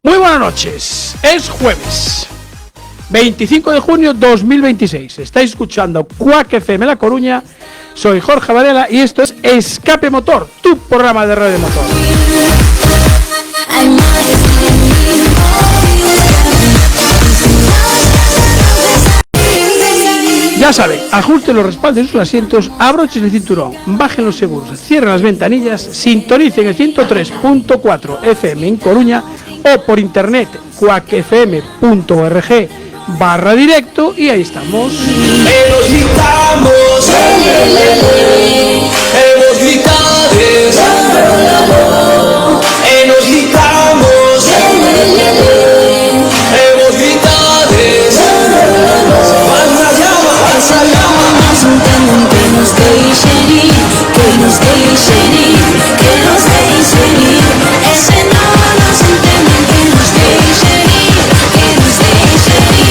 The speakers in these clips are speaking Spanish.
Muy buenas noches, es jueves 25 de junio 2026. Estáis escuchando Quack FM La Coruña. Soy Jorge Varela y esto es Escape Motor, tu programa de radio motor. Ya saben, ajusten los respaldos de sus asientos, abrochen el cinturón, bajen los seguros, cierren las ventanillas, sintonicen el 103.4 FM en Coruña o por internet quackfm.org/directo y ahí estamos. Hemos gritado, hemos gritado, hemos gritado, hemos gritado, pasa llama, que nos deixen ir, que nos deixen ir, que nos deixen ir, ese no nos entenden, que nos deixen ir, que nos deixen ir.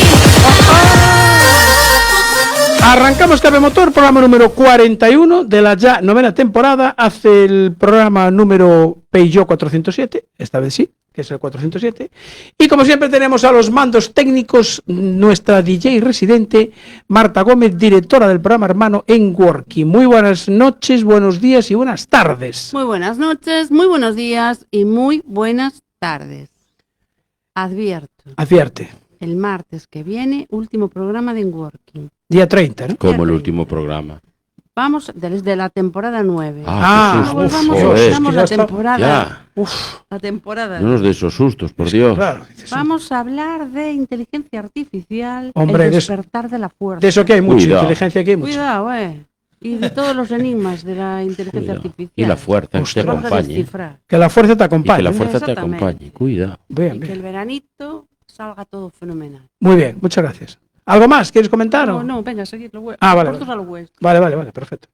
Arrancamos Escape Motor, programa número 41 de la ya novena temporada. Hace el programa número Peugeot 407, esta vez sí, que es el 407. Y como siempre tenemos a los mandos técnicos nuestra DJ residente, Marta Gómez, directora del programa hermano en Working. Muy buenas noches, buenos días y buenas tardes. Muy buenas noches, muy buenos días y muy buenas tardes. Advierte. El martes que viene, último programa de Working. Día 30, ¿no? Como el último programa. Vamos desde la temporada 9. Estamos la temporada. Ya. La temporada. No nos de esos sustos, por Dios. Claro. Vamos a hablar de inteligencia artificial, Hombre, el despertar de la fuerza. De eso que hay mucho, Cuidado. inteligencia que hay mucho. Cuidado, y de todos los enigmas de la inteligencia Cuidado. artificial. Y la fuerza que te Vamos a acompañe. descifrar. Que la fuerza te Y acompañe. que la fuerza te Exactamente. acompañe. Cuidado. Bien, Y que bien. el veranito salga todo fenomenal. Muy bien, muchas gracias. ¿Algo más? ¿Quieres comentar? o? No, venga, seguidlo. Vale. Cortos a lo hueso. Vale, perfecto.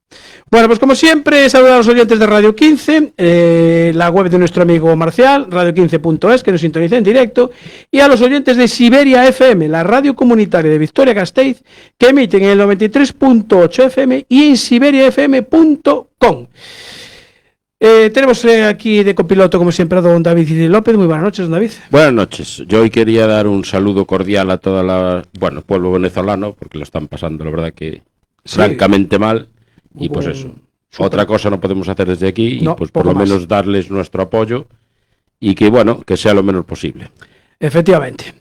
Bueno, pues como siempre, saludar a los oyentes de Radio 15, la web de nuestro amigo Marcial, radio15.es, que nos sintoniza en directo, y a los oyentes de Siberia FM, la radio comunitaria de Vitoria-Gasteiz, que emiten en el 93.8 FM y en siberiafm.com. Tenemos aquí de copiloto, como siempre, a don David López. Muy buenas noches, don David. Buenas noches. Yo hoy quería dar un saludo cordial a toda la, el pueblo venezolano, porque lo están pasando, la verdad, que Sí. francamente mal. Y Hubo pues eso. un super- Otra cosa no podemos hacer desde aquí y No, pues por poco lo más. menos darles nuestro apoyo y que, bueno, que sea lo menos posible. Efectivamente.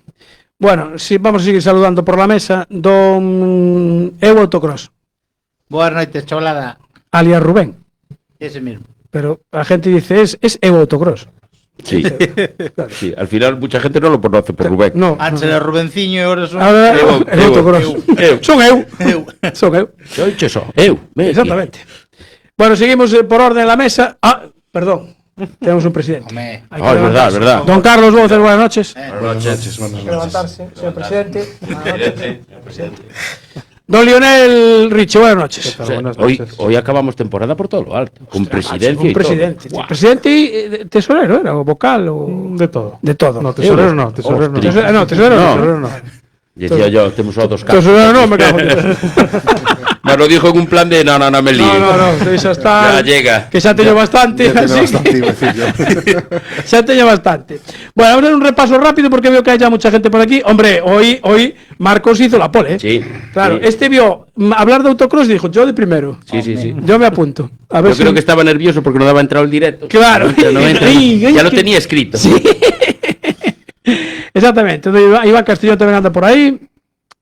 Bueno, sí, vamos a seguir saludando por la mesa. Don Evo Autocross, Buenas noches, cholada. alias Rubén. Ese mismo. Pero la gente dice, es Evo Autocross. Sí. Claro. Sí, al final mucha gente no lo conoce por Rubén. No, Antes era Rubenciño y ahora son... ahora Evo, Evo Autocross. Son Eu. Son Eu. Soy Cheso. Exactamente. Bueno, seguimos por orden de la mesa. Perdón. Tenemos un presidente. Hombre. Hay que Es levantarse. verdad. Don Carlos Voces, buenas noches. Buenas noches. Hay que levantarse, señor presidente. Buenas noches, señor presidente. Don Lionel Richie, buenas noches. O sea, hoy acabamos temporada por todo lo alto, con presidencia Un y presidente. todo. Guau. Presidente y tesorero, ¿era? ¿O vocal? O... De todo. De todo. No, tesorero no, tesorero no. Ostras. Tesorero no. Decía yo, tenemos a dos casos. Tesorero no, me cago en Dios. Me lo dijo en un plan de no me lío. No, xa está. Ya llega. Que xa teño bastante, Ya tiene así bastante, que iba a decir yo. xa teño bastante. Bueno, vamos a hacer un repaso rápido porque veo que hay ya mucha gente por aquí. Hombre, hoy Marcos hizo la pole, ¿eh? Sí. Claro, Sí. este vio hablar de autocross y dijo, yo de primero. Sí. Yo me apunto. A ver Yo creo que estaba nervioso porque no daba entrado el directo. Claro. No entra. Ay, Ya lo que- tenía escrito. Sí. Exactamente. Entonces, Iván Castillo también anda por ahí.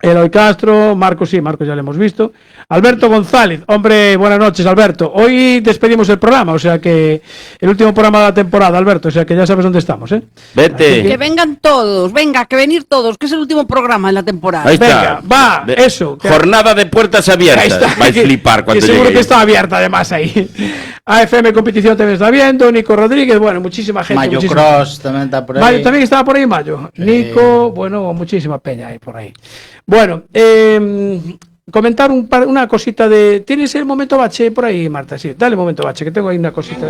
Eloy Castro, Marcos ya lo hemos visto. Alberto González, hombre, buenas noches, Alberto. Hoy despedimos el programa, o sea que el último programa de la temporada, Alberto, o sea que ya sabes dónde estamos, ¿eh? Vete. Que vengan todos, que venir todos, que es el último programa de la temporada. Ahí Venga, está. va, eso. que- Jornada de puertas abiertas. Ahí está. Vais a flipar cuando que seguro llegue. que está abierta además ahí. AFM Competición también está viendo, Nico Rodríguez, bueno, muchísima gente. Mayo muchísima- Cross también está por ahí. Mayo también estaba por ahí, Mayo. Nico, bueno, muchísima peña ahí por ahí. Bueno, comentar una cosita de... ¿Tienes el momento bache por ahí, Marta? Sí, dale momento bache, que tengo ahí una cosita.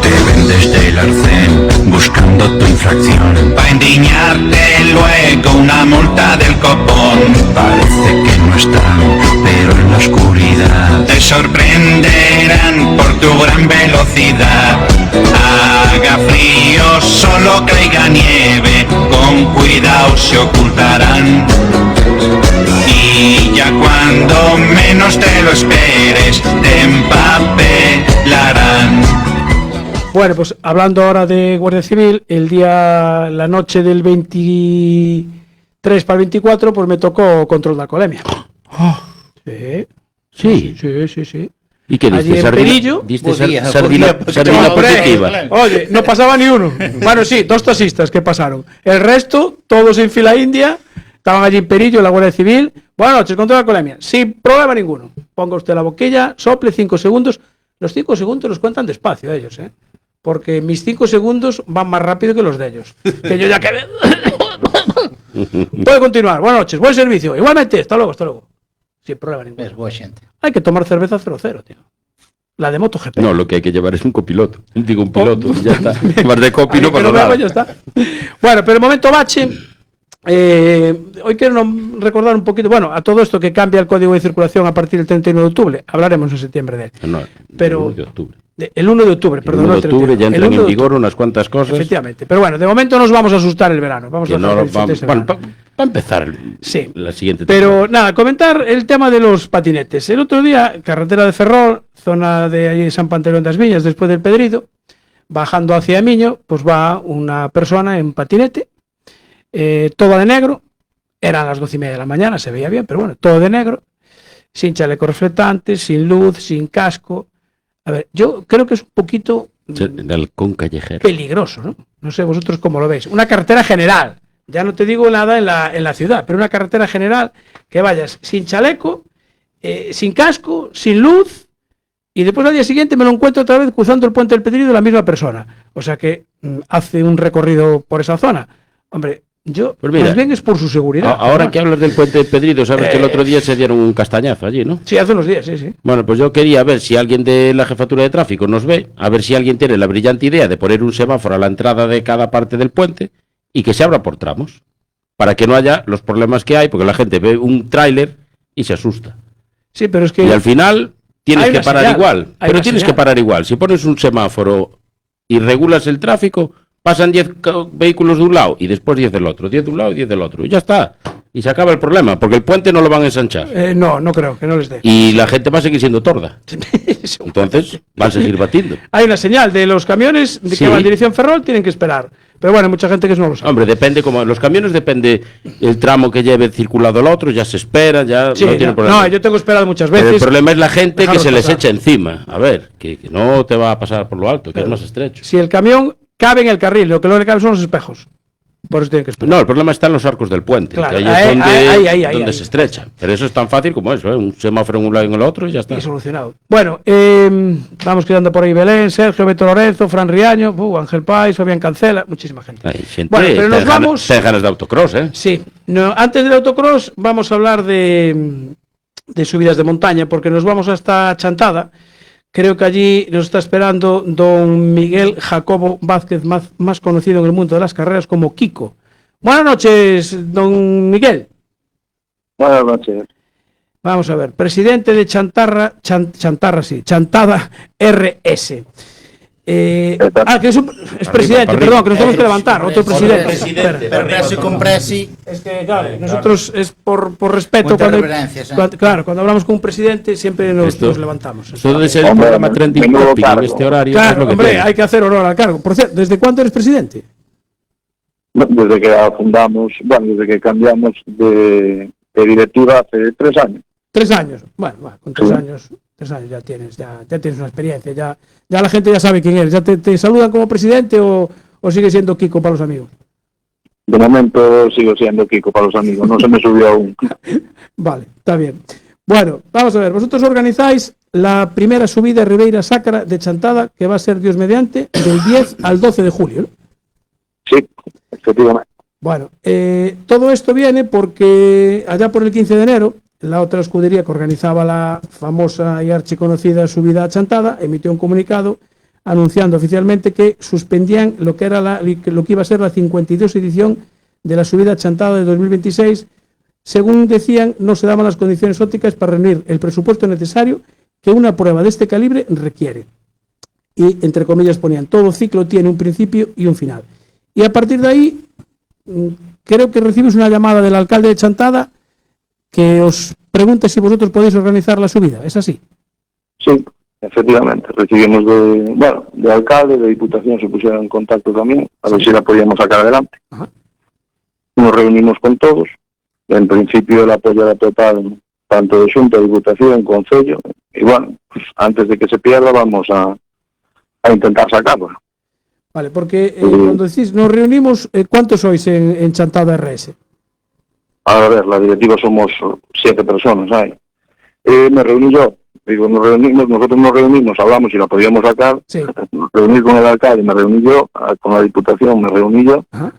Te vendes del arcén buscando tu infracción para endiñarte luego una multa del copón. Parece que no están, pero en la oscuridad te sorprenderán por tu gran velocidad. Haga frío, solo caiga nieve, con cuidado se ocultarán. Y ya cuando menos te lo esperes, te empapelarán. Bueno, pues hablando ahora de Guardia Civil, la noche del 23 para el 24, pues me tocó control de alcoholemia. Sí. ¿Y qué Allí diste? en Perillo, Sardina positiva. Oye, no pasaba ni uno. Bueno, sí, 2 taxistas que pasaron. El resto, todos en fila india, estaban allí en Perillo, la Guardia Civil. Buenas noches, control de alcoholemia. Sin problema ninguno. Ponga usted la boquilla, sople 5 segundos. Los 5 segundos los cuentan despacio ellos, porque mis 5 segundos van más rápido que los de ellos. Que yo ya que... Puede continuar. Buenas noches, buen servicio. Igualmente, hasta luego. Sin problema ninguno. Es boa xente. Hay que tomar cerveza 0-0, tío. La de MotoGP. No, lo que hay que llevar es un copiloto. Digo, un piloto, ya está. Más de copi no Ahí que pasa lo veo, nada. ya está. Bueno, pero el momento bache. Hoy quiero recordar un poquito, bueno, a todo esto que cambia el código de circulación a partir del 31 de octubre. Hablaremos en septiembre de él. No, Pero- el 1 de octubre. El 1 de octubre, El perdón. 1 no de el octubre 31. ya El entran 1 en de vigor unas cuantas cosas. Efectivamente. Pero bueno, de momento nos vamos a asustar el verano. Vamos Que a no dejar lo que disfrute ese bueno, verano. para empezar Sí. la siguiente Pero temporada. nada, comentar el tema de los patinetes. El otro día, carretera de Ferrol, zona de allí de San Pantaleón das Viñas, después del Pedrido, bajando hacia Miño, pues va una persona en patinete, toda de negro, eran las 12:30 de la mañana, se veía bien, pero bueno, todo de negro, sin chaleco reflectante, sin luz, sin casco. A ver, yo creo que es un poquito El halcón callejero. peligroso, ¿no? No sé vosotros cómo lo veis. Una carretera general, ya no te digo nada en la ciudad, pero una carretera general que vayas sin chaleco, sin casco, sin luz, y después al día siguiente me lo encuentro otra vez cruzando el puente del Pedrido la misma persona. O sea que hace un recorrido por esa zona. Hombre, yo Pues mira, más bien es por su seguridad. Ahora ¿no? que hablas del puente de Pedrido, sabes que el otro día se dieron un castañazo allí, ¿no? Sí, hace unos días, sí. Bueno, pues yo quería ver si alguien de la jefatura de tráfico nos ve, a ver si alguien tiene la brillante idea de poner un semáforo a la entrada de cada parte del puente y que se abra por tramos, para que no haya los problemas que hay, porque la gente ve un tráiler y se asusta. Sí, pero es que Y al final tienes Hay que una parar señal, igual, hay pero una tienes señal. que parar igual. Si pones un semáforo y regulas el tráfico, pasan 10 vehículos de un lado y después 10 del otro, 10 de un lado y 10 del otro, y ya está. Y se acaba el problema, porque el puente no lo van a ensanchar. no creo que no les dé. Y la gente va a seguir siendo torda. Entonces, van a seguir batiendo. Hay una señal de los camiones de Sí. que van en dirección Ferrol, tienen que esperar. Pero bueno, hay mucha gente que eso no lo sabe. Hombre, depende, como los camiones depende el tramo que lleve circulado el otro, ya se espera, ya Sí, no tiene problema. no, yo tengo esperado muchas Pero veces. el problema es la gente que dejarlos se les pasar. echa encima. A ver, que no te va a pasar por lo alto, que es más estrecho. Si el camión cabe en el carril, lo que no le cabe son los espejos. Por eso tienen que esperar. No, el problema está en los arcos del puente, Claro, que ahí ahí, es donde, ahí, donde ahí. se estrecha. Pero eso es tan fácil como eso, ¿eh? Un semáforo en un lado y en el otro y ya está. Y solucionado. Bueno, vamos quedando por ahí Belén, Sergio, Beto Lorenzo, Fran Riaño, Ángel Páez, Fabián Cancela, muchísima gente. Hay gente, Bueno, pero nos te dejan- vamos. te dejan de autocross, ¿eh? Sí, no, antes del autocross vamos a hablar de subidas de montaña, porque nos vamos hasta Chantada. Creo que allí nos está esperando don Miguel Jacobo Vázquez, más conocido en el mundo de las carreras como Kiko. Buenas noches, don Miguel. Buenas noches. Vamos a ver, presidente de Chantada RS. Que es presidente, para perdón, arriba. que nos tenemos que levantar, otro presidente. Presidente, Espera. Presi con Presi. Es que, claro, nosotros es por respeto, Muchas cuando, reverencias, ¿eh? claro, cuando hablamos con un presidente siempre nos levantamos. Esto debe ser el Hombre, programa trending menudo topic en cargo. este horario. es Claro, lo que hombre, tiene. hay que hacer honor al cargo. Por cierto, ¿desde cuándo eres presidente? Desde que fundamos, desde que cambiamos de directiva hace 3 años. 3 años. Bueno, con 3 Sí. años, 3 años ya tienes una experiencia, ya la gente ya sabe quién eres. ¿Ya te saludan como presidente o sigue siendo Kiko para los amigos? De momento sigo siendo Kiko para los amigos, no se me subió aún. Vale, está bien. Bueno, vamos a ver, vosotros organizáis la primera subida a Ribeira Sacra de Chantada, que va a ser, Dios mediante, del 10 al 12 de julio, ¿no? Sí, efectivamente. Bueno, todo esto viene porque allá por el 15 de enero, la otra escudería que organizaba la famosa y archiconocida subida a Chantada emitió un comunicado anunciando oficialmente que suspendían lo que iba a ser la 52 edición de la subida a Chantada de 2026. Según decían, no se daban las condiciones ópticas para reunir el presupuesto necesario que una prueba de este calibre requiere. y entre comillas ponían, todo ciclo tiene un principio y un final. Y a partir de ahí, creo que recibes una llamada del alcalde de Chantada que os pregunte si vosotros podéis organizar la subida, ¿es así? Sí, efectivamente. Recibimos de alcalde, de diputación se pusieron en contacto también, a ver si la podíamos sacar adelante. Ajá. Nos reunimos con todos. En principio el apoyo era total, tanto de Xunta, Diputación, Concello, y bueno, pues antes de que se pierda vamos a intentar sacarla. Vale, porque cuando decís nos reunimos, ¿cuántos sois en Chantada RS? A ver, la directiva somos 7 personas, ¿sabes? Me reuní yo, nosotros nos reunimos, hablamos si la podíamos sacar, Sí. nos reuní con el alcalde, me reuní yo, con la Diputación me reuní yo, Ajá.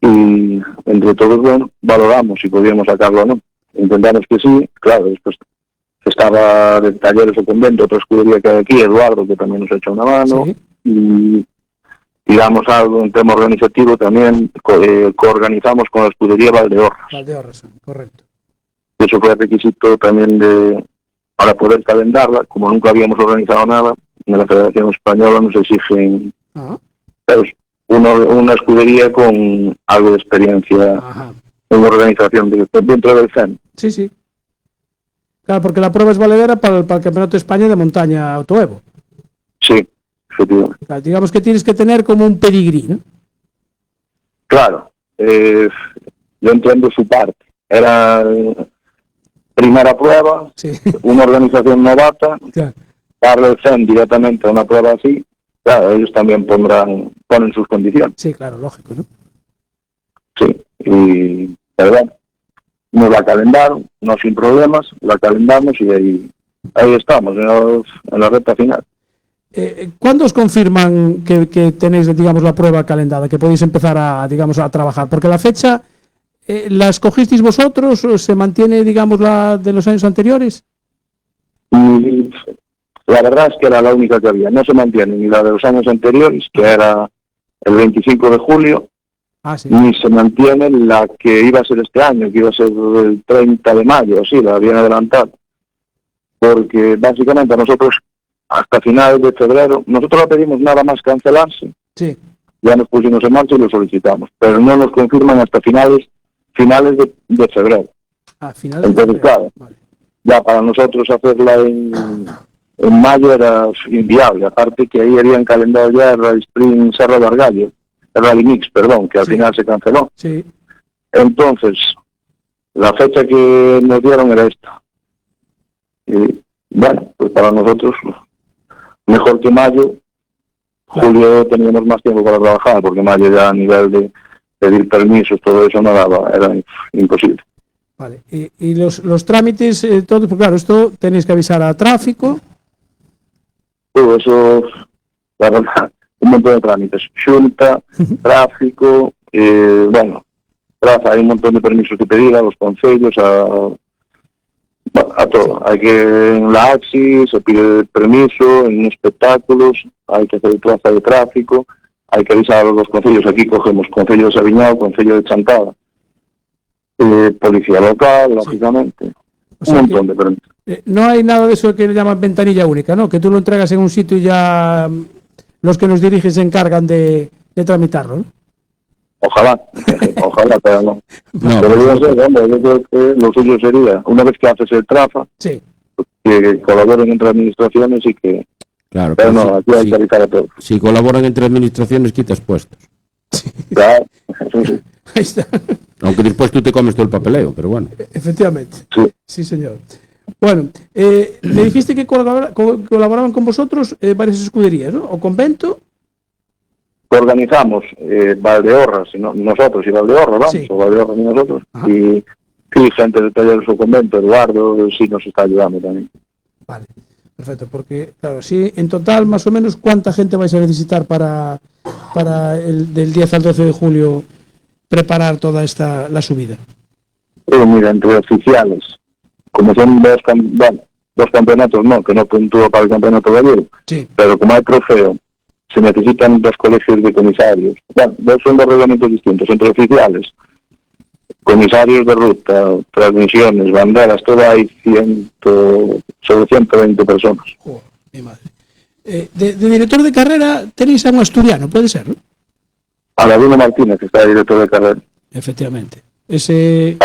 y entre todos, bueno, valoramos si podíamos sacarlo o no. Intentamos que sí, claro, después estaba de Talleres o Convento, otra escudería que hay aquí, Eduardo, que también nos ha hecho una mano, Sí. y digamos algo en tema organizativo también, coorganizamos con la escudería Valdeorras. Valdeorras, correcto. Eso fue requisito también para poder calendarla, como nunca habíamos organizado nada, en la Federación Española nos exigen, Ajá. ¿sabes? Una escudería con algo de experiencia Ajá. en organización dentro del CEN. Sí, sí. Claro, porque la prueba es valedera para el Campeonato de España de Montaña Autoevo. Sí, efectivamente. Claro, digamos que tienes que tener como un pedigrí, ¿no? Claro, yo entiendo su parte. Era primera prueba, Sí. una organización novata, Claro. darle el CEN directamente a una prueba así, claro, ellos también ponen sus condiciones. Sí, claro, lógico, ¿no? Sí, y verdad, nos la calendaron, no sin problemas, la calendamos y ahí estamos, en la recta final. ¿Cuándo os confirman que tenéis, digamos, la prueba calendada, que podéis empezar a trabajar? Porque la fecha, ¿la escogisteis vosotros o se mantiene, digamos, la de los años anteriores? Y la verdad es que era la única que había, no se mantiene ni la de los años anteriores, que era el 25 de julio, Ah, sí. ni se mantiene la que iba a ser este año, que iba a ser el 30 de mayo, así, la habían adelantado. Porque básicamente a nosotros, hasta finales de febrero, nosotros no pedimos nada más cancelarse, Sí. ya nos pusimos en marcha y lo solicitamos, pero no nos confirman hasta finales de febrero. A finales Entonces, claro, Vale. ya para nosotros hacerla en mayo era inviable, aparte que ahí habían calendado ya el Rally Sprint Serra de Argallo, el Rally Mix, perdón, que al Sí. final se canceló. Sí. Entonces, la fecha que nos dieron era esta. Y bueno, pues para nosotros, mejor que mayo. Julio teníamos más tiempo para trabajar, porque mayo ya a nivel de pedir permisos, todo eso no daba, era imposible. Vale. Y los trámites, todo, pues claro, esto tenéis que avisar a tráfico. Todo eso, la verdad, un montón de trámites. Xunta, tráfico, bueno, hay un montón de permisos que pedir a los concellos, a todo. Hay que en la AXI se pide permiso, en espectáculos, hay que hacer plaza de tráfico, hay que avisar a los concellos. Aquí cogemos Concello de Sabiñao, Concello de Chantada, policía local, lógicamente, O sea un montón de permisos. No hay nada de eso que le llaman ventanilla única, ¿no? Que tú lo entregas en un sitio y ya los que nos dirigen se encargan de tramitarlo, ¿no? Ojalá, ojalá, pero no. No, Pero pues, yo creo que lo suyo sería, una vez que haces el TRAFA, Sí. que colaboren entre administraciones y que... claro, Pero pues, no, aquí hay que avisar a todos. si colaboran entre administraciones, quitas puestos. Claro, eso sí. Ahí está. Aunque después tú te comes todo el papeleo, pero bueno. Efectivamente. Sí. Sí, señor. Bueno, me dijiste que colaboraban con vosotros varias escuderías, ¿no? O Convento. Organizamos Valdeorras, nosotros y Valdeorras, vamos, Sí. o Valdeorras y nosotros, Ajá. y sí, gente de Talleres o Convento, Eduardo, sí nos está ayudando también. Vale, perfecto, porque, claro, sí, en total, más o menos, ¿cuánta gente vais a necesitar para del 10 al 12 de julio preparar toda la subida? Mira, entre oficiales, como son dos campeonatos, no, que no puntúa para el campeonato gallego, Sí, pero como hay trofeo, se necesitan 2 colegios de comisarios. Bueno, son 2 reglamentos distintos, entre oficiales, comisarios de ruta, transmisiones, banderas, todo hay sobre 120 personas. joder, mi madre. De director de carrera tenéis a un asturiano, puede ser, ¿no? Aladino Martínez, que está director de carrera. Efectivamente. Ese...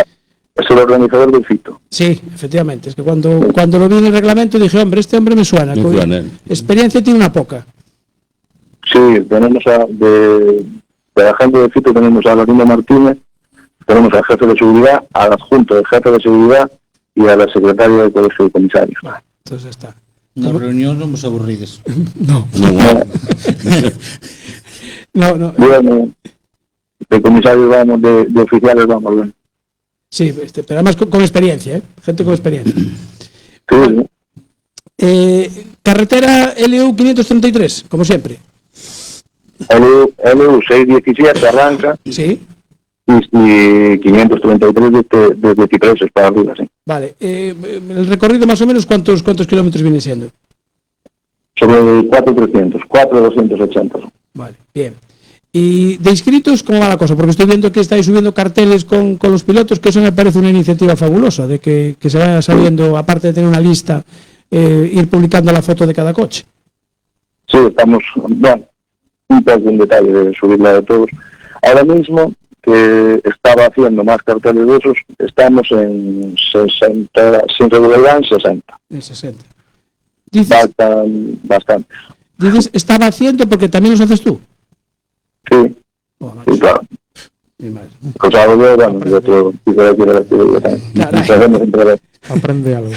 Es el organizador del FITO. Sí, efectivamente. Es que cuando lo vi en el reglamento dije, hombre, este hombre me suena. Me suena. Experiencia tiene una poca. Sí, tenemos de la gente del FITO tenemos a Aladino Martínez, tenemos al jefe de seguridad, al adjunto del jefe de seguridad y a la secretaria del colegio de comisarios. Entonces está. Nas reunións non vos aburrides. No. No. Bueno, de comisarios vamos, de oficiales vamos, bueno. Sí, pero además con experiencia, ¿eh? Gente con experiencia. Sí, Carretera LU 533, como siempre. LU 617 arranca Sí. y 533 desde Cipreses para arriba, sí. Vale. El recorrido más o menos, ¿cuántos kilómetros viene siendo? Sobre 4,280. Vale, bien. ¿Y de inscritos cómo va la cosa? Porque estoy viendo que estáis subiendo carteles con los pilotos, que eso me parece una iniciativa fabulosa, de que se vaya sabiendo, aparte de tener una lista, ir publicando la foto de cada coche. Sí, estamos, bueno, un poco en detalle de subirla de todos. Ahora mismo, que estaba haciendo más carteles de esos, estamos en 60, sin regularidad en 60. En 60. Dices, Bastante. dices, estaba haciendo porque también los haces tú. Sí, Oh, macho, sí, claro. mi madre. Pues algo yo, bueno, yo todo, si se quiere decir, Caray. sabemos entre ver. Aprende algo.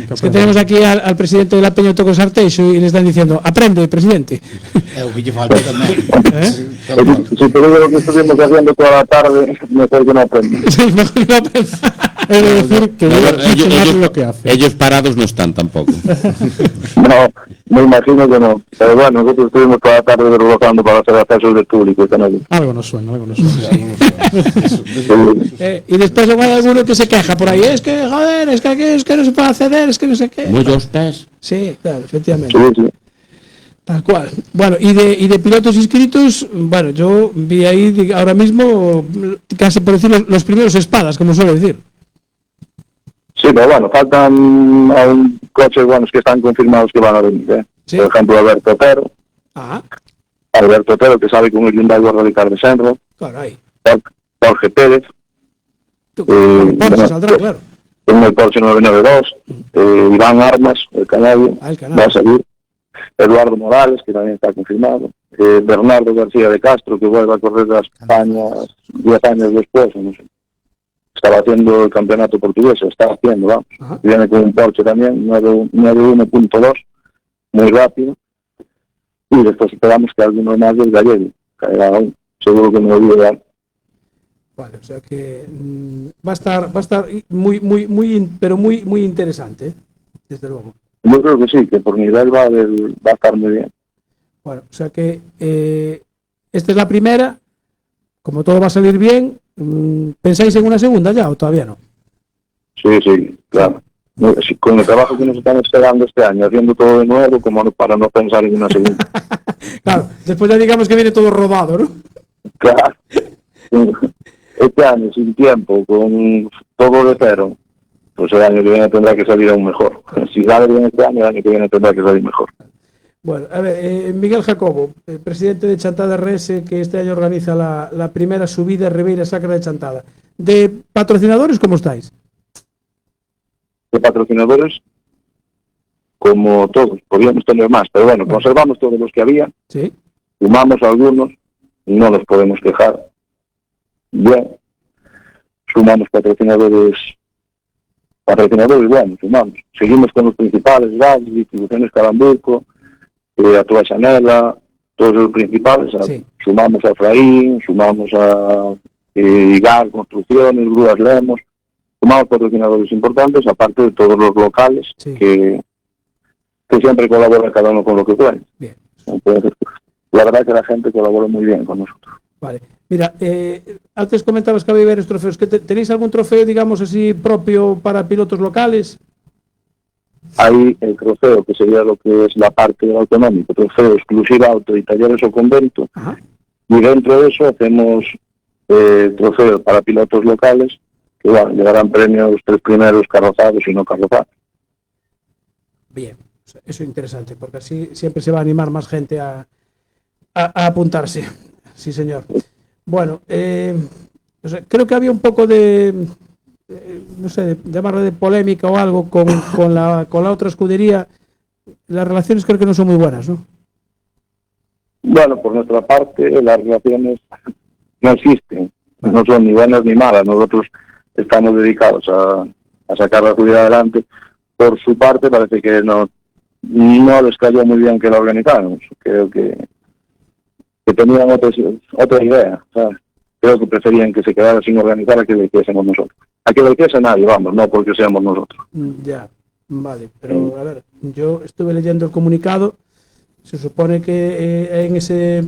Es que tenemos aquí al presidente de la Peña Tocos Arteixo y le están diciendo, aprende, presidente. É o que lle falta tamén. Si te digo lo que estuvimos haciendo toda la tarde, mejor que no aprenda. Sí, mejor que no aprenda. Es decir, que No, lleva mucho más lo que hace. ellos parados no están tampoco. No, me imagino que no. Pero bueno, nosotros estuvimos toda la tarde relojando para hacer accesos del público. Algo nos suena, algo nos suena. Y después hay alguno que se queja por ahí, es que, joder, es que aquí es que no se puede acceder, es que no sé qué. Muchos test. Sí, claro, efectivamente. Sí. Tal cual. Bueno, y de pilotos inscritos, bueno, yo vi ahí ahora mismo, casi por decir, los primeros espadas, como suele decir. Sí, pero bueno, faltan aún coches buenos que están confirmados que van a venir, ¿eh? Sí. Por ejemplo, Alberto Otero, que sabe con el Hyundai Gordo de Senro, Caray. Jorge Pérez, Porsche saldrá, claro. en el Porsche 992, Iván Armas, el canario, Ah, el canario. va a salir, Eduardo Morales, que también está confirmado, Bernardo García de Castro, que vuelve a correr a España 10 años después, no sé. Estaba haciendo el campeonato portugués, estaba haciendo, vamos. Ajá. Viene con un Porsche también, 91.2, muy rápido. Y después esperamos que alguno más del gallego caerá aún. Seguro que me olvido ya. Vale, o sea que va a estar muy interesante, ¿eh? Desde luego. Yo creo que sí, que por nivel va a estar muy bien. Bueno, o sea que esta es la primera, como todo va a salir bien, ¿pensáis en una segunda ya o todavía no? Sí, claro. Sí, con el trabajo que nos están esperando este año, haciendo todo de nuevo, como no, para no pensar en una segunda. Claro, después ya digamos que viene todo rodado, ¿no? Claro. Este año, sin tiempo, con todo de cero, pues el año que viene tendrá que salir aún mejor. Si sale bien este año, el año que viene tendrá que salir mejor. Bueno, a ver, Miguel Jacobo, el presidente de Chantada RS, que este año organiza la primera subida Ribeira Sacra de Chantada. ¿De patrocinadores cómo estáis? De patrocinadores, como todos, podríamos tener más, pero bueno, conservamos todos los que había, Sí. sumamos algunos, no nos podemos quejar. Bien, sumamos patrocinadores bueno, sumamos. Seguimos con los principales, GAS, Distribuciones Calambuco, Atua Chanela, todos los principales. Sí. Sumamos a Efraín, sumamos a IGAR, Construcciones, Grúas Lemos, sumamos patrocinadores importantes, aparte de todos los locales, Sí. que siempre colabora cada uno con lo que puede. Bien. Entonces, la verdad que la gente colabora muy bien con nosotros. Vale. Mira, antes comentabas que había varios trofeos. ¿Tenéis algún trofeo, digamos así, propio para pilotos locales? Hay el trofeo, que sería lo que es la parte del autonómico, trofeo exclusiva auto y talleres o convento, Ajá. y dentro de eso hacemos trofeo para pilotos locales, que bueno, llevarán premios 3 primeros carrozados y no carrozados. Bien. O Eso es interesante, porque así siempre se va a animar más gente a apuntarse. Sí, señor. Bueno, no sé, creo que había un poco de, no sé, llamarlo de polémica o algo con la otra escudería. Las relaciones creo que no son muy buenas, ¿no? Bueno, por nuestra parte, las relaciones no existen, no son ni buenas ni malas. Nosotros estamos dedicados a sacar la actividad adelante. Por su parte, parece que no les cayó muy bien que la organizáramos. Creo que tenían otra idea. ¿Sabes? Creo que preferían que se quedara sin organizar a que lo hiciésemos nosotros. A que lo hiciese nadie, vamos, no porque seamos nosotros. Ya, vale, pero a ver, yo estuve leyendo el comunicado. Se supone que en ese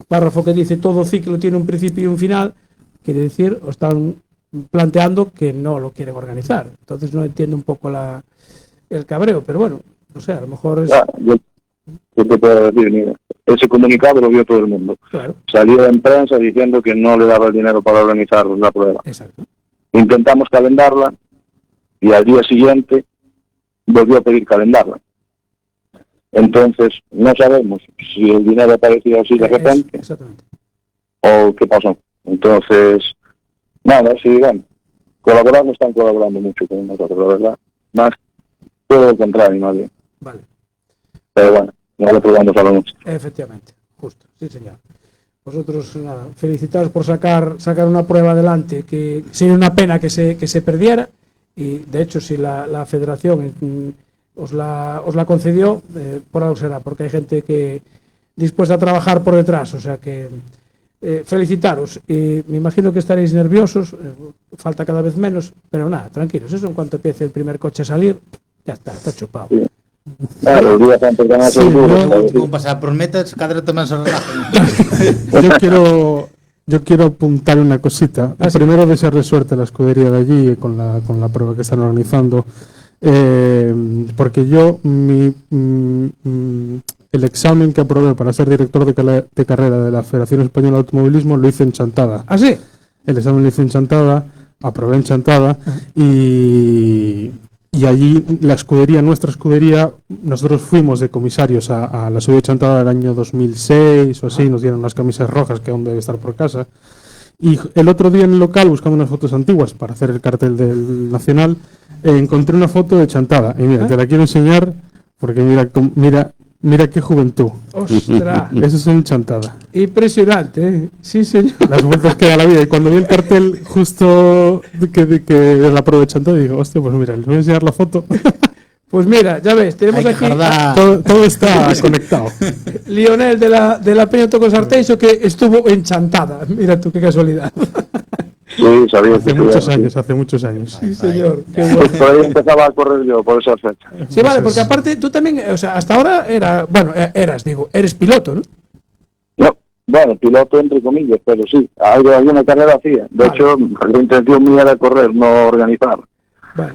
párrafo que dice todo ciclo tiene un principio y un final, quiere decir, o están planteando que no lo quieren organizar. Entonces no entiendo un poco el cabreo, pero bueno, no sé, a lo mejor es... Ya, yo te puedo decir, mira, ese comunicado lo vio todo el mundo. Claro. Salió en prensa diciendo que no le daba el dinero para organizar la prueba. Exacto. Intentamos calendarla y al día siguiente volvió a pedir calendarla. Entonces, no sabemos si el dinero apareció así de repente Exactamente. o qué pasó. Entonces, nada, sí, bueno, colaborando, están colaborando mucho con nosotros, la verdad. Más todo lo contrario, más bien. Vale. Pero bueno, no le probamos a mucho. Efectivamente, justo, sí señor. Vosotros, nada, felicitaros por sacar una prueba adelante, que sería una pena que se perdiera, y de hecho si la federación os la concedió, por algo será, porque hay gente que dispuesta a trabajar por detrás, o sea que felicitaros, y me imagino que estaréis nerviosos, falta cada vez menos, pero nada, tranquilos, eso en cuanto empiece el primer coche a salir, ya está chupado. Sí. Claro, el día antes de ganar el duro, Como pasar por metas, cada rato más se relajan. Yo quiero apuntar una cosita. Primero, desearle suerte a la escudería de allí con la prueba que están organizando. Porque yo el examen que aprobé para ser director de carrera de la Federación Española de Automovilismo lo hice en Chantada. ¿Ah, sí? El examen lo hice en Chantada, aprobé en Chantada y allí nuestra escudería, nosotros fuimos de comisarios a la subida de Chantada del año 2006 o así, nos dieron unas camisas rojas que aún debe estar por casa. Y el otro día en el local, buscando unas fotos antiguas para hacer el cartel del Nacional, encontré una foto de Chantada. Y mira, te la quiero enseñar porque mira qué juventud. ¡Ostras! Eso es en Chantada. Impresionante, ¿eh? Sí, señor. Las vueltas que da la vida. Y cuando vi el cartel justo de la prueba de Chantada, digo, hostia, pues mira, les voy a enseñar la foto. Pues mira, ya ves, tenemos aquí Todo está conectado. Lionel de la Peña Tocos Arteixo, que estuvo en Chantada. Mira tú, qué casualidad. sí, sabía Hace que muchos años. Sí, señor. Qué Pues bueno. por ahí empezaba a correr yo, por esa fecha. Sí, vale, porque aparte tú también, o sea, hasta ahora eres piloto, ¿no? No, bueno, piloto entre comillas, pero sí, alguna carrera hacía. De hecho, la intención mía era correr, no organizar. Vale.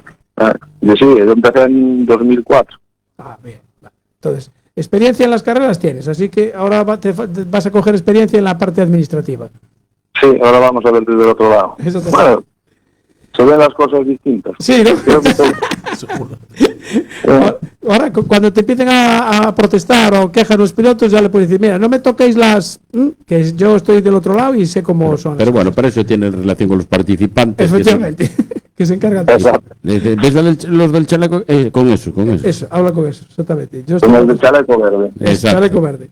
Yo sí, yo empecé en 2004. Bien. Vale. Entonces, experiencia en las carreras tienes, así que ahora vas a coger experiencia en la parte administrativa. Sí, ahora vamos a ver desde el otro lado. Eso te Bueno, se ven las cosas distintas. Sí, ¿no? Creo que Ahora, cuando te empiecen a protestar o quejar los pilotos, ya le puedes decir, mira, no me toquéis que yo estoy del otro lado y sé cómo son. Pero bueno, para eso tienen relación con los participantes. Efectivamente, que se encargan de eso. exacto. ¿Ves los del chaleco? Con eso. Eso, habla con eso, exactamente. Yo Como el estoy de chaleco verde. Exacto. chaleco verde. Que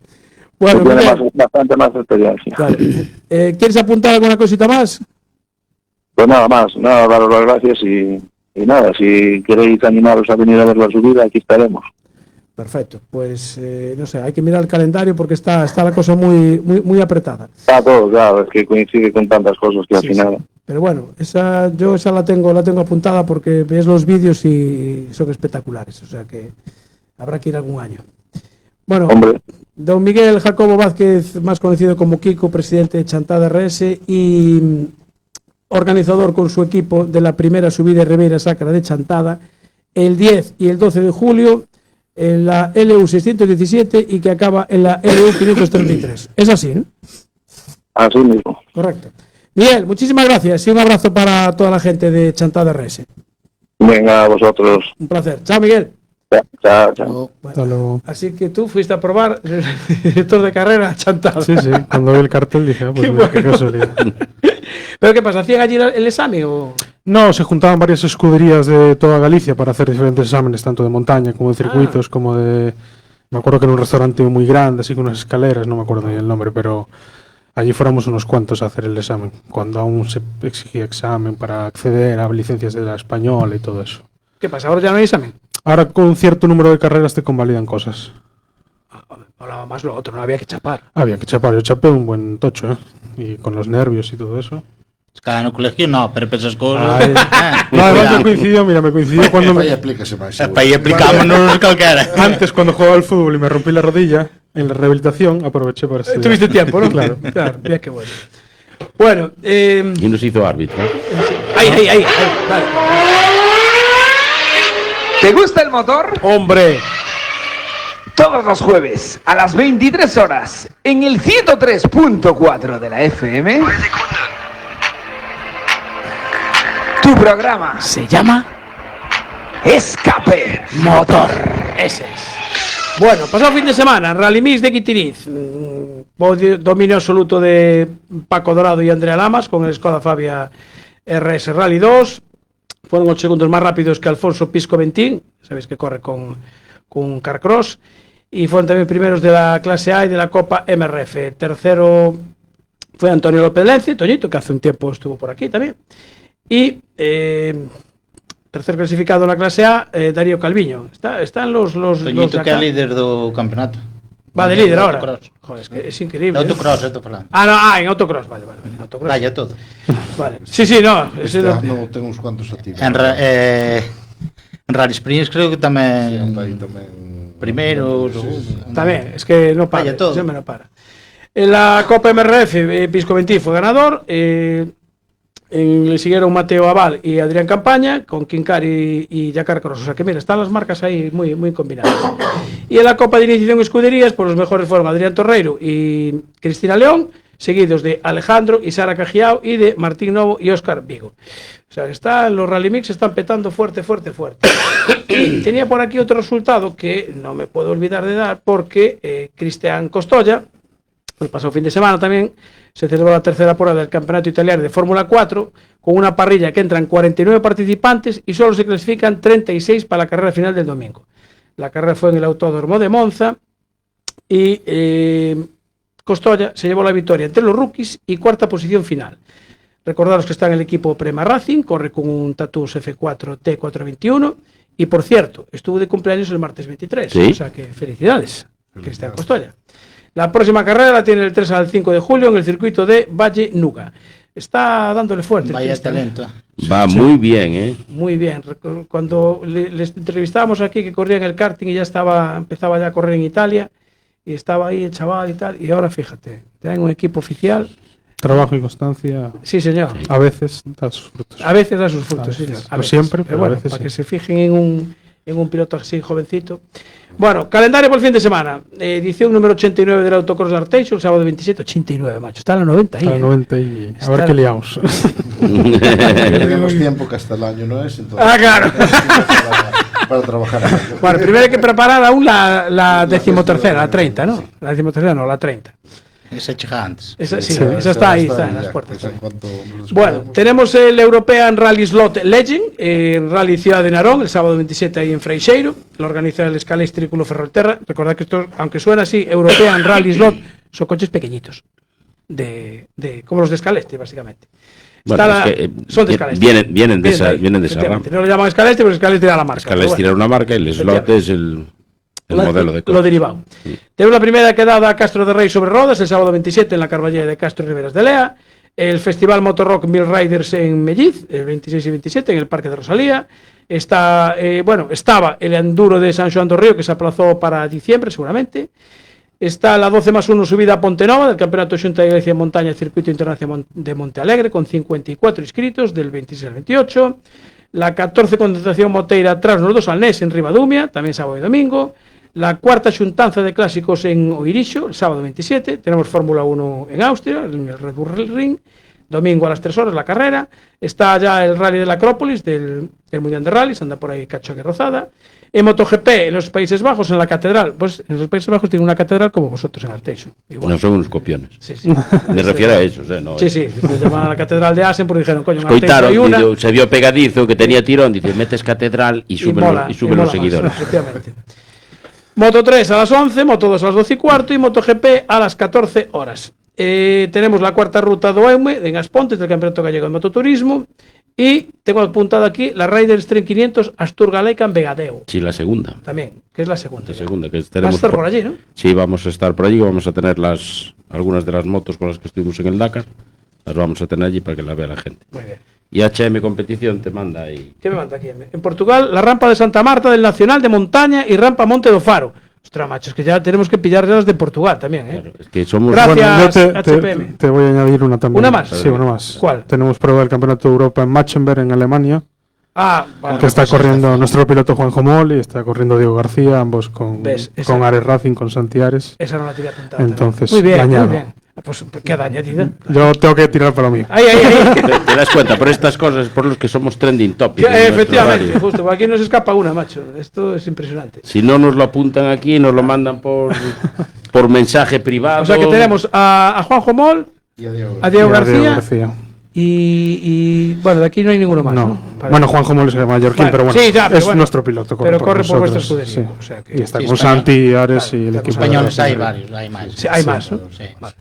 Bueno, tiene Miguel, bastante más experiencia. vale. ¿Quieres apuntar alguna cosita más? Pues nada más, daros las gracias y nada, si queréis animaros a venir a ver la subida, aquí estaremos. Perfecto, pues no sé, hay que mirar el calendario porque está la cosa muy apretada. Está todo, claro, es que coincide con tantas cosas que al Sí, final... sí. Pero bueno, esa la tengo apuntada porque ves los vídeos y son espectaculares, o sea que habrá que ir algún año. Bueno, Hombre, don Miguel Jacobo Vázquez, más conocido como Kiko, presidente de Chantada RS y organizador con su equipo de la primera subida Ribeira Sacra de Chantada, el 10 y el 12 de julio en la LU 617 y que acaba en la LU 533. Es así, ¿no? así mismo. Correcto. Miguel, muchísimas gracias y un abrazo para toda la gente de Chantada RS. Venga, a vosotros. Un placer. Chao, Miguel. Chao, chao. Hasta luego. Así que tú fuiste a probar el director de carrera Chantal. Sí, sí, cuando vi el cartel dije, pues Qué mira, qué bueno. casualidad. ¿Pero qué pasa? ¿Hacían allí el examen o...? No, se juntaban varias escuderías de toda Galicia para hacer diferentes exámenes, tanto de montaña como de circuitos, como de... Me acuerdo que en un restaurante muy grande, así con unas escaleras, no me acuerdo bien el nombre, pero allí fuéramos unos cuantos a hacer el examen, cuando aún se exigía examen para acceder a licencias de la española y todo eso. ¿Qué pasa? ¿Ahora ya no hay examen? Ahora con un cierto número de carreras te convalidan cosas. Hablaba más lo otro, no había que chapar. Había que chapar, yo chapé un buen tocho, ¿eh? Y con los nervios y todo eso. Cada no colegio no, pero para esas cosas. Ay. No, además me coincidió, mira, me coincidió cuando Vai, me... aplícase máis. Para aí aplicámonos calquera. Antes, cuando jugaba al fútbol y me rompí la rodilla, en la rehabilitación aproveché para estudiar. Tuviste tiempo, ¿no? Claro. Claro, mira qué bueno. Bueno, Y nos hizo árbitro. ahí, vale. ¿Te gusta el motor? ¡Hombre! Todos los jueves a las 23 horas en el 103.4 de la FM. Tu programa Se llama Escape Motor. Ese es. Bueno, pasado fin de semana, Rally Mix de Quitiriz. Dominio absoluto de Paco Dorado y Andrea Lamas con el Skoda Fabia RS Rally 2. Fueron 8 segundos más rápidos que Alfonso Pisco Ventín, sabéis que corre con Carcross. Y fueron también primeros de la clase A y de la Copa MRF. Tercero fue Antonio López Lence, Toñito, que hace un tiempo estuvo por aquí también. Y tercer clasificado en la clase A, Darío Calviño. Están los Toñito de que é acá. líder do campeonato. Va de líder ahora. Autocross. Joder, es que es increíble. Autocross, estou falando. En autocross, vale. En autocross. Vaya todo. Vale. Sí, no. Este ese no- ano ten uns cuantos activos. En Rally Springs creo que tamén Aí tamén... primeiro, segundo. También, es que no para. Vaya todo. Siempre no para. En la Copa MRF, Pisco Ventí fue ganador. Le siguieron Mateo Aval y Adrián Campaña, con Quincari y Jacar Cross. O sea que mira, están las marcas ahí muy, muy combinadas. Y en la Copa de Iniciación Escuderías, pues los mejores fueron Adrián Torreiro y Cristina León, seguidos de Alejandro y Sara Cajiao y de Martín Novo y Óscar Vigo. O sea, que los Rally Mix están petando fuerte. Y tenía por aquí otro resultado que no me puedo olvidar de dar, porque Cristian Costolla, el pasado fin de semana también, se celebró la tercera prueba del Campeonato Italiano de Fórmula 4, con una parrilla que entran 49 participantes y solo se clasifican 36 para la carrera final del domingo. La carrera fue en el Autódromo de Monza y Costolla se llevó la victoria entre los rookies y cuarta posición final. Recordaros que está en el equipo Prema Racing, corre con un Tatus F4 T421 y, por cierto, estuvo de cumpleaños el martes 23. ¿Sí? O sea que felicidades, Cristian Costolla. La próxima carrera la tiene el 3 al 5 de julio en el circuito de Valle Nuga. Está dándole fuerte. Vaya Cristian. talento. Va muy bien, ¿eh? Muy bien. Cuando les entrevistábamos aquí, que corría en el karting y ya empezaba ya a correr en Italia, y estaba ahí el chaval y tal, y ahora fíjate, ya en un equipo oficial. Trabajo y constancia Sí, señor. a veces da sus frutos. A veces da sus frutos, A sí, veces. señor. No veces. siempre, pero a bueno, veces para sí. que se fijen en un piloto así jovencito. Bueno, calendario por el fin de semana. Edición número 89 del Autocross de Arteixo, el sábado 27. 89, macho. Está en la 90 ahí. A la 90 y a ver qué liamos. Tenemos tiempo que hasta el año no es, entonces... Claro. Para trabajar. Bueno, primero hay que preparar aún la decimotercera, la 30, ¿no? La decimotercera no, la 30. Esa chega antes. Esa está ahí, está en las puertas. Pues en cuanto nos Bueno, podamos. tenemos el European Rally Slot Legend, Rally Ciudad de Narón, el sábado 27 ahí en Freixeiro. Lo organiza el Scalais Círculo Ferrolterra. Recordad que esto, aunque suena así, European Rally Slot, son coches pequeñitos. Como los de Scalesti, básicamente. Bueno, Está es que, son de Scalesti. vienen de esa ahí, rama. efectivamente. No lo llaman Scalesti, pero Scalesti da la marca. Scalesti pero tira bueno. una marca y el slot es el modelo de Lo coche. derivado. Tenemos la primera quedada a Castro de Rey sobre rodas, el sábado 27 en la Carballera de Castro y Riberas de Lea. El Festival Motorrock Mil Riders en Melliz, el 26 y 27 en el Parque de Rosalía. Estaba el Enduro de San Xoán do Río, que se aplazó para diciembre seguramente. Está la 12+1 subida a Pontenova del Campeonato Xunta de Galicia en Montaña, Circuito Internacional de Monte Alegre, con 54 inscritos del 26 al 28. La 14 concentración moteira tras los dos Alnés en Ribadumia, también sábado y domingo. La cuarta xuntanza de clásicos en Oirixo, el sábado 27. Tenemos Fórmula 1 en Austria, en el Red Bull Ring. Domingo a las 3 horas la carrera. Está ya el Rally de la Acrópolis, del Mundial de Rallys, anda por ahí Cacho que Rozada. En MotoGP en los Países Bajos, en la catedral. Pues en los Países Bajos tiene una catedral como vosotros en Arteixo. No son unos copiones. Sí, sí. Me refiero a esos, no. Sí, sí. Se llaman a la catedral de Asen porque dijeron, coño, en Arteixo Coitaron, hay una. se vio pegadizo, que tenía tirón, dice, metes catedral y sube mola los más, seguidores. efectivamente. Moto 3 a las 11, Moto 2 a las 12 y cuarto y MotoGP a las 14 horas. Tenemos la cuarta ruta do EUME en Aspontes del Campeonato Gallego de Mototurismo y tengo apuntado aquí la Riders Tren 500 Asturgaleica en Vegadeo. Sí, la segunda. También, que es la segunda. La segunda, que Vas a tenemos estar por allí, ¿no? Sí, vamos a estar por allí, vamos a tener algunas de las motos con las que estuvimos en el Dakar, las vamos a tener allí para que las vea la gente. Muy bien. Y HM Competición te manda ahí. ¿Qué me manda aquí? En Portugal, la rampa de Santa Marta del Nacional de Montaña y rampa Monte do Faro. Ostras, macho, es que ya tenemos que pillar las de Portugal también, ¿eh? Claro, es que somos... Gracias, Bueno, yo HPM. te voy a añadir una también. ¿Una más? Sí, una más. ¿Cuál? Tenemos prueba del Campeonato de Europa en Machenberg, en Alemania. Ah, vale. Que está corriendo nuestro piloto Juanjo Mol y está corriendo Diego García, ambos con Ares Racing, con Santi Ares. Esa no la tenía apuntada. Entonces, muy bien, dañado. muy bien. Pues queda añadida. Yo tengo que tirar para mí. Ahí. ¿Te das cuenta? Por estas cosas, por los que somos trending topic. Efectivamente, justo, porque aquí nos escapa una, macho. Esto es impresionante. Si no nos lo apuntan aquí, nos lo mandan por mensaje privado. O sea que tenemos a Juanjo Mol, a Diego García. Y bueno, de aquí no hay ninguno más. No. Bueno, Juanjo Mol es el mallorquín, pero bueno, es nuestro piloto. Pero corre por vuestra escudería. Sí. O sea que, y está con Santi, Ares y el equipo. Españoles hay varios, hay más. Sí, hay más, ¿no? Sí. Vale.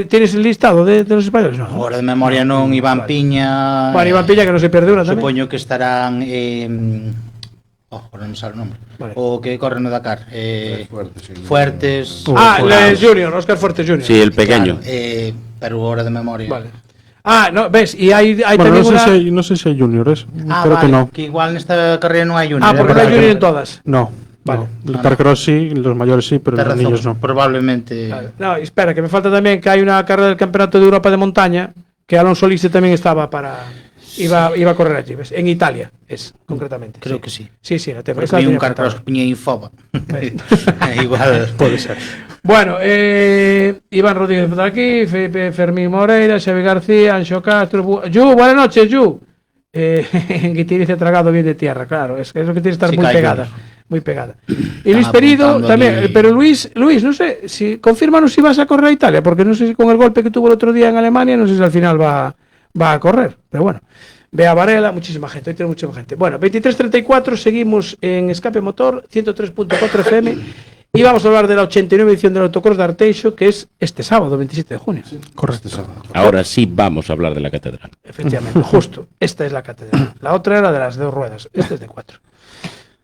¿Tienes el listado de los españoles? No. Ahora de memoria non, Iván Piña. Bueno, Iván Piña que no se pierde una tamén. Supoño que estarán ahora non me sale o nombre. Vale. O que corre no Dakar. Fuertes. Les Junior, Óscar Fuertes Junior. Sí, el pequeño. Claro, pero ahora de memoria. Vale. No, ves, y hay bueno, también no sé si hay juniors. Creo que no. Que igual nesta carrera non hai junior. Porque no hay junior en todas. No. Vale. El Carcross sí, los mayores sí, pero los niños no. Probablemente. Vale. No, espera, que me falta también que hay una carrera del Campeonato de Europa de Montaña que Alonso Lise también estaba iba a correr allí, ¿ves? En Italia es, concretamente. Creo que sí. Sí, la tengo. Hay un Carcross que piña Infoba. Igual puede ser. Bueno, Iván Rodríguez por aquí, Fermín Moreira, Xavi García, Anxo Castro, Yu, buenas noches, Yu. En Guitirice tragado bien de tierra, claro, es lo que tiene que estar muy pegada. Muy pegada. Y Luis Perido también, aquí. Pero Luis, no sé, confírmanos si vas a correr a Italia, porque no sé si con el golpe que tuvo el otro día en Alemania, no sé si al final va a correr, pero bueno. Bea Varela, muchísima gente, hoy tiene muchísima gente. Bueno, 23:34, seguimos en Escape Motor, 103.4 FM, y vamos a hablar de la 89 edición del Autocross de Arteixo, que es este sábado, 27 de junio. Sí, correcto. Ahora sí vamos a hablar de la catedral. Efectivamente, justo, esta es la catedral. La otra era de las 2 ruedas, esta es de 4.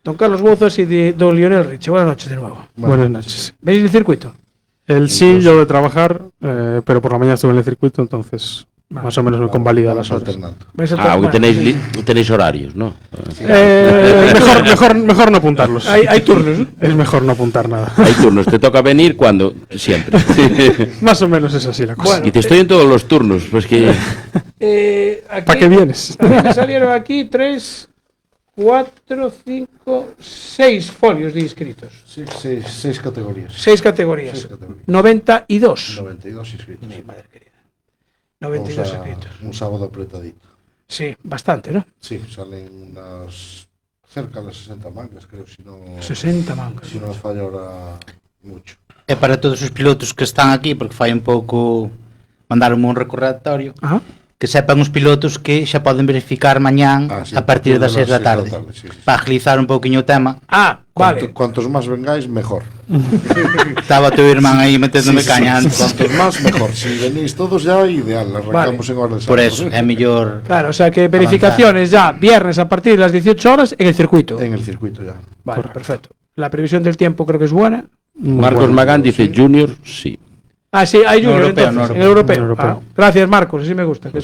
Don Carlos Bozos y don Lionel Riche, buenas noches de nuevo. Buenas noches. ¿Veis el circuito? Sí, yo de trabajar, pero por la mañana estuve en el circuito, entonces más o menos me convalida las horas. Tenéis horarios, ¿no? Mejor no apuntarlos. Hay turnos, ¿no? Es mejor no apuntar nada. Hay turnos, te toca venir cuando, siempre. Más o menos es así la cosa. Bueno, y te estoy en todos los turnos, pues que... ¿Para qué vienes? Me salieron aquí 3, 4, 5, 6 folios de inscritos. Sí, 6 categorías. 6 categorías. 92. 92 inscritos. Mi madre querida. 92 inscritos. Un sábado apretadito. Sí, bastante, ¿no? Sí, salen cerca de las 60 mangas, creo, si no... 60 mangas. Si no nos falla ahora mucho. É para todos os pilotos que están aquí, porque fai un pouco... Mandaron un recordatorio. Ajá. Que sepan os pilotos que xa poden verificar mañán a partir das 6 da tarde. Para agilizar un pouquiño o tema. Vale. Cuantos máis vengáis, mejor. Estaba teu irmán aí meténdome caña antes. Cuantos máis, mejor. Si venís todos ya, ideal. Arrancamos en hora de sábado. Por eso, é mellor... Claro, o sea que verificaciones ya viernes a partir de las 18 horas en el circuito. En el circuito ya. Vale, perfecto. La previsión del tiempo creo que es buena. Marcos Magán dice Junior, sí. Sí, hay Junior entonces, en el europeo. Gracias, Marcos, así me gusta. Que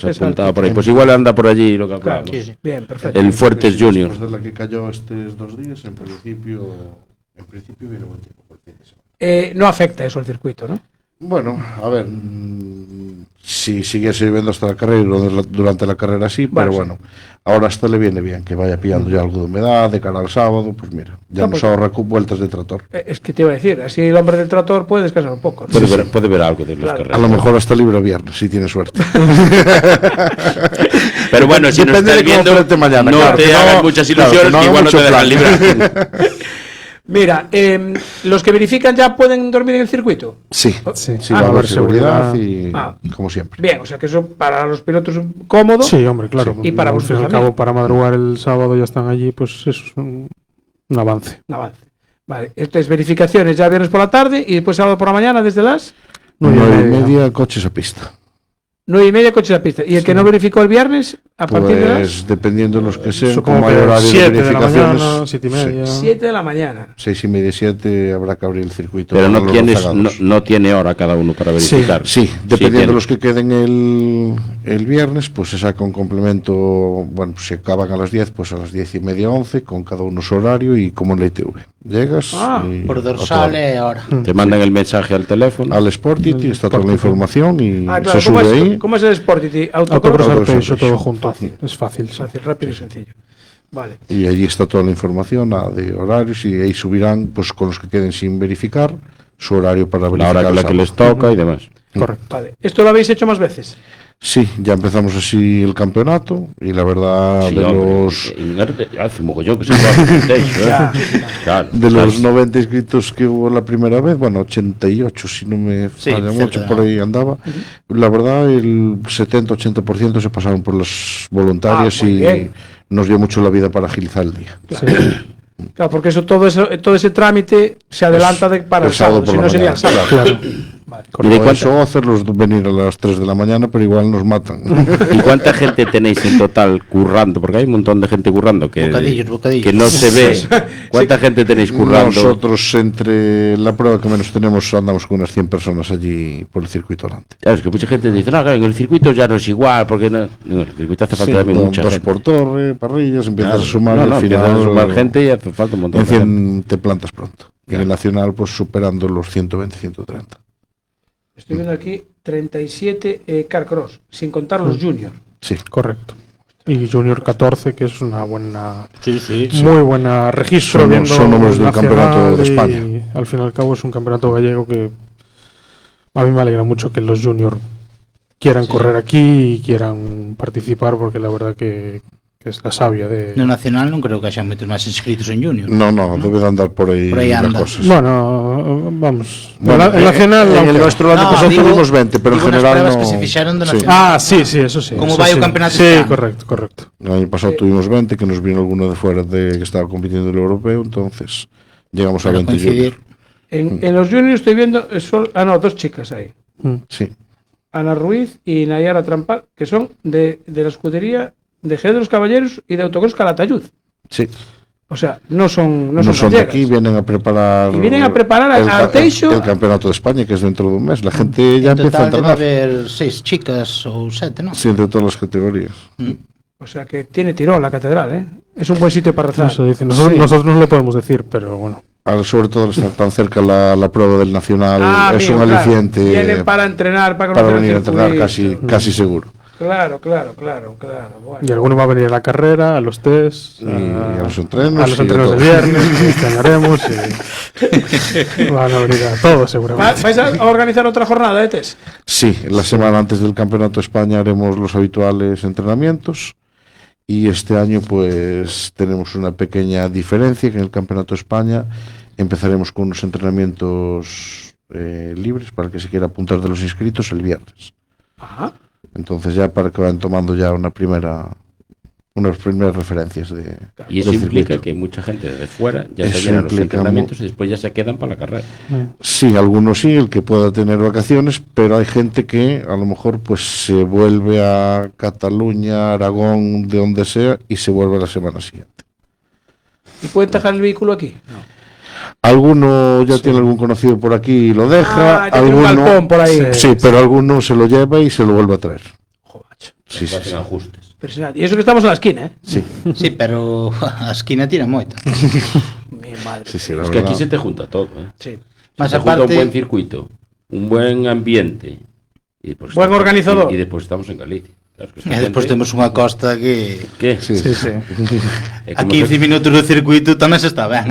por ahí. Pues igual anda por allí lo que hablamos. Claro, sí. Bien, perfecto. El Fuertes Junior. Después de la que cayó estos 2 días, en principio viene buen tiempo por el fin de semana. No afecta eso al circuito, ¿no? Bueno, a ver, si siguiese lloviendo hasta la carrera, durante la carrera sí, pero bueno, ahora hasta le viene bien que vaya pillando ya algo de humedad de cara al sábado, pues mira, ya nos ahorra vueltas de tractor. Es que te iba a decir, así el hombre del tractor puede descansar un poco, ¿no? Puede ver algo de las carreras. A lo mejor hasta libre viernes, si tiene suerte. Pero bueno, si nos estás viendo, mañana, no claro, te hagas muchas ilusiones, que igual no te dejan librar. Mira, los que verifican ya pueden dormir en el circuito. Sí, va a haber seguridad y como siempre. Bien, o sea que eso para los pilotos es cómodo. Sí, hombre, claro. Y para al vosotros fin y al también. cabo, para madrugar el sábado ya están allí, pues eso es un avance. Un avance. Vale, entonces verificaciones ya viernes por la tarde y después sábado por la mañana desde las 9:30 coches a pista. 9:30 coches a pista. ¿Y el que no verificó el viernes a partir de las? Pues dependiendo de los que sean, Supongo como hay que horario de 7 de la verificaciones, mañana, 7:30. 7 de la mañana. 6:30, 7 habrá que abrir el circuito. Pero para no los tienes, rezagados. no tiene hora cada uno para verificar. Sí, dependiendo tiene. de los que queden el viernes, pues se saca un complemento. Bueno, pues se acaban a las 10, pues a las 10:30, 11, con cada uno su horario y como en la ITV. Llegas y por dorsal e hora. Te mandan el mensaje al teléfono. al Sportity, está toda la información y Claro, se sube ahí. ¿cómo es el Sportity? Autocross Autocross Arpeixo, todo Arpeixo. junto. Es fácil. Fácil, rápido y sencillo. Vale. Y allí está toda la información de horarios y ahí subirán, pues con los que queden sin verificar, su horario para La verificar. hora el que sábado. les toca y demás. Correcto. Vale. ¿Esto lo habéis hecho más veces? Sí, ya empezamos así el campeonato y la verdad Sí, de hombre, los hace mogollón que se juega con el techo, ¿eh? Ya. Claro, de los ¿sabes? 90 inscritos que hubo la primera vez, bueno, 88 si no me falla mucho, cerca. por ahí andaba. La verdad el 70-80% se pasaron por las voluntarias muy y bien. nos dio mucho la vida para agilizar el día. Claro, porque todo ese trámite se adelanta para el sábado, si no sería el sábado. Claro. ¿Y de Por cuánta, eso hacerlos venir a las 3 de la mañana, pero igual nos matan. ¿y cuánta gente tenéis en total currando? Porque hay un montón de gente currando que Bocadillos. que no se ve. ¿Cuánta gente tenéis currando? Nosotros entre la prueba que menos tenemos andamos con unas 100 personas allí por el circuito delante. Claro, es que mucha gente dice, no, claro, en el circuito ya no es igual, porque no, en el circuito hace falta Sí, también mucha dos gente. por torre, parrillas, empiezas Claro. a sumar No, y no, al empiezas final a sumar gente y hace falta un montón en de gente. 100 te plantas pronto. Y en el nacional pues superando los 120, 130. Estoy viendo aquí 37 Carcross, sin contar los juniors. Sí, Correcto. Y Junior 14, que es una buena, Sí. muy buena registro, Son- viendo son números el del campeonato nacional de y España. al fin y al cabo es un campeonato gallego que a mí me alegra mucho que los Junior quieran correr aquí y quieran participar, porque la verdad que es la savia de... No nacional non creo que haxa moitos máis inscritos en junior. no, debe de andar por ahí, Por ahí las anda. cosas. Bueno, vamos. Bueno, el nacional... en aunque- el nuestro el año pasado tuvimos 20, pero en digo nas general pruebas no. que se fixaron do Sí. nacional. Sí, eso sí. Como eso vai o sí. campeonato Sí, este ano. correcto. El año pasado tuvimos 20, que nos vino alguno de fuera de que estaba compitiendo en el europeo, entonces llegamos a Para 20 coincidir. juniors. En los juniors estoy viendo, dos chicas ahí. Sí. Ana Ruiz y Nayara Trampal, que son de la escudería de Jerez de los Caballeros y de Autocross Calatayud. Sí. O sea, no son No son de gallegas. aquí, vienen a preparar. Y vienen a preparar el, al Teixo. el campeonato de España, que es dentro de un mes. La gente ya En empieza a total debe entrenar. haber 6 chicas ou 7, non? Sí, entre todas las categorías. O sea, que tiene tirón la catedral, ¿eh? Es un buen sitio para rezar. Eso dice. Nosotros no lo podemos decir, pero bueno. Sobre todo al estar tan cerca la prueba del Nacional, es amigo, un claro. aliciente Vienen para entrenar, para para conocer venir a el entrenar circuito. casi seguro. Claro. Bueno. Y alguno va a venir a la carrera, a los test, Y a los entrenos. a los y entrenos todo. del viernes, que extrañaremos. Y van a venir a todos, seguramente. ¿Vais a organizar otra jornada de test? Sí, la semana antes del Campeonato de España haremos los habituales entrenamientos y este año pues tenemos una pequeña diferencia, que en el Campeonato de España empezaremos con unos entrenamientos libres para el que se quiera apuntar de los inscritos el viernes. Ajá. Entonces ya para que vayan tomando ya unas primeras referencias de... Y eso del implica circuito. que mucha gente desde fuera ya se Eso llenan los implica entrenamientos y después ya se quedan para la carrera. Sí, algunos sí, el que pueda tener vacaciones, pero hay gente que a lo mejor pues se vuelve a Cataluña, Aragón, de donde sea, y se vuelve la semana siguiente. ¿Y pueden dejar el vehículo aquí? Alguno ya tiene algún conocido por aquí y lo deja, Ya tiene un galpón por ahí. Sí, pero alguno se lo lleva y se lo vuelve a traer. Joder, macho. Sí, sí, sí. Ajustes. Impresionante. Y eso que estamos en la esquina, ¿eh? Sí, Sí, pero a esquina tira moito. Mi madre. sí, sí, la Es que aquí verdad. se te junta todo. ¿eh? Sí. Más Se junta un aparte, buen circuito, un buen ambiente después Buen organizador. Y después estamos en Galicia. Claro, que E despois temos unha costa que... ¿Qué? Sí. A 15 minutos do circuito tamén se está ben.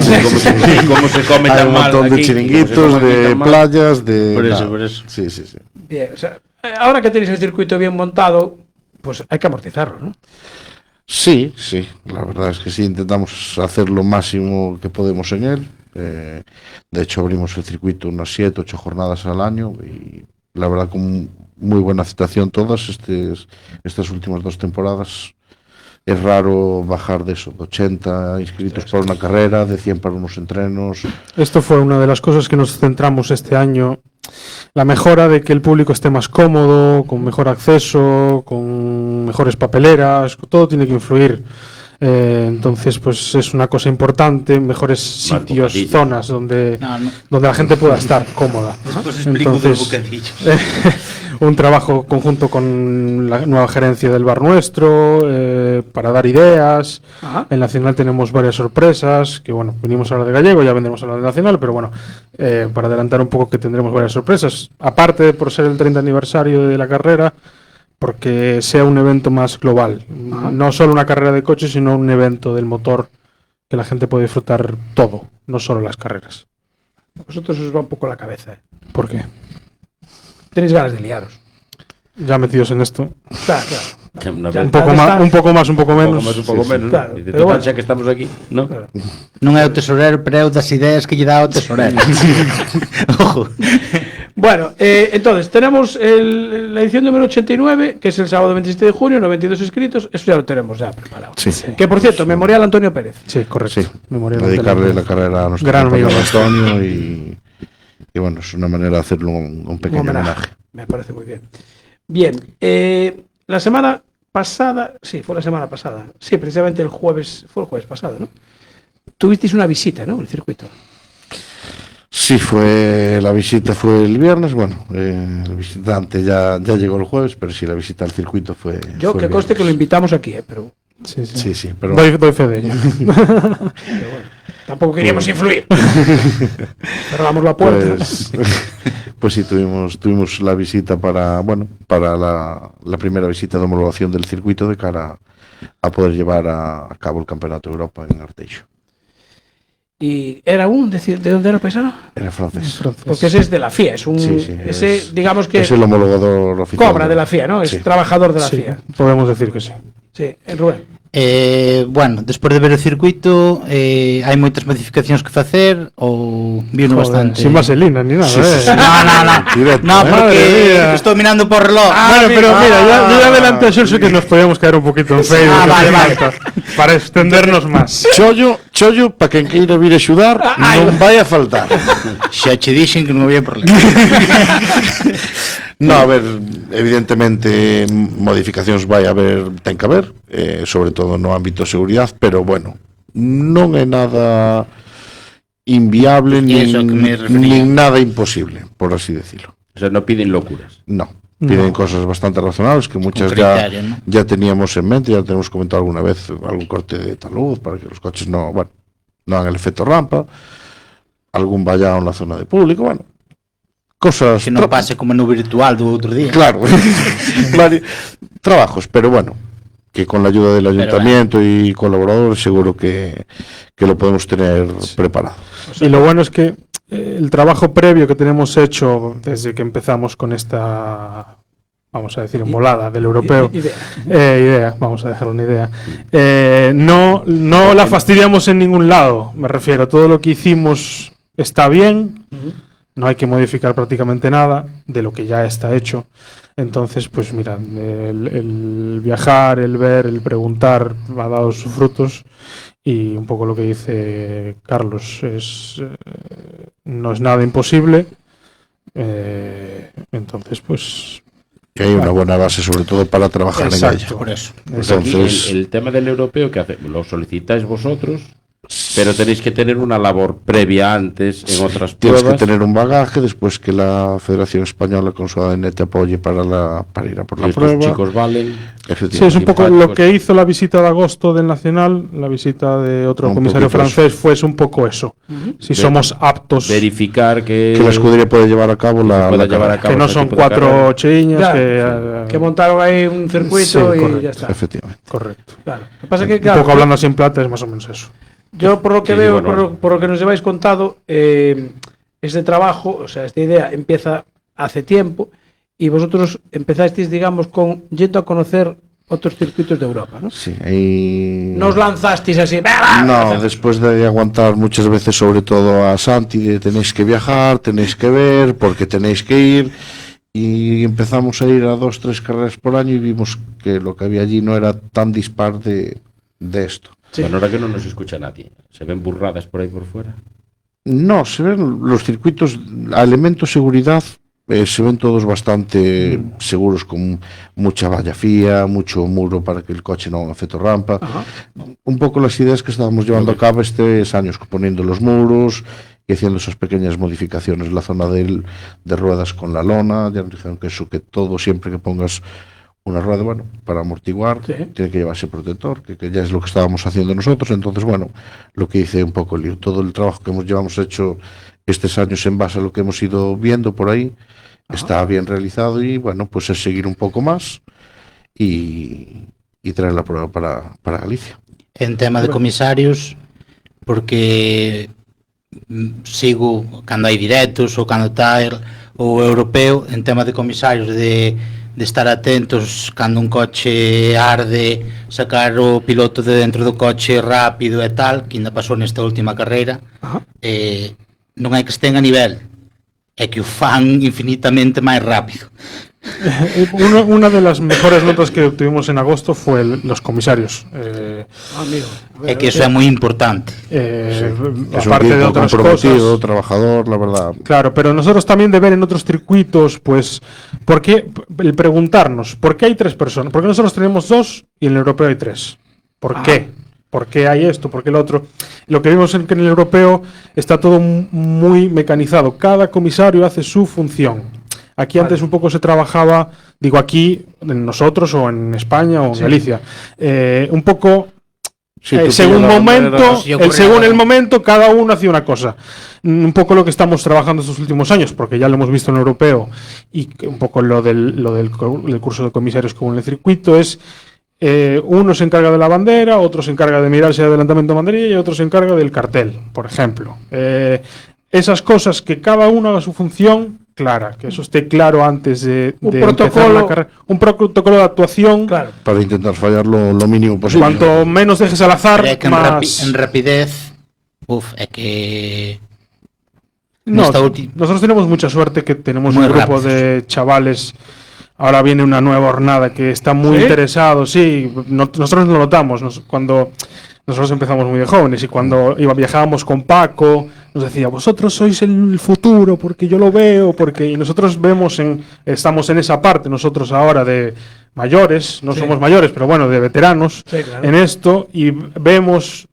Como se come Hai tan un mal montón de aquí, chiringuitos, como se come aquí de tan mal. playas, de... Por eso, nada. por eso. Sí, sí, sí. Bien, o sea, ahora que tenéis el circuito bien montado, pues hay que amortizarlo, ¿no? Sí, sí, la verdad es que sí, intentamos hacer lo máximo que podemos en él. De hecho, abrimos el circuito unas 7, 8 jornadas al año y la verdad con muy buena aceptación todas estas últimas 2 temporadas. Es raro bajar de eso, de 80 inscritos para una carrera, de 100 para unos entrenos. Esto fue una de las cosas que nos centramos este año. La mejora de que el público esté más cómodo, con mejor acceso, con mejores papeleras, todo tiene que influir. Entonces, pues es una cosa importante, mejores sitios, bocadillos. zonas donde No. la gente pueda estar cómoda. Despois explico dos bocadillos. Un trabajo conjunto con la nueva gerencia del bar nuestro, para dar ideas. Ajá. En Nacional tenemos varias sorpresas, que bueno, venimos a hablar de gallego, ya vendremos a hablar de Nacional, pero bueno, para adelantar un poco que tendremos varias sorpresas. Aparte de por ser el 30 aniversario de la carrera, porque sea un evento más global. Ajá. No solo una carrera de coches, sino un evento del motor que la gente puede disfrutar todo, no solo las carreras. A vosotros os va un poco la cabeza, ¿eh? ¿Por qué? Tenéis ganas de liaros. Ya metidos en esto. Claro, claro. Una Ya vez- Un poco más, un poco más, un poco un poco menos. más, un poco menos. claro, Dice, pero total, bueno. xa que estamos aquí, ¿no? Claro. Non é o tesorero, pero é o das ideas que lle dá o tesorero. Ojo. Bueno, entonces tenemos la edición número 89, que es el sábado 27 de junio, 92 inscritos. Eso ya lo tenemos ya preparado. Sí. Que por cierto, memorial Antonio Pérez. Sí, correcto. Sí, Memorial dedicarle Antonio. la carrera a nuestro Gran compañero amigo nuestro. Antonio y bueno, es una manera de hacerle un pequeño homenaje. Me parece muy bien. Bien, la semana pasada, sí, fue la semana pasada, sí, precisamente el jueves, fue el jueves pasado, ¿no? Tuvisteis una visita, ¿no? El circuito. Sí, la visita fue el viernes, bueno, el visitante ya llegó el jueves, pero sí, la visita al circuito fue... Yo fue que el conste que lo viernes. invitamos aquí, pero Sí, sí. Sí, sí, pero... Doy fe de ello. bueno, tampoco queríamos influir. Cerramos la puerta. Pues sí, tuvimos la visita para la primera visita de homologación del circuito de cara a poder llevar a cabo el Campeonato de Europa en Arteixo. Y era ¿de dónde era el paisano? Era francés. Porque ese es de la FIA, es un, Sí, ese, digamos que es el homologador oficial. cobra de la FIA, ¿no? Es Sí. trabajador de la Sí, FIA. podemos decir que sí. Sí, Rubén. Bueno, despois de ver o circuito, hai moitas modificacións que facer ou viuno Joder, bastante. sin vaselina ni nada, Sí, sí, sí. No. Directo, No, ¿eh? porque Madre mía. estou mirando por reloj. Bueno, pero mira, yo ya adelanté a Xurxo que nos podíamos quedar un poquito en Facebook. vale. Para extendernos más. Chollo, para quen queira vir axudar, non vai a faltar. Xa che dixen que non había problema. No, a ver, evidentemente modificacións vai haber, ten que haber, sobre todo no ámbito de seguridad, pero bueno, non é nada inviable Eso que me refería. nin nada imposible, por así decirlo. O sea, no piden locuras. No, piden cosas bastante razonables que muchas criterio, ¿no? ya teníamos en mente, ya tenemos comentado alguna vez algún corte de talud para que los coches no hagan el efecto rampa, algún vallado en la zona de público, bueno, cosas... Que non pase como no virtual do outro día. Claro, trabajos, pero bueno, que con la ayuda del ayuntamiento y colaboradores seguro que lo podemos tener preparado. Y lo bueno es que el trabajo previo que tenemos hecho desde que empezamos con esta, vamos a decir, volada del europeo, idea, vamos a dejarlo en idea, no la fastidiamos en ningún lado, me refiero, todo lo que hicimos está bien, no hay que modificar prácticamente nada de lo que ya está hecho. Entonces, pues mira, el viajar, el ver, el preguntar ha dado sus frutos y un poco lo que dice Carlos no es nada imposible. Entonces, pues... Que hay una buena base sobre todo para trabajar Exacto, en ella. Por eso. Pues aquí Entonces, el tema del europeo que hace, lo solicitáis vosotros Pero tenéis que tener una labor previa antes en otras Tienes pruebas. que tener un bagaje después que la Federación Española con su ADN te apoye para ir a por la Y estos prueba. chicos valen. Sí, es un poco lo que hizo la visita de agosto del Nacional, la visita de otro Un comisario poquito francés, fue un poco eso. Si somos aptos, Verificar que la escudería puede llevar a cabo la pueda llevar carrera. a cabo que no ese son tipo de 4 carrera. chiñas, Claro, que montaron ahí un circuito Sí, y correcto. ya está. Efectivamente. Correcto. Claro. Lo que pasa es que, Un claro, poco hablando así en plata es más o menos eso. yo por lo que Sí, veo, bueno. por lo que nos lleváis contado, este trabajo, o sea, esta idea empieza hace tiempo y vosotros empezasteis, digamos, yendo a conocer otros circuitos de Europa, ¿no? Sí, ahí... No os lanzasteis así. No, después de aguantar muchas veces, sobre todo a Santi, de tenéis que viajar, tenéis que ver, porque tenéis que ir, y empezamos a ir a 2, 3 carreras por año y vimos que lo que había allí no era tan dispar de esto. Bueno, ahora que no nos escucha nadie. ¿Se ven burradas por ahí por fuera? No, se ven los circuitos, a elementos seguridad, se ven todos bastante seguros, con mucha valla fía, mucho muro para que el coche no haga efecto rampa. Ajá. Un poco las ideas que estábamos llevando a cabo estos años, poniendo los muros y haciendo esas pequeñas modificaciones. La zona de ruedas con la lona, ya nos dijeron que eso, que todo, siempre que pongas una rueda, bueno, para amortiguar, Sí. tiene que llevarse protector, que ya es lo que estábamos haciendo nosotros. Entonces, bueno, lo que hice un poco, todo el trabajo que llevamos hecho estos años en base a lo que hemos ido viendo por ahí, está bien realizado, y bueno, pues es seguir un poco más y traer la prueba para Galicia. En tema de comisarios, porque sigo cando hai directos ou cando tal o europeo, en tema de comisarios de estar atentos cando un coche arde, sacar o piloto de dentro do coche rápido e tal, que ainda pasou nesta última carreira. Non é que estén a nivel, é que o fan infinitamente máis rápido. Una de las mejores notas que obtuvimos en agosto fue los comisarios. Amigo, É que eso é moi importante. Es Aparte un de tipo otras comprometido, cosas. trabajador, la verdad. Claro, pero nosotros también de ver en otros circuitos, pues, ¿por qué? El preguntarnos, ¿por qué hay 3 personas? ¿Por qué nosotros tenemos 2 y en el europeo hay 3? ¿Por qué? ¿Por qué hay esto? ¿Por qué el otro? Lo que vimos es que en el europeo está todo muy mecanizado. Cada comisario hace su función. Aquí antes un poco se trabajaba, digo aquí, en nosotros o en España o en Galicia, un poco Sí, tú según tienes la momento, bandera, según el momento, cada uno hacía una cosa. Un poco lo que estamos trabajando estos últimos años, porque ya lo hemos visto en el europeo, y un poco lo del curso de comisarios como en el circuito es uno se encarga de la bandera, otro se encarga de mirar si hay adelantamiento de banderilla y otro se encarga del cartel, por ejemplo. Esas cosas, que cada uno haga su función clara, que eso esté claro antes de empezar la carrera. Un protocolo de actuación. Claro. Para intentar fallar lo mínimo posible. Cuanto menos dejes al azar, Pero é que más... en rapidez, é que No, nesta última nosotros tenemos mucha suerte que tenemos Muy un grupo rápidos. de chavales. Ahora viene una nueva hornada que está muy ¿Sí? interesados. Sí, nosotros lo notamos. Cuando nosotros empezamos muy de jóvenes y cuando viajábamos con Paco, nos decía, vosotros sois el futuro porque yo lo veo, y nosotros estamos en esa parte, nosotros ahora de mayores, no somos mayores, pero bueno, de veteranos Sí, claro. en esto, y vemos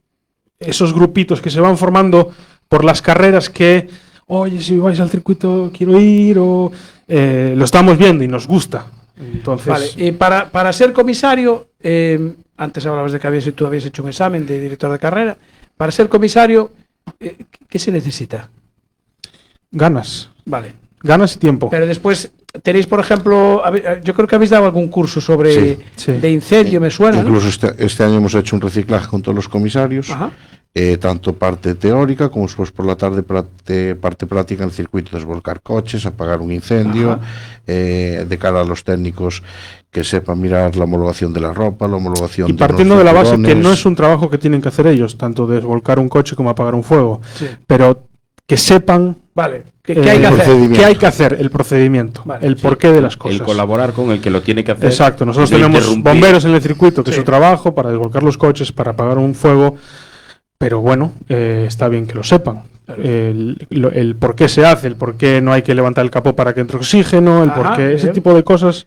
esos grupitos que se van formando por las carreras que, oye, si vais al circuito quiero ir, o lo estamos viendo y nos gusta. Entonces, Vale, y para ser comisario, antes hablabas de que tú habías hecho un examen de director de carrera. Para ser comisario, ¿qué se necesita? ganas Vale. y tiempo. Pero después tenéis, por ejemplo, yo creo que habéis dado algún curso sobre Sí. de incendio, me suena, ¿no? Incluso este año hemos hecho un reciclaje con todos los comisarios, Ajá. tanto parte teórica como después por la tarde parte práctica en el circuito, desvolcar coches, apagar un incendio, de cara a los técnicos que sepan mirar la homologación de la ropa, la homologación Y de partiendo los de la base que cinturones. no es un trabajo que tienen que hacer ellos, tanto desvolcar un coche como apagar un fuego, Sí. pero que sepan Vale. ¿Qué hay que el hacer? procedimiento. qué hay que hacer, el procedimiento, Vale, el porqué de las cosas. El colaborar con el que lo tiene que hacer. Exacto, nosotros no tenemos interrumpir. bomberos en el circuito, que es Sí. su trabajo, para desvolcar los coches, para apagar un fuego. pero bueno, está bien que lo sepan. El por qué se hace, el por qué no hay que levantar el capó para que entre oxígeno, el por qué, ese tipo de cosas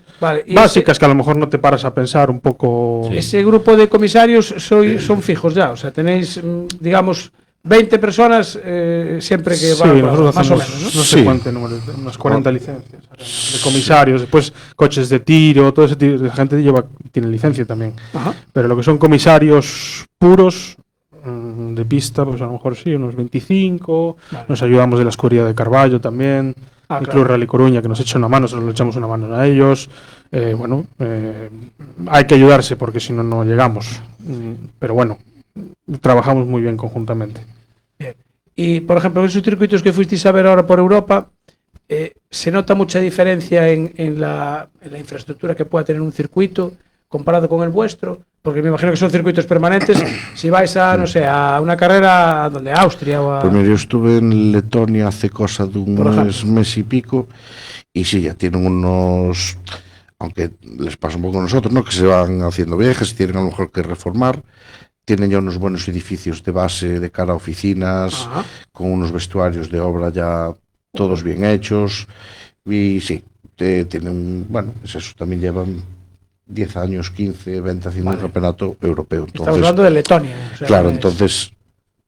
básicas que a lo mejor no te paras a pensar un poco. Ese grupo de comisarios son fijos ya, o sea, tenéis, digamos, 20 personas siempre que van más o menos, ¿no? No sé cuánto número, unas 40 licencias de comisarios, después coches de tiro, todo ese tipo de gente tiene licencia también. Pero lo que son comisarios puros de pista, pues a lo mejor sí, unos 25. Nos ayudamos de la escudería de Carballo también, el Club Rally Coruña, que nos echa una mano, solo le echamos una mano a ellos. Hay que ayudarse porque si no, no llegamos. Pero bueno, trabajamos muy bien conjuntamente. Bien. Y, por ejemplo, en esos circuitos que fuisteis a ver ahora por Europa, ¿se nota mucha diferencia en la infraestructura que pueda tener un circuito comparado con el vuestro? Porque me imagino que son circuitos permanentes. Si vais a, no sé, a una carrera donde Austria o a... Pues mira, yo estuve en Letonia hace cosa de un mes y pico, y sí, ya tienen unos, aunque les pasa un poco a nosotros, ¿no? Que se van haciendo viejas, tienen a lo mejor que reformar, tienen ya unos buenos edificios de base de cara a oficinas, con unos vestuarios de obra ya todos bien hechos, y sí, tienen, bueno, pues eso, también llevan 10 años, 15, 20 haciendo un campeonato europeo. Entonces, estamos hablando de Letonia. O sea, claro, entonces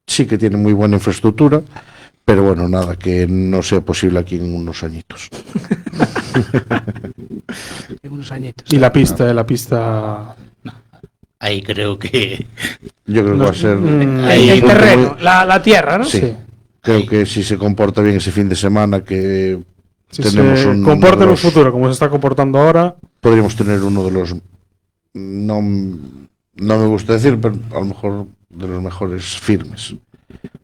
sí que tiene muy buena infraestructura, pero bueno, nada, que no sea posible aquí en unos añitos. En unos añitos. Y la pista... No, ahí creo que... Yo creo que va a ser... el terreno, la tierra, ¿no? Sí. Creo que si se comporta bien ese fin de semana, que si tenemos se un... comporta en un futuro, como se está comportando ahora... Podríamos tener uno de los... No me gusta decir, pero a lo mejor de los mejores firmes,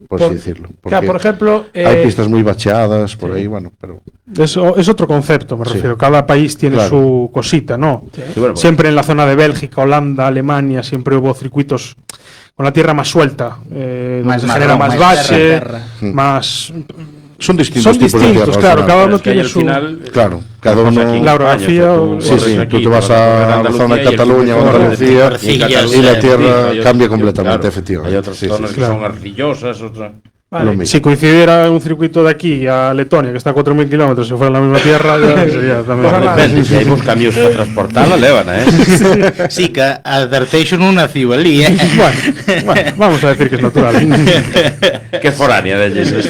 por así decirlo. Claro, por ejemplo... hay pistas muy bacheadas por ahí, bueno, pero... Eso es otro concepto, me refiero. Cada país tiene su cosita, ¿no? Sí, bueno, siempre en la zona de Bélgica, Holanda, Alemania, siempre hubo circuitos con la tierra más suelta, donde se genera más bache, más... Son distintos tipos de tierra, claro, cada uno tiene su... Claro, cada uno... La orografía... tú te vas a la zona de Cataluña o Andalucía y la tierra cambia completamente, efectivamente. Hay otras zonas que son arcillosas, otras... Vale. Si coincidiera un circuito de aquí a Letonia, que está a 4.000 kilómetros, si fuera la misma tierra, ya sería también... Depende, si hai uns camións para transportarla, lévana, Sí, que a Adaptation non naciu ali, Bueno, vamos a decir que es natural. Que foránea de ellos.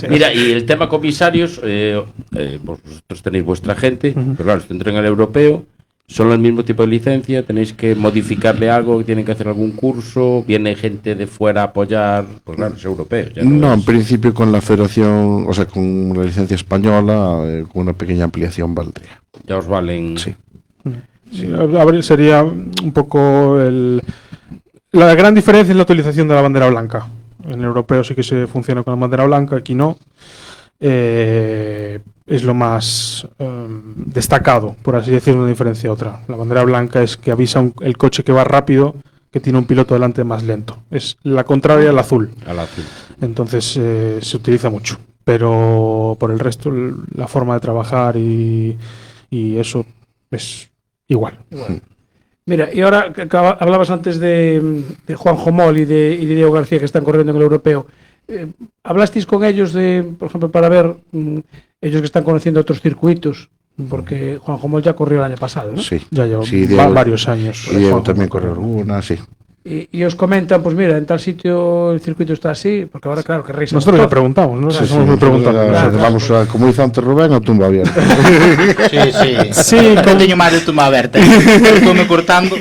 Mira, y el tema comisarios, vosotros tenéis vuestra gente, pero claro, si entran al europeo, ¿son el mismo tipo de licencia? ¿Tenéis que modificarle algo? ¿Tienen que hacer algún curso? ¿Viene gente de fuera a apoyar? Pues claro, es europeo. No, en principio con la federación, o sea, con la licencia española, con una pequeña ampliación valdría. Ya os valen... Sí. A ver, sería un poco la gran diferencia es la utilización de la bandera blanca. En el europeo sí que se funciona con la bandera blanca, aquí no. Es lo más destacado, por así decirlo, una diferencia a otra. La bandera blanca es que avisa el coche que va rápido que tiene un piloto delante más lento. Es la contraria al azul. Entonces se utiliza mucho. Pero por el resto, la forma de trabajar y eso es igual. Mira, y ahora que hablabas antes de Juanjo Moll y de Diego García, que están corriendo en el europeo. ¿Hablasteis con ellos, por ejemplo, para ver ellos que están conociendo otros circuitos? Porque Juanjo Moll ya corrió el año pasado, ¿no? Sí. Ya lleva varios años. Y Diego también corrió alguna, sí. Y os comentan, pues mira, en tal sitio el circuito está así, porque ahora, claro, que reis. Nosotros le preguntamos, ¿no? Sí, somos muy preguntables. Vamos a, como dice antes Rubén, a tumba abierta. Sí, non teño máis de tumba aberta. Estou-me cortando.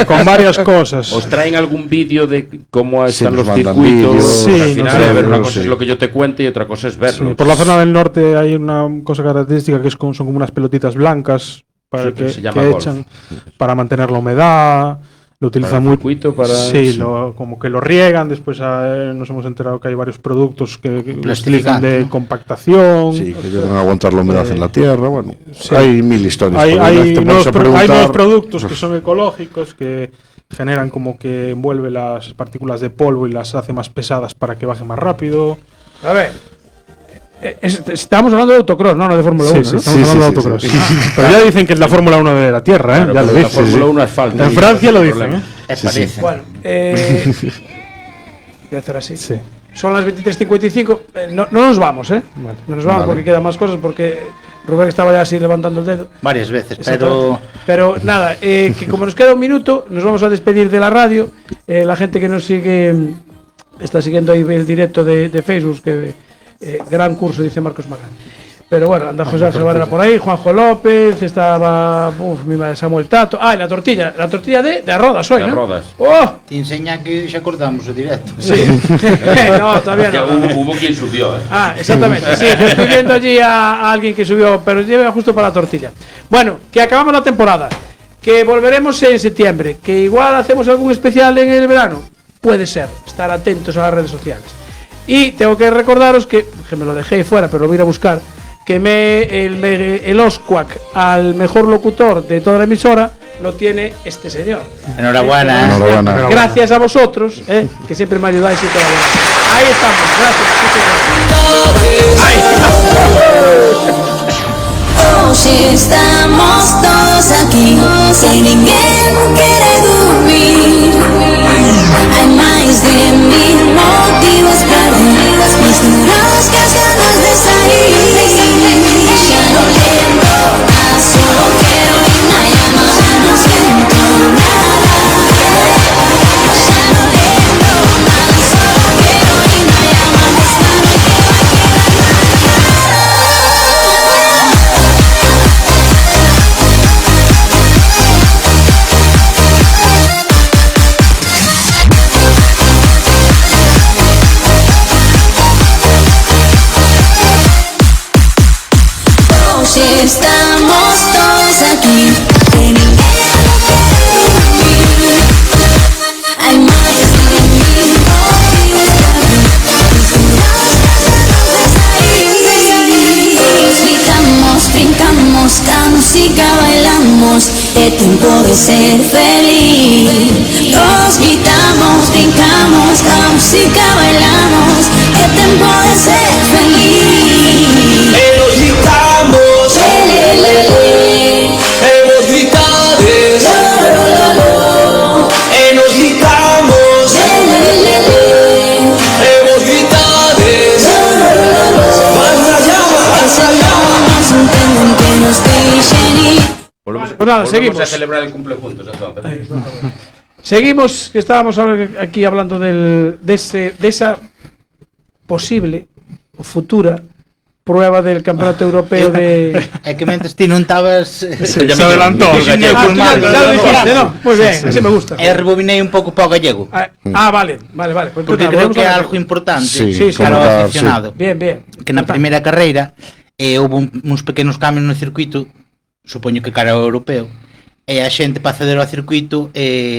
Con varias cosas. ¿Os traen algún vídeo de cómo están los mandan circuitos? vídeos, Sí, al final, nos a ver, una mandan, cosa es lo que yo te cuente y otra cosa es verlo. Sí, por la zona del norte hay una cosa característica que son como unas pelotitas blancas para Sí, que se llama golf. echan para mantener la humedad. Lo utilizan muy sí, como que lo riegan. Después nos hemos enterado que hay varios productos que lo utilizan de compactación. Sí, que ayudan a aguantar la humedad en la tierra. Bueno, sí. Hay mil historias. Hay nuevos productos que son ecológicos, que generan como que envuelve las partículas de polvo y las hace más pesadas para que baje más rápido. A ver. Estamos hablando de autocross, no de Fórmula 1. Sí, estamos hablando de autocross. Sí. Pero ya dicen que es la Fórmula 1 de la Tierra, ¿eh? Claro, ya lo la dicen. Fórmula 1 es falta. En Francia lo dicen, ¿eh? Bueno, que hacer así. Sí. Son las 23:55. No nos vamos, ¿eh? Vale. No nos vamos Vale. porque quedan más cosas, porque Rubén estaba ya así levantando el dedo. Varias veces, Exactamente. pero Pero nada, que como nos queda un minuto, nos vamos a despedir de la radio. La gente que nos sigue, está siguiendo ahí el directo de Facebook, que gran curso, dice Marcos Magán. Pero bueno, anda José Ángel Barrera por ahí, Juanjo López, estaba mi madre Samuel Tato. Ah, y la tortilla de arrodas hoy, De ¿no? arrodas. ¡Oh! te enseña que xa acordamos o directo. Sí. No, todavía Ya no. hubo quien subió, ¿eh? Ah, exactamente, sí, yo estoy viendo allí a alguien que subió, pero lleva justo para la tortilla. Bueno, que acabamos la temporada, que volveremos en septiembre, que igual hacemos algún especial en el verano, puede ser, estar atentos a las redes sociales. Y tengo que recordaros que me lo dejé fuera, pero lo voy a ir a buscar, que el Oscuac al mejor locutor de toda la emisora lo tiene este señor. Enhorabuena. Enhorabuena. Gracias a vosotros, que siempre me ayudáis y toda la vida. Ahí estamos, gracias. Sí, señor. Hoy estamos todos aquí, sem ninguém querer dormir. Hay más de 1000 motivos para ir, misturados que as ganas de salir. Ya no lembro nada, solo quiero ir na llama, ya no siento nada. Ya no lembro nada, solo quiero ir na llama, esta noche va a estamos todos aquí, que ninguém quiere dormir. Hay más de 1000 motivos para ir, misturados que as ganas de salir. Gritamos, brincamos, ca música bailamos, é tempo de ser feliz. Todos gritamos, brincamos, ca música bailamos, é tempo de ser feliz. Hemos gritamos, hemos gritado, nos gritamos, hemos gritado, más allá, más allá. Nos entenden que nos deixen ir. Pues nada, seguimos. a celebrar el cumple juntos, entonces. Seguimos, que estábamos aquí hablando de esa posible o futura prueba del Campeonato Europeo de... É que mentres ti non estabas Se adelantó. Ya lo dijiste, ¿no? Muy bien, así me gusta. rebobinei un pouco para o gallego. Vale. Pues Porque nada, creo volvemos que é a- algo importante Sí, para o comentar, aficionado. Bien. Que na primeira carreira houve uns pequenos cambios no circuito, supoño que cara ao europeo, e a xente para acceder ao circuito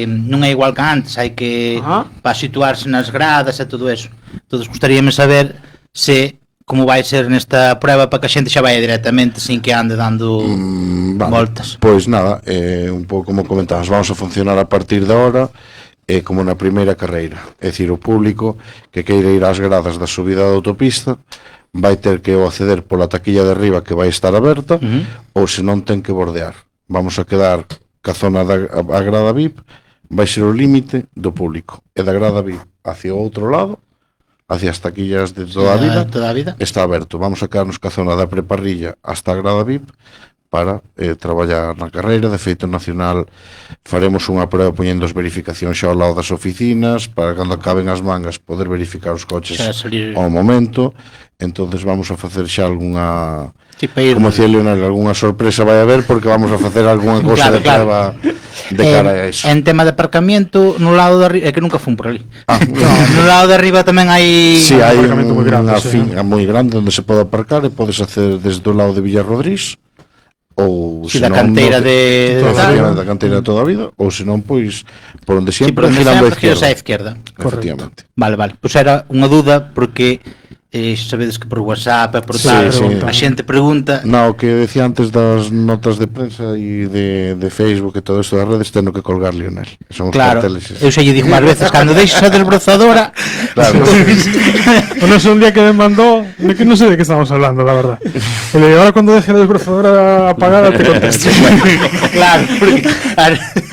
non é igual que antes, hai que para situarse nas gradas e todo eso. Todos gustaríame saber se como vai ser nesta prueba para que a xente xa vaya directamente sin que ande dando voltas. Pois nada, un pouco como comentabas, vamos a funcionar a partir de ahora como na primeira carreira. É dicir, o público que queira ir ás gradas da subida da autopista vai ter que ou acceder pola taquilla de arriba que vai estar aberta, ou se non ten que bordear. Vamos a quedar ca zona a grada VIP, vai ser o límite do público, e da grada VIP hacia o outro lado, hacia as taquillas de toda a vida, está aberto. Vamos a quedarnos ca zona da preparrilla hasta a grada VIP para traballar na carreira. De feito, nacional faremos unha prueba poñendo as verificacións xa ao lado das oficinas para cando acaben as mangas poder verificar os coches ao momento. Entonces vamos a facer xa algunha, como decía Leonel, algunha sorpresa vai haber, porque vamos a facer algunha cosa de prueba de cara a eso. En tema de aparcamiento, no lado de arriba, é que nunca fun por ali. No lado de arriba tamén hai hai unha finca moi grande onde se pode aparcar e podes hacer desde o lado de Villarrodrís ou da canteira da canteira de toda a vida, ou senón pois por onde sempre girando a izquierda. Efectivamente. Vale, pois era unha duda porque sabedes que por WhatsApp e por tal, a xente pregunta. No, o que decía antes das notas de prensa e de Facebook e todo isto das redes, teno que colgar, Lionel. Son os carteles. Eu xa lle digo máis veces, cando deixes a desbrozadora. Claro. O noso un día que me mandó, de que no sé de qué estamos hablando, la verdad. Y le digo, ahora cuando deje la desbrozadora apagada te contesto. Claro, porque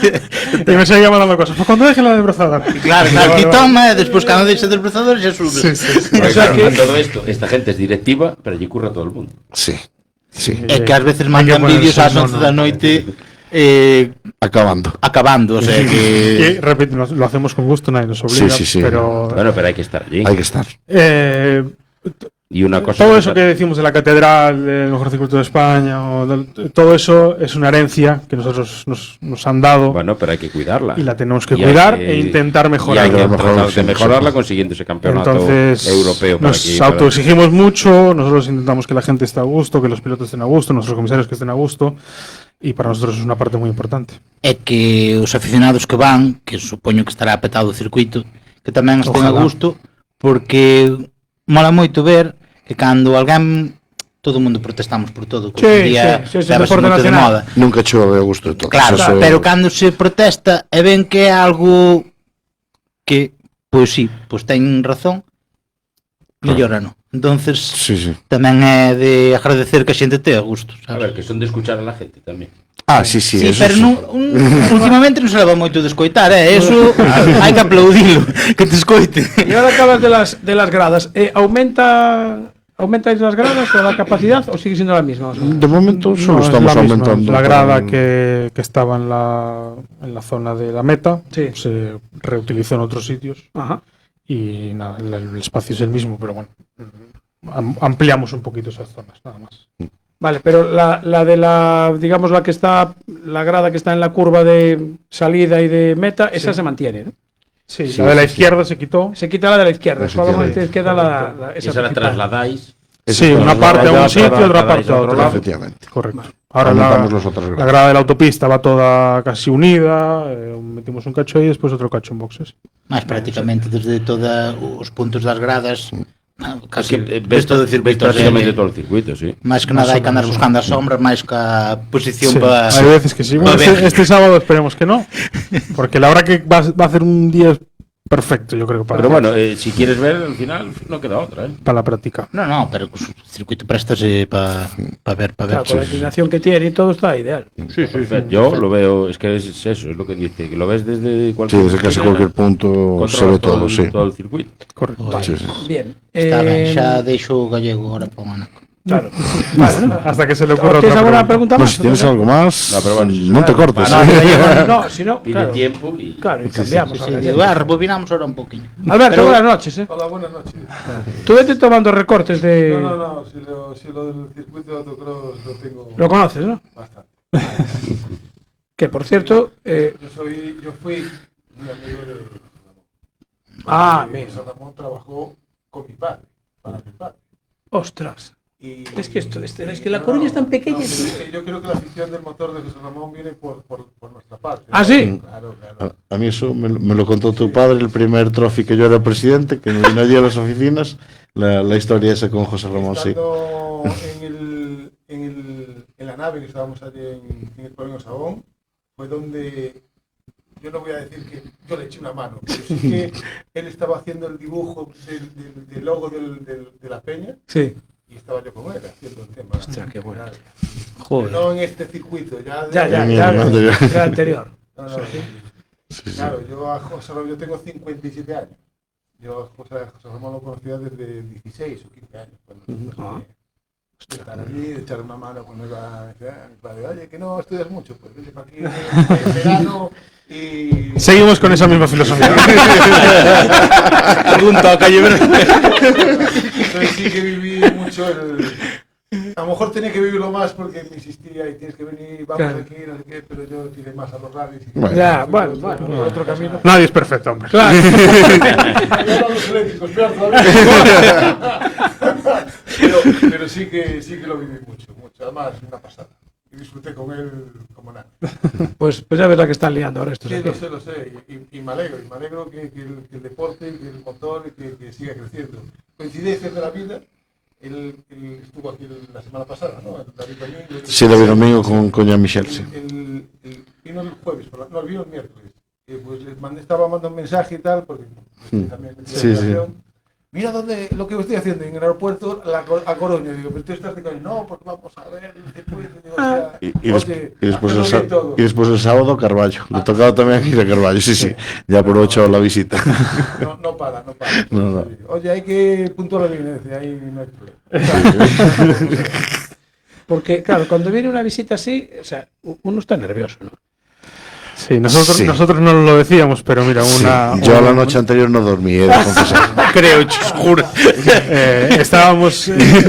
Y me seguía mandando cosas. Pues cuando deje la desbrozadora. Claro, aquí toma, e despois cando deixe del brezador xa sube. Sí, sí, sí. O sea que todo esto, esta gente es directiva, pero allí curra todo el mundo. Sí, sí. É que ás veces Hai mandan que ponerse vídeos ás mono. 11 da noite Acabando. o sea Que, que repito, lo hacemos con gusto, nadie nos obliga, Sí, sí, sí. pero Bueno, pero hay que estar allí. Hay que estar. Y una cosa todo que- eso que decimos de la catedral, del mejor circuito de España, todo eso es una herencia que nosotros nos han dado Bueno, pero hay que cuidarla. y la tenemos que Y hay cuidar que- e intentar Y mejorar. hay que Mejor, tratar de siempre mejorarla se puede. consiguiendo ese campeonato Entonces, europeo. para nos aquí, para- autoexigimos mucho, nosotros intentamos que la gente esté a gusto, que los pilotos estén a gusto, nuestros comisarios que estén a gusto, y para nosotros es una parte muy importante. é que os aficionados que van, que supoño que estará petado o circuito, que tamén estén a Ojalá. gusto, porque mola moito ver que cando alguén, todo o mundo protestamos por todo, que Sí, hoxe en día sí, sí, levase deporte moito de nacional. moda. Nunca chove a gusto de todo. Claro, Eso- pero cando se protesta e ven que é algo que, pois sí, pois ten razón, mellora, non? Entonces, Sí, sí. tamén é de agradecer que a xente te a gusto, A sabes? ver, que son de escuchar a la gente tamén. Ah, sí, sí. Sí, eso pero sí. últimamente non se leva moito de escoitar, eso hai que aplaudilo, que te escoite. Y ahora acabas de las gradas. ¿Aumentáis las gradas o la capacidad o sigue siendo la misma? O sea, De momento solo No, es estamos la misma. aumentando. La grada para- que estaba en la zona de la meta Sí. se reutilizó en otros sitios ajá. y nada, el espacio es el mismo, pero bueno, ampliamos un poquito esas zonas, nada más. Vale, pero la de la, digamos, la grada que está en la curva de salida y de meta, esa se mantiene, ¿no? Sí, Sí, la de la sí, sí. izquierda se quitó. Se quita la de la izquierda, La solo izquierda. queda Y esa la principal. trasladáis. Esa Sí, es una la parte a grada un sitio, otra trasladáis parte a otro lado. Efectivamente. Correcto. Ahora Aumentamos las otras gradas. la grada de la autopista va toda casi unida, metimos un cacho ahí y después otro cacho en boxes. Máis prácticamente desde todos os puntos das gradas, casi Ves ves todo o circuito prácticamente así. todo el circuito, sí. Máis que nada hai que andar buscando as sombras, máis que a posición Sí, para... hay veces que sí. Bueno, pa ver. este sábado esperemos que no, porque la hora que va a hacer un día perfecto, yo creo, Pero bueno, si quieres ver, al final no queda otra, ¿eh? para la práctica. No, pero o circuito préstase para ver, Claro, con la inclinación que tiene y todo está ideal. Sí, sí, yo lo veo, es que es eso, es lo que dice, que lo ves desde Sí, cualquier desde casi esquina, cualquier punto controlas se ve todo, sí. todo el circuito. Correcto. Sí, sí. Bien. Está ben, xa deixo o gallego ahora para o Manaco. Claro. Hasta que se le ocurra ¿Tienes otra alguna pregunta. pregunta No, más? si tienes algo más, No, pero bueno, no te cortes. No, ¿eh? no, si no, Pide claro. tiempo y... Claro, y cambiamos. Sí, ahora digo, ya. rebobinamos ahora un poquinho. Alberto, Pero- buenas noches. Hola, buenas noches. Tú vete tomando recortes de... No, si lo del circuito de autocross lo tengo Lo conoces, ¿no? bastante. Que por cierto... Yo fui muy amigo de Ramón. Ah, Y mira. José Ramón trabajó con mi padre, para mi padre. Ostras. Y, Es que es que La Coruña es tan pequeña. pero es que yo creo que la afición del motor de José Ramón viene por nuestra parte. ¿Ah, sí? Claro, claro. A mí eso me lo contó tu padre, el primer trophy que yo era presidente, que me vino allí a las oficinas, la historia esa con José Ramón, sí. Estando en la nave que estábamos allí en el Pabellón Sabón, fue donde, yo no voy a decir que yo le eché una mano, pero sí que él estaba haciendo el dibujo del logo de la peña Sí. y estaba yo con él haciendo el tema. Ostras, qué bueno. Claro. Joder. No en este circuito, ya Ya anterior. No, sí. Claro, yo a José Ramón, yo tengo 57 años. Yo a José Ramón lo conocía desde 16 o 15 años. Cuando de estar allí, de echar una mano cuando iba a decir, oye, que no estudias mucho, pues vete para aquí en verano y... Seguimos con esa misma filosofía. Pregunta, calle. Entonces sí que viví mucho a lo mejor tenía que vivirlo más porque me insistía y tienes que venir, vamos Claro. aquí, no sé qué, pero yo tiré más a los rallies. Bueno. Ya, Fui bueno, por bueno. otro camino. Nadie es perfecto, hombre. Claro. Había dado los eléctricos, peor todavía. pero sí que lo viví mucho. Además, una pasada. Y disfruté con él como nada. Pues ya ves la que están liando ahora estos Sí, aquí. lo sé. Y me alegro que el deporte, que el motor, que siga creciendo. Coincidencias de la vida. Él estuvo aquí la semana pasada, ¿no? David Domingo. Sí, David Domingo con Jean-Michel, sí. Vino el jueves, no, vino el miércoles. Pues estaba mandando un mensaje y tal, porque también me Sí, sí. Mira lo que estoy haciendo en el aeropuerto a Coruña. Digo, pero tú estás de coño. No, porque vamos a ver el circuito. Digo, o sea, Y después el sábado Carballo. Le tocaba también ir a Carballo, sí. Ya aprovechó la visita. No para. No. Oye, hay que puntuar la evidencia, ahí no hay problema. Porque, claro, cuando viene una visita así, o sea, uno está nervioso, ¿no? Sí, nosotros no lo decíamos, pero mira, Yo la noche anterior no dormí, he de confesar. Creo, juro.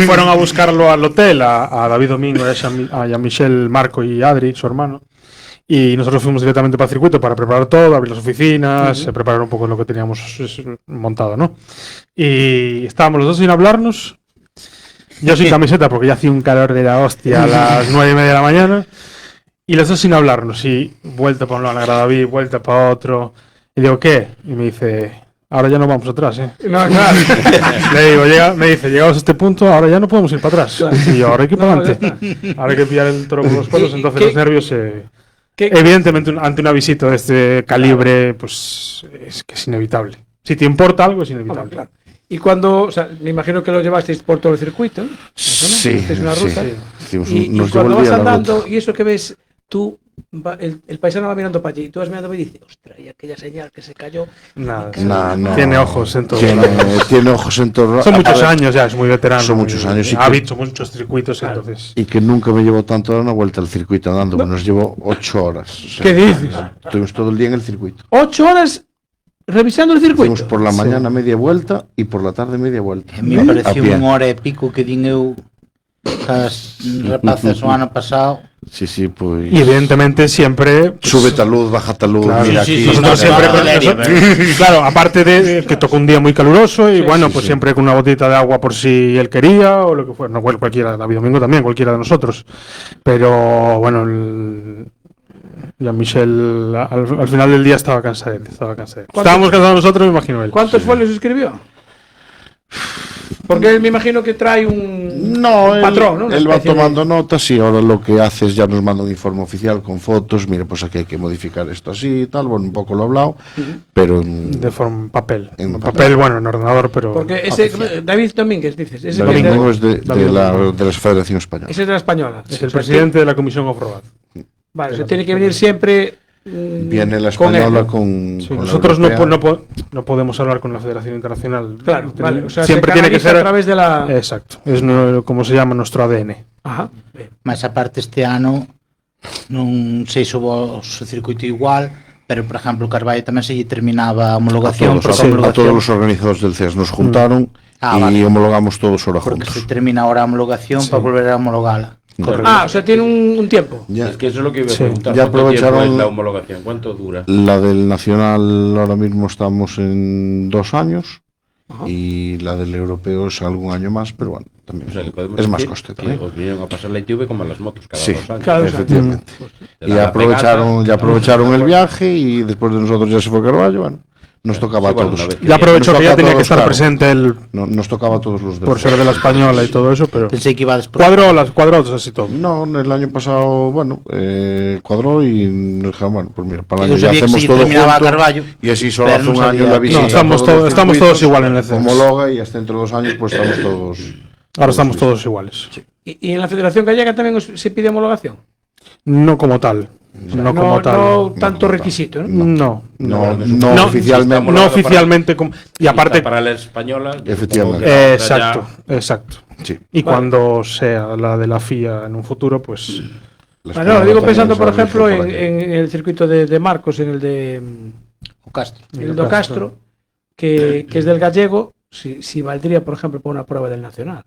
Fueron a buscarlo al hotel, a David Domingo, a Jean-Michel, Marco y Adri, su hermano. Y nosotros fuimos directamente para el circuito para preparar todo, abrir las oficinas, preparar un poco lo que teníamos montado, ¿no? Y estábamos los dos sin hablarnos. Yo sin camiseta porque ya hacía un calor de la hostia a las 9:30 de la mañana. Y los dos sin hablarnos. Y vuelta para un lado, a David, vuelta para otro. Y digo, ¿qué? Y me dice, ahora ya no vamos atrás, ¿eh? No, claro. Le digo, me dice, llegados a este punto, ahora ya no podemos ir para atrás. Y yo, ahora hay que ir para adelante. Ahora hay que pillar el toro por los pelos. Entonces los nervios, evidentemente, ante una visita de este calibre, pues es que es inevitable. Si te importa algo, es inevitable. Claro. Y cuando, o sea, me imagino que lo llevasteis por todo el circuito, ¿no? Sí. Es una ruta. Sí. Y cuando vas andando, y eso que ves, tú, el paisano va mirando para allí, y tú vas mirando y dices, ostras, y aquella señal que se cayó. No. Tiene ojos en todo. Tiene ojos en todo. Son muchos años ya, es muy veterano. Son muchos años. Ha visto muchos circuitos, claro. Entonces. Y que nunca me llevó tanto a dar una vuelta al circuito andando, que nos llevó 8 horas. O sea, ¿qué dices? Estuvimos todo el día en el circuito. 8 horas revisando el circuito. Fuimos por la mañana media vuelta y por la tarde media vuelta. Me pareció unha hora e pico que din eu as rapazas o ano pasado. Sí, pues. Y evidentemente siempre. Pues, sube talud, baja talud. Claro, mira aquí. Nosotros siempre. Claro, aparte de que tocó un día muy caluroso y pues siempre con una botita de agua por si él quería o lo que fuera. No, cualquiera, David Domingo también, cualquiera de nosotros. Pero bueno, Jean-Michel al final del día estaba cansado. Estábamos cansados nosotros, me imagino él. ¿Cuántos folios escribió? Porque él me imagino que trae un patrón, ¿no? Él va tomando notas y ahora lo que hace es ya nos manda un informe oficial con fotos. Mire, pues aquí hay que modificar esto así y tal. Bueno, un poco lo he hablado, pero de forma papel. En papel, bueno, en ordenador, pero. Porque ese David Domínguez, dices. Ese David Domínguez es de la Federación Española. Ese es de la Española. Es el presidente de la Comisión Off-Road. Vale, se tiene que venir siempre. Viene la española con nosotros no podemos hablar con la Federación Internacional. Claro, vale. O sea, siempre tiene que ser a través de la. Exacto. Es como se llama nuestro ADN. Ajá. Mas aparte este ano non sei se o circuito igual, pero por exemplo o Carballo tamén se lle terminaba a homologación. A todos los organizadores del CES nos juntaron y homologamos todos ahora juntos. Porque se termina ahora a homologación para volver a homologala. Correcto. O sea, tiene un tiempo. Es que eso es lo que iba a preguntar. Ya ¿Cuánto tiempo aprovecharon es la homologación? ¿Cuánto dura? La del Nacional ahora mismo estamos en 2 años. Y la del europeo es algún año más, pero bueno, también es más coste también. Os vinieron a pasar la ITV como a las motos cada 2 años. Claro, efectivamente. Y aprovecharon el viaje y después de nosotros ya se fue Carballo, bueno. Nos tocaba a todos. Ya aprovechó que ya tenía que estar presente él. Nos tocaba a todos los por ser de la española y todo eso, pero. Pensé que iba después. Cuadró así todo. No, el año pasado, cuadró y nos dijeron, bueno, pues mira, para el año ya hacemos todo junto. Y así solo hace un año la visita. Estamos todos igual en el CES. Homologa y hasta dentro de 2 años, pues estamos todos. Ahora estamos todos iguales. ¿Y en la Federación Gallega también se pide homologación? No como tal. No tanto requisito, ¿no? No oficialmente. No oficialmente. Y aparte. Para la española. Efectivamente. Exacto. Sí. Y cuando sea la de la FIA en un futuro, pues. Bueno, lo digo pensando, por ejemplo, en el circuito de Marcos, en el de Castro, que es del gallego, si valdría, por ejemplo, para una prueba del Nacional.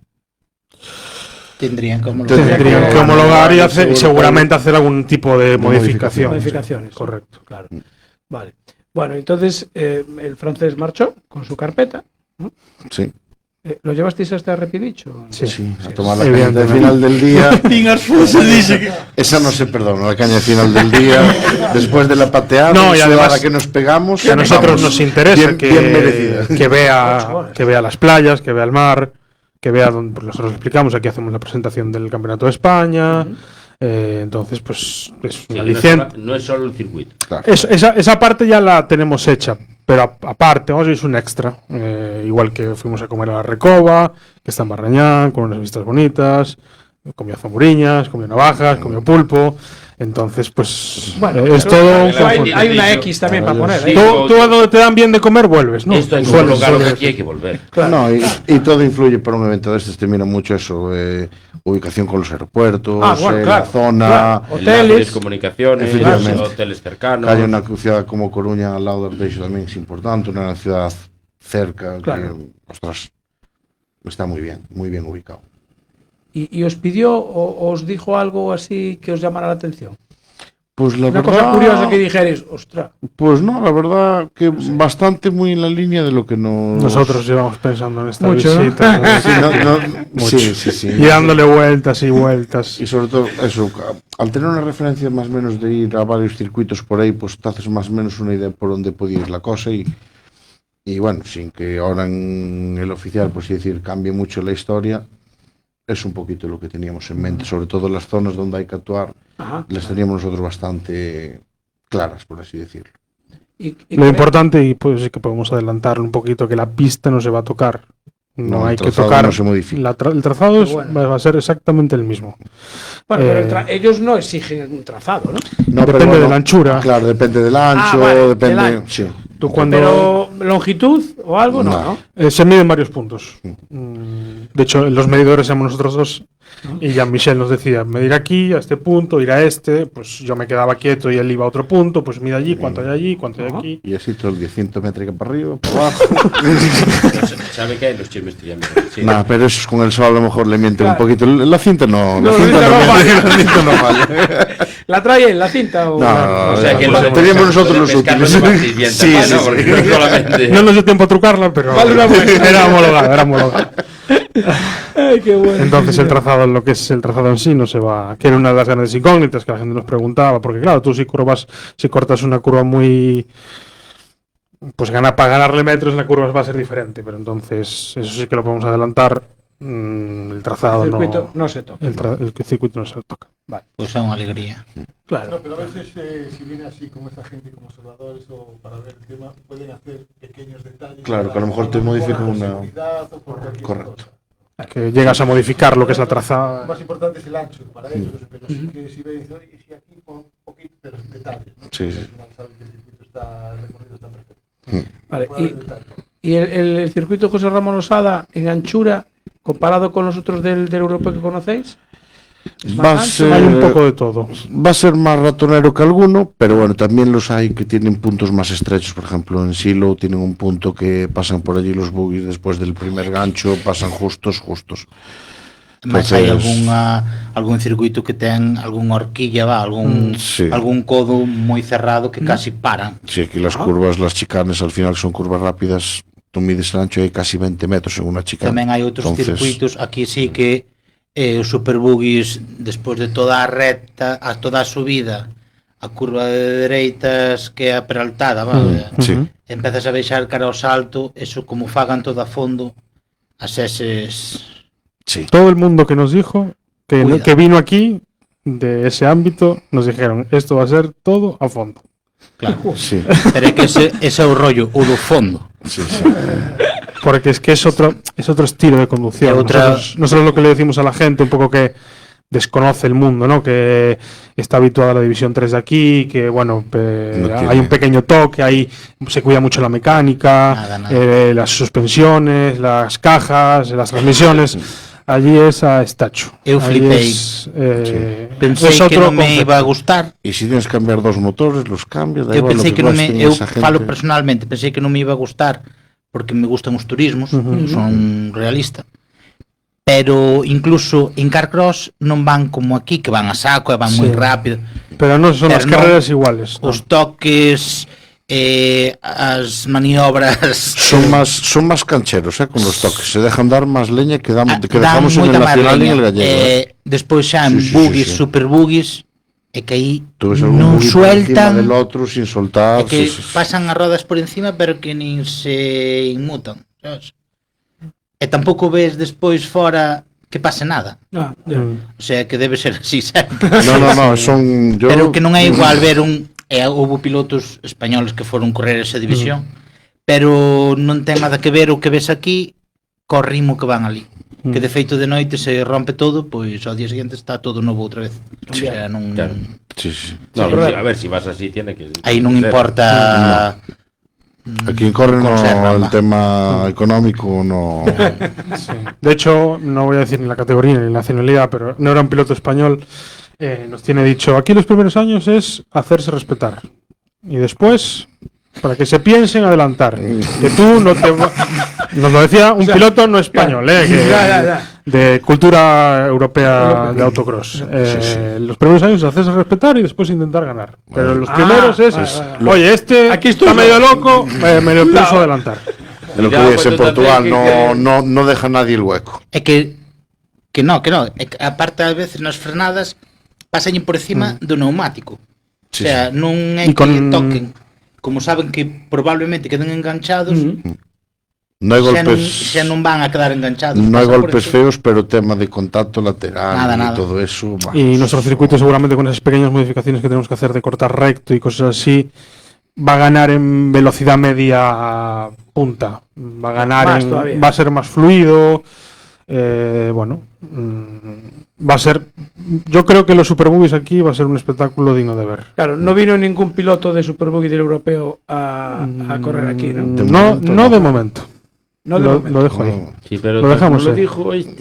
Tendrían que homologar y seguramente hacer algún tipo de modificaciones. Correcto. Claro. Vale. Bueno, entonces el francés marchó con su carpeta, ¿no? Sí. ¿Lo llevasteis hasta Repidicho? Sí, a tomar la caña de final del día. Esa no se perdona, la caña de final del día. Después de la pateada, y además que nos pegamos. Que a nosotros nos interesa que vea las playas, que vea el mar. Que vea donde pues nosotros explicamos, aquí hacemos la presentación del Campeonato de España, entonces pues es una licencia. No es solo el circuito. Claro. Esa parte ya la tenemos hecha, pero aparte, es un extra, igual que fuimos a comer a la Recoba, que está en Barrañán, con unas vistas bonitas, Comió zamuriñas, comió navajas, comió pulpo. Entonces, pues Bueno, es pero todo. hay una X también para poner. Sí, Tú a donde te dan bien de comer vuelves, ¿no? Esto en Vuelves, un lugar vuelves. aquí hay que volver. No, y todo influye para un evento de estos. Te mira mucho eso, ubicación con los aeropuertos, Bueno, la claro, zona, claro. Enlaces, Hoteles. comunicaciones, Efectivamente. hoteles que cercanos. haya una ciudad como Coruña al lado del Eixo también es importante, una ciudad cerca, Claro. que, ostras, está muy bien ubicado. ¿Y os pidió o os dijo algo así que os llamara la atención? Pues la Una verdad, cosa curiosa que dijerais, ostras. pues no, la verdad que bastante muy en la línea de lo que nos... Nosotros llevamos pensando en esta Mucho, ¿no? visita. Sí, Mucho. sí. Y dándole vueltas y vueltas. Y sobre todo eso, al tener una referencia más o menos de ir a varios circuitos por ahí, pues te haces más o menos una idea por dónde puede ir la cosa y bueno, sin que ahora en el oficial, pues es decir, cambie mucho la historia, es un poquito lo que teníamos en mente, sobre todo las zonas donde hay que actuar, las teníamos nosotros bastante claras, por así decirlo. Lo importante, y pues sí que podemos adelantarlo un poquito, que la pista no se va a tocar. No, No, hay el que trazado tocar. no se modifica. El trazado Qué bueno. va a ser exactamente el mismo. Bueno, pero Eh, ellos no exigen un trazado, ¿no? No, Depende pero bueno, de la anchura. Claro, depende del ancho, vale, del depende... ancho. Sí. Tú cuando Pero longitud o algo, no. se miden varios puntos. De hecho, los medidores somos nosotros dos. Y Jean-Michel nos decía, medir aquí, a este punto, ir a este. Pues yo me quedaba quieto y él iba a otro punto. Pues mide allí, cuánto hay allí, cuánto hay aquí. Y así todo el día, 100 metros para arriba, para abajo. ¿Sabe qué hay los chismes triángulos? Sí. No, pero eso es con el sol a lo mejor le miente un poquito. La cinta no, No, la cinta la no, cinta no miente, falla. la cinta no falla. ¿La trae en la cinta? O No, O sea que pues los teníamos nosotros los pescados útiles. no vais bien Sí, también, ¿no? sí, Porque sí. no solamente... No nos dio tiempo a trucarla, pero Vale una muestra. era homologada, era homologada. Ay, qué bueno. Entonces el trazado, lo que es el trazado en sí, no se va. Que era una de las grandes incógnitas que la gente nos preguntaba, porque claro, tú si cortas una curva muy, pues para ganarle metros la curva va a ser diferente, pero entonces eso sí que lo podemos adelantar. El trazado El circuito no se toca. El circuito no se toca. Pois é unha alegría. Claro. No, pero a veces si viene así como esta gente, como observadores o para ver el tema, pueden hacer pequeños detalles. Claro, que a lo mejor te modifica por una... seguridad o por cualquier Correcto. cosa. Que llegas a modificar lo que es la Lo trazada. más importante es el ancho para ellos, pero sí que si ven, y si aquí pon un poquito, pero en detalles, ¿no? Sí, sí. Al final saben que el circuito está, el recorrido está perfecto. Vale, Puede haber detalles. y el circuito José Ramón Losada en anchura, comparado con los otros del europeo que conocéis, ¿es más Va a ancho? ser, Hay un poco de todo. va a ser más ratonero que alguno, pero bueno, también los hay que tienen puntos más estrechos. Por ejemplo, en Silo tienen un punto que pasan por allí los buggies después del primer gancho, pasan justos. Mas hai Entonces, algún circuito que ten algunha horquilla, sí. algún codo moi cerrado que casi paran. Sí, aquí las curvas, las chicanes al final son curvas rápidas. Tú mides el ancho y hay casi 20 metros en una chicane. Tamén hai outros Entonces, circuitos, aquí sí que os superbuggies, despois de toda a recta, a toda a subida, a curva de dereitas que é a peraltada, vale? sí. Empezas a baixar cara ao salto, eso como fagan todo a fondo, as eses... Sí. Todo el mundo que nos dijo, Cuida. que vino aquí de ese ámbito, nos dijeron, esto va a ser todo a fondo. Claro. Sí. Pero é que ese é o rollo, o do fondo. Sí, sí. Porque es que es otro estilo de conducción. Y otra- Nosotros lo que le decimos a la gente, un poco que desconoce el mundo, ¿no? Que está habituada a la división 3 de aquí, que bueno, No hay tiene- un pequeño toque, ahí se cuida mucho la mecánica, Nada. las suspensiones, las cajas, las transmisiones. Allí es a estacho. Eu Allí flipei. Pensei es que otro non me concepto. iba a gustar. Y si tienes que cambiar dos motores, los cambias. Da Eu igual lo pensei que non cueste, me, eu esa gente- falo personalmente, pensei que non me iba a gustar porque me gustan os turismos, son realista. Pero incluso en Carcross non van como aquí, que van a saco e van Sí. moi rápido. Pero no son las non, carreras iguales. ¿no? Os toques, as maniobras son más cancheros, con los toques. Se dejan dar más leña que, que dan dejamos en el moita máis nacional y en leña. el gallego. Despois xa en Sí, sí, buggies, sí, sí. super buggies, é que aí Tú ves algún non buggy por encima sueltan, del otro sin soltar. é que sí, sí, sí. pasan as rodas por encima pero que nin se inmutan, sabes? E tampouco ves despois fora que pase nada. Ah, ya. O sea, que debe ser así sempre. No, son... Yo, Pero que non é igual ver un... houve pilotos españoles que foron correr esa división, pero non ten nada que ver o que ves aquí co ritmo que van ali. Que de feito de noite se rompe todo, pois ao día seguinte está todo novo outra vez. O sea, non... Claro. Sí, sí. No, pero- a ver, si vas así tiene que... Aí non importa... Aquí corre Conserva, el va. tema económico, no. De hecho, no voy a decir ni la categoría ni la nacionalidad, pero no era un piloto español. Nos tiene dicho, aquí los primeros años es hacerse respetar. Y después, para que se piensen adelantar. Que tú no te... Nos lo decía un piloto no español, que- Ya. de cultura europea de autocross. Los primeros años es hacerse respetar y después intentar ganar. Pero los primeros es, oye, este Aquí está estoy medio yo. loco, me lo pienso adelantar. De lo que Ya, ves pues, en Portugal entonces, no deja nadie el hueco. É que no. É que, aparte, ás veces nas frenadas pasañen por encima do neumático. Sí, O sea, non é E que con- toquen. Como saben que probablemente queden enganchados, No hay xa golpes, non van a quedar enganchados. no hay Pasan por golpes encima. feos, pero tema de contacto lateral Nada. y todo eso. bah. Y nuestro circuito seguramente con esas pequeñas modificaciones que tenemos que hacer de cortar recto y cosas así, va a ganar en velocidad media punta. Va a ganar Más todavía. va a ser más fluido. Va a ser, yo creo que los Super Movies aquí va a ser un espectáculo digno de ver. Claro, no vino ningún piloto de Superbuggy del europeo a correr aquí, ¿no? De No, momento no no. de momento. No de lo, momento. lo dejo ahí. No. Sí, pero Lo dejamos lo ahí. dijo este.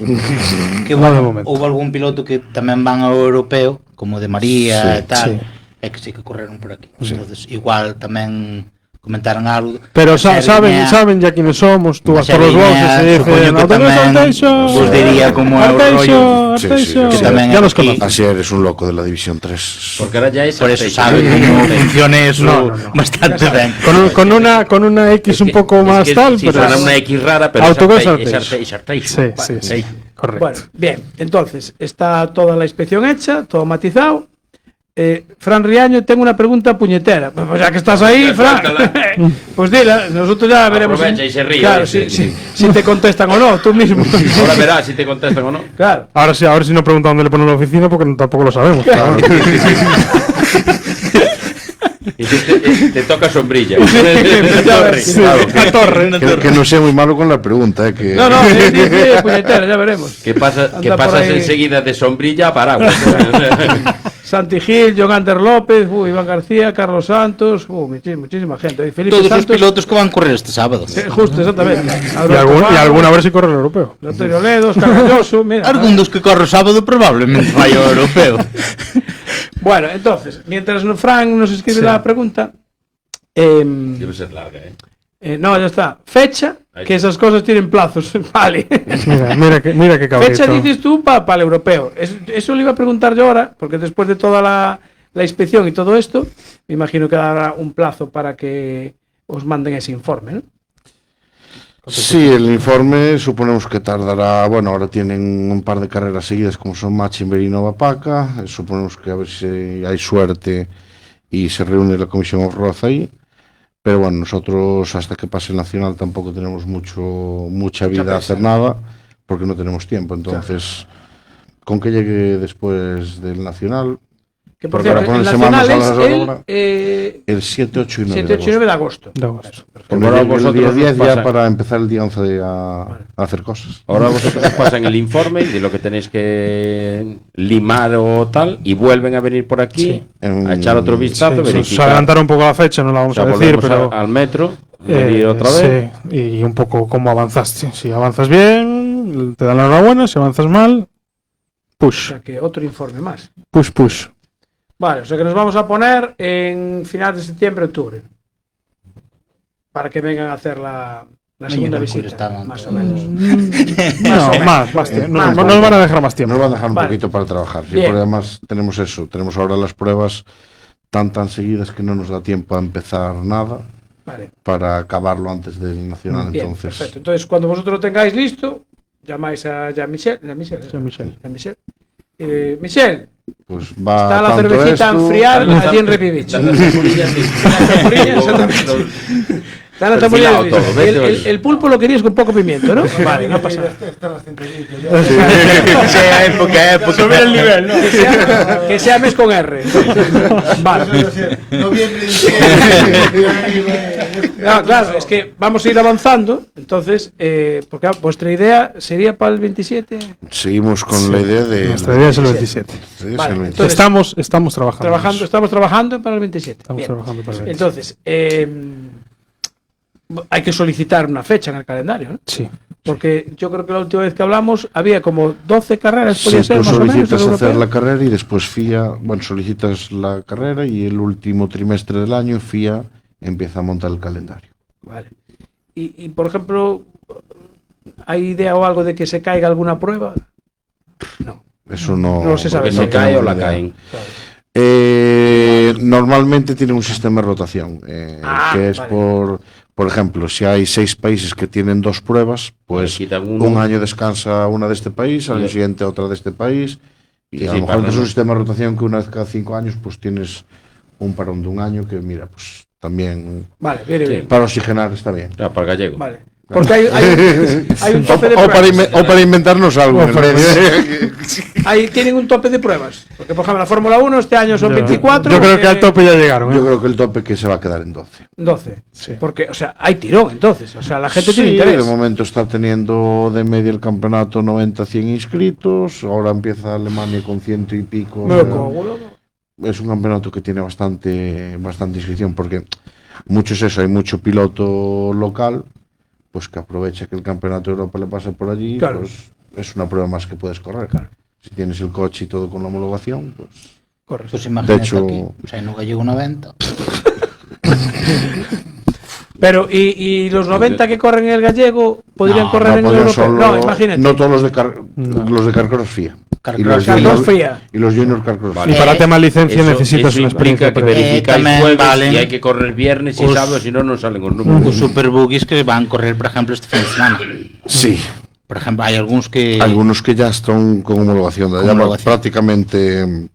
Que No, bueno, de momento. houve algún piloto que tamén van ao europeo, como de María Sí, e tal, sí. é que sí que correron por aquí. Entonces, igual tamén comentaron algo. Pero Xa saben ya quiénes somos, tú vas Xa por los viña, boxes y supoño dicen, que tamén vos diría como é o rollo. Sí, sí, Que sí. tamén ya é los aquí. conozco. Así eres un loco de la División 3. Porque ahora ya es Por eso aceite. sabe cómo funciona eso No. bastante ben. Con una X un poco más tal, sí, pero suena una X rara, pero Autocross es Arteixo. Arteixo, Arteixo. Sí, Vale. sí, correcto. Bueno, bien, entonces está toda la inspección hecha, todo matizado. Fran Riaño, tengo una pregunta puñetera. Pues ya que estás ahí, Fran, pues dila, nosotros ya veremos. Aprovecha y se ríe, Claro, sí. si te contestan o no, tú mismo. Ahora verás si te contestan o no. Claro. Ahora sí, a ver si nos preguntan dónde le ponen la oficina porque tampoco lo sabemos. Claro. Y si te toca sombrilla. Sí, la torre. Que no sea muy malo con la pregunta, que No, puñetera, ya veremos. Que pasas Anda por ahí. enseguida de sombrilla a paraguas. Santi Gil, John Ander López, Iván García, Carlos Santos, muchísima gente. Felipe Todos os Santos, pilotos que van correr este sábado. justo, exactamente. Y alguna a ver si corre el europeo. Antonio Ledo, Oscar Galloso, mira. Algún dos que corre o sábado probablemente vai ao europeo. Bueno, entonces, mientras Fran nos escribe Sí. la pregunta, Debe ser larga, ¿eh? no, ya está. Fecha, Ahí que está. esas cosas tienen plazos, vale. Mira qué cabrito. Fecha dices tú para el europeo. Eso le iba a preguntar yo ahora, porque después de toda la inspección y todo esto, me imagino que dará un plazo para que os manden ese informe, ¿no? sí, el informe suponemos que tardará, bueno, ahora tienen un par de carreras seguidas como son Machimber y Nova Paca, suponemos que a ver si hay suerte y se reúne la comisión Off-Road ahí, pero bueno, nosotros hasta que pase el Nacional tampoco tenemos mucha vida a hacer nada, porque no tenemos tiempo, entonces con que llegue después del Nacional, Que por porque ahora cierto, el ponerse manos nacional a es la obra, el 7, 8 y 9 7, 8 y 9 de agosto. De agosto. Porque Ahora el día vosotros 10 os ya pasa- para empezar el día 11 a hacer cosas. Ahora vosotros pasan el informe de lo que tenéis que limar o tal y vuelven a venir por aquí a echar otro vistazo. Sí, se verificar. adelantaron un poco la fecha, no la O vamos sea, a decir, volvemos pero al metro, venir otra vez. sí, y un poco cómo avanzaste. Si avanzas bien, te dan la enhorabuena. Si avanzas mal, O push, sea que otro informe más. push. Vale, o sea que nos vamos a poner en finales de septiembre, octubre. Para que vengan a hacer la segunda Niños, visita, estaban más o todos. menos. No, más tiempo. Más, Nos van a dejar más tiempo. Nos van a dejar un Vale. poquito para trabajar. Sí, Bien. porque además tenemos eso, tenemos ahora las pruebas tan seguidas que no nos da tiempo a empezar nada Vale, para acabarlo antes del Nacional. bien, Entonces, perfecto. Entonces, cuando vosotros lo tengáis listo, llamáis a Jean-Michel. Michel, pues va está la tanto cervecita a esto- enfriar allí en Repivich. Ahora está muy Perfilado bien. todo, ¿ves? El pulpo lo querías con poco pimiento, ¿no? Vale, no pasa nada. Sea época. Subir el nivel, ¿no? Que sea mes con R. Vale. Noviembre, No, claro, es que vamos a ir avanzando, entonces, porque vuestra idea sería para el 27. Seguimos con la idea de... Nuestra idea es el 27. Vale, entonces, Estamos trabajando. Estamos trabajando para el 27. Estamos Bien. trabajando para el 27. Entonces, hay que solicitar una fecha en el calendario, ¿no? Sí. Porque yo creo que la última vez que hablamos había como 12 carreras, podía Sí, ser tú más o menos. solicitas el hacer europeo. la carrera y después FIA, bueno, solicitas la carrera y el último trimestre del año FIA empieza a montar el calendario. Vale. Y por ejemplo, ¿hay idea o algo de que se caiga alguna prueba? No. Eso no, No se sabe. Porque no se cae o tenemos la idea. caen. Normalmente tiene un sistema de rotación, que es vale. por ejemplo, si hay 6 países que tienen 2 pruebas, pues quitan uno. un año descansa una de este país, al año Sí. siguiente otra de este país, y Sí, a sí, lo mejor para es no- un sistema de rotación que una vez cada 5 años pues tienes un parón de un año que mira, pues también Vale, viene bien. para oxigenar está bien. Ya, para el gallego. Vale. Porque hay un tope de O pruebas. para inventarnos algo. en el medio. Ahí tienen un tope de pruebas. Porque, por ejemplo, la Fórmula 1 este año son 24. Yo creo que al tope ya llegaron. Yo creo que el tope que se va a quedar en 12. 12. Porque, o sea, hay tirón entonces. O sea, la gente tiene Sí, interés. de momento está teniendo de media el campeonato 90-100 inscritos, ahora empieza Alemania con 100 y pico. Me lo coagulo. Es un campeonato que tiene bastante inscripción porque mucho es eso, hay mucho piloto local, pues que aprovecha que el campeonato de Europa le pasa por allí, Claro. pues es una prueba más que puedes correr. Si tienes el coche y todo con la homologación, pues... Correcto. Pues imagínate De hecho- aquí, o sea, no gallego 90. Pero, ¿y los 90 que corren en el gallego podrían No, correr en el podrían europeo? solo- No, imagínate. no todos los de los de Carcross FIA. Carcross FIA. Y los Junior Carcross Vale. Y para tema licencia Eso- necesitas eso una experiencia implica que previa. verificáis tamén juegos valen y hay que correr viernes y os- sábado, si no, no salen los números. Os superbuggies que van a correr, por ejemplo, este fin de semana. Sí, Por ejemplo, hay algunos que... algunos que ya están con homologación. Con Ya homologación. prácticamente...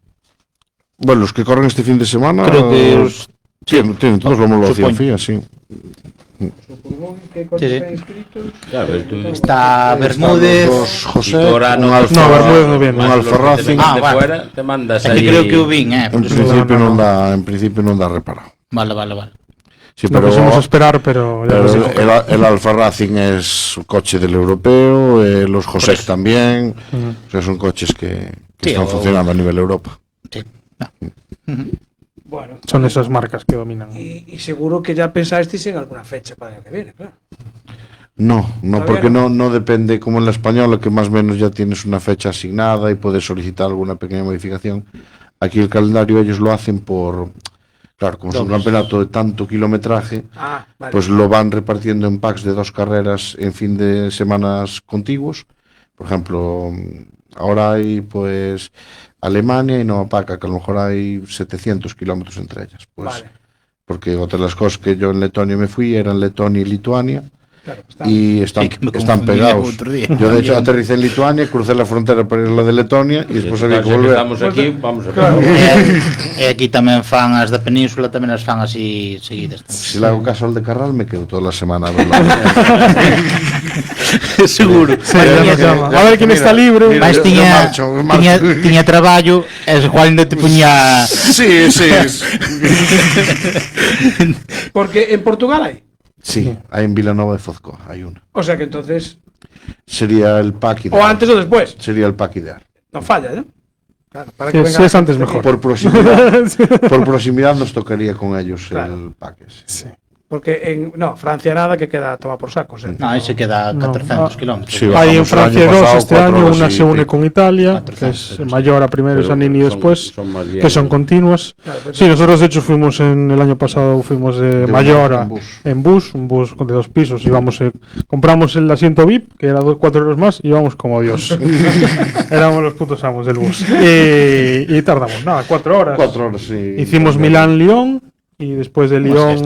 Bueno, los que corren este fin de semana... Creo que os- tienen todos la homologación supoño. FIA, sí. Claro, tú- Está Los Bermúdez. dos José, Y ahora un no- Alfa, No, Bermúdez no viene. un Más Alfa los que te Racing. vengan de vale. fuera, te mandas Es ahí. que creo que Ubin, En por eso- principio en principio non dá reparado. Vale. Sí, No quisimos esperar, pero ya pero no sé. el Alfa Racing es un coche del europeo, los José también, o sea, son coches que Sí, están o- funcionando a nivel Europa. Sí. Bueno, Son esas marcas que dominan. y seguro que ya pensasteis en alguna fecha para el año que viene, claro. No, Todavía porque no. no depende como en la española, que más o menos ya tienes una fecha asignada y puedes solicitar alguna pequeña modificación. Aquí el calendario ellos lo hacen por, claro, como es un campeonato de tanto kilometraje, Ah, vale. pues lo van repartiendo en packs de 2 carreras en fin de semanas contiguos. Por ejemplo, ahora hay pues Alemania y Nova Paca, que a lo mejor hay 700 kilómetros entre ellas. Pues, Vale. porque otra de las cosas que yo en Letonia me fui eran Letonia y Lituania. Claro, está. Y están, Sí, que me están confundí pegados. otro día. Yo de hecho aterricé en Lituania, crucé la frontera para ir a la de Letonia y después había que volver. Estamos aquí, vamos a Claro. E aquí tamén fan as da Península, tamén as fan así seguidas. Si le hago caso al de Carral me quedo toda la semana a verla. Seguro. Ya nos llama. A ver quién está libre. Mira, Mas yo marcho. tiña traballo, e Juan ainda te puña... Sí. Porque en Portugal hay. Sí, hay en Vilanova de Fozcoa, hay una. O sea que entonces, Sería el pack ideal. o antes o después, Sería el pack ideal. no falla, ¿no? Claro, para Sí, venga si la es antes gente mejor. Por proximidad nos tocaría con ellos Claro. el pack ese. aquí. Porque en Francia nada que queda toma por sacos. No, aí se queda a No, 400 kilómetros. Sí, Hay en bajamos el año Francia dos pasado, este 4 año, horas una y se une pico. con Italia, 400, que es mayor a primero y Pero San y son- después, son más bien- que son continuas. Claro, pero- Sí, nosotros de hecho fuimos el año pasado, fuimos de Mallora en bus. un bus de 2 pisos, íbamos, compramos el asiento VIP, que era 4 euros más, y íbamos como Dios. Éramos los putos amos del bus. Y tardamos, nada, 4 horas. 4 horas, sí. Hicimos Milán-Lyon, y después de Lyon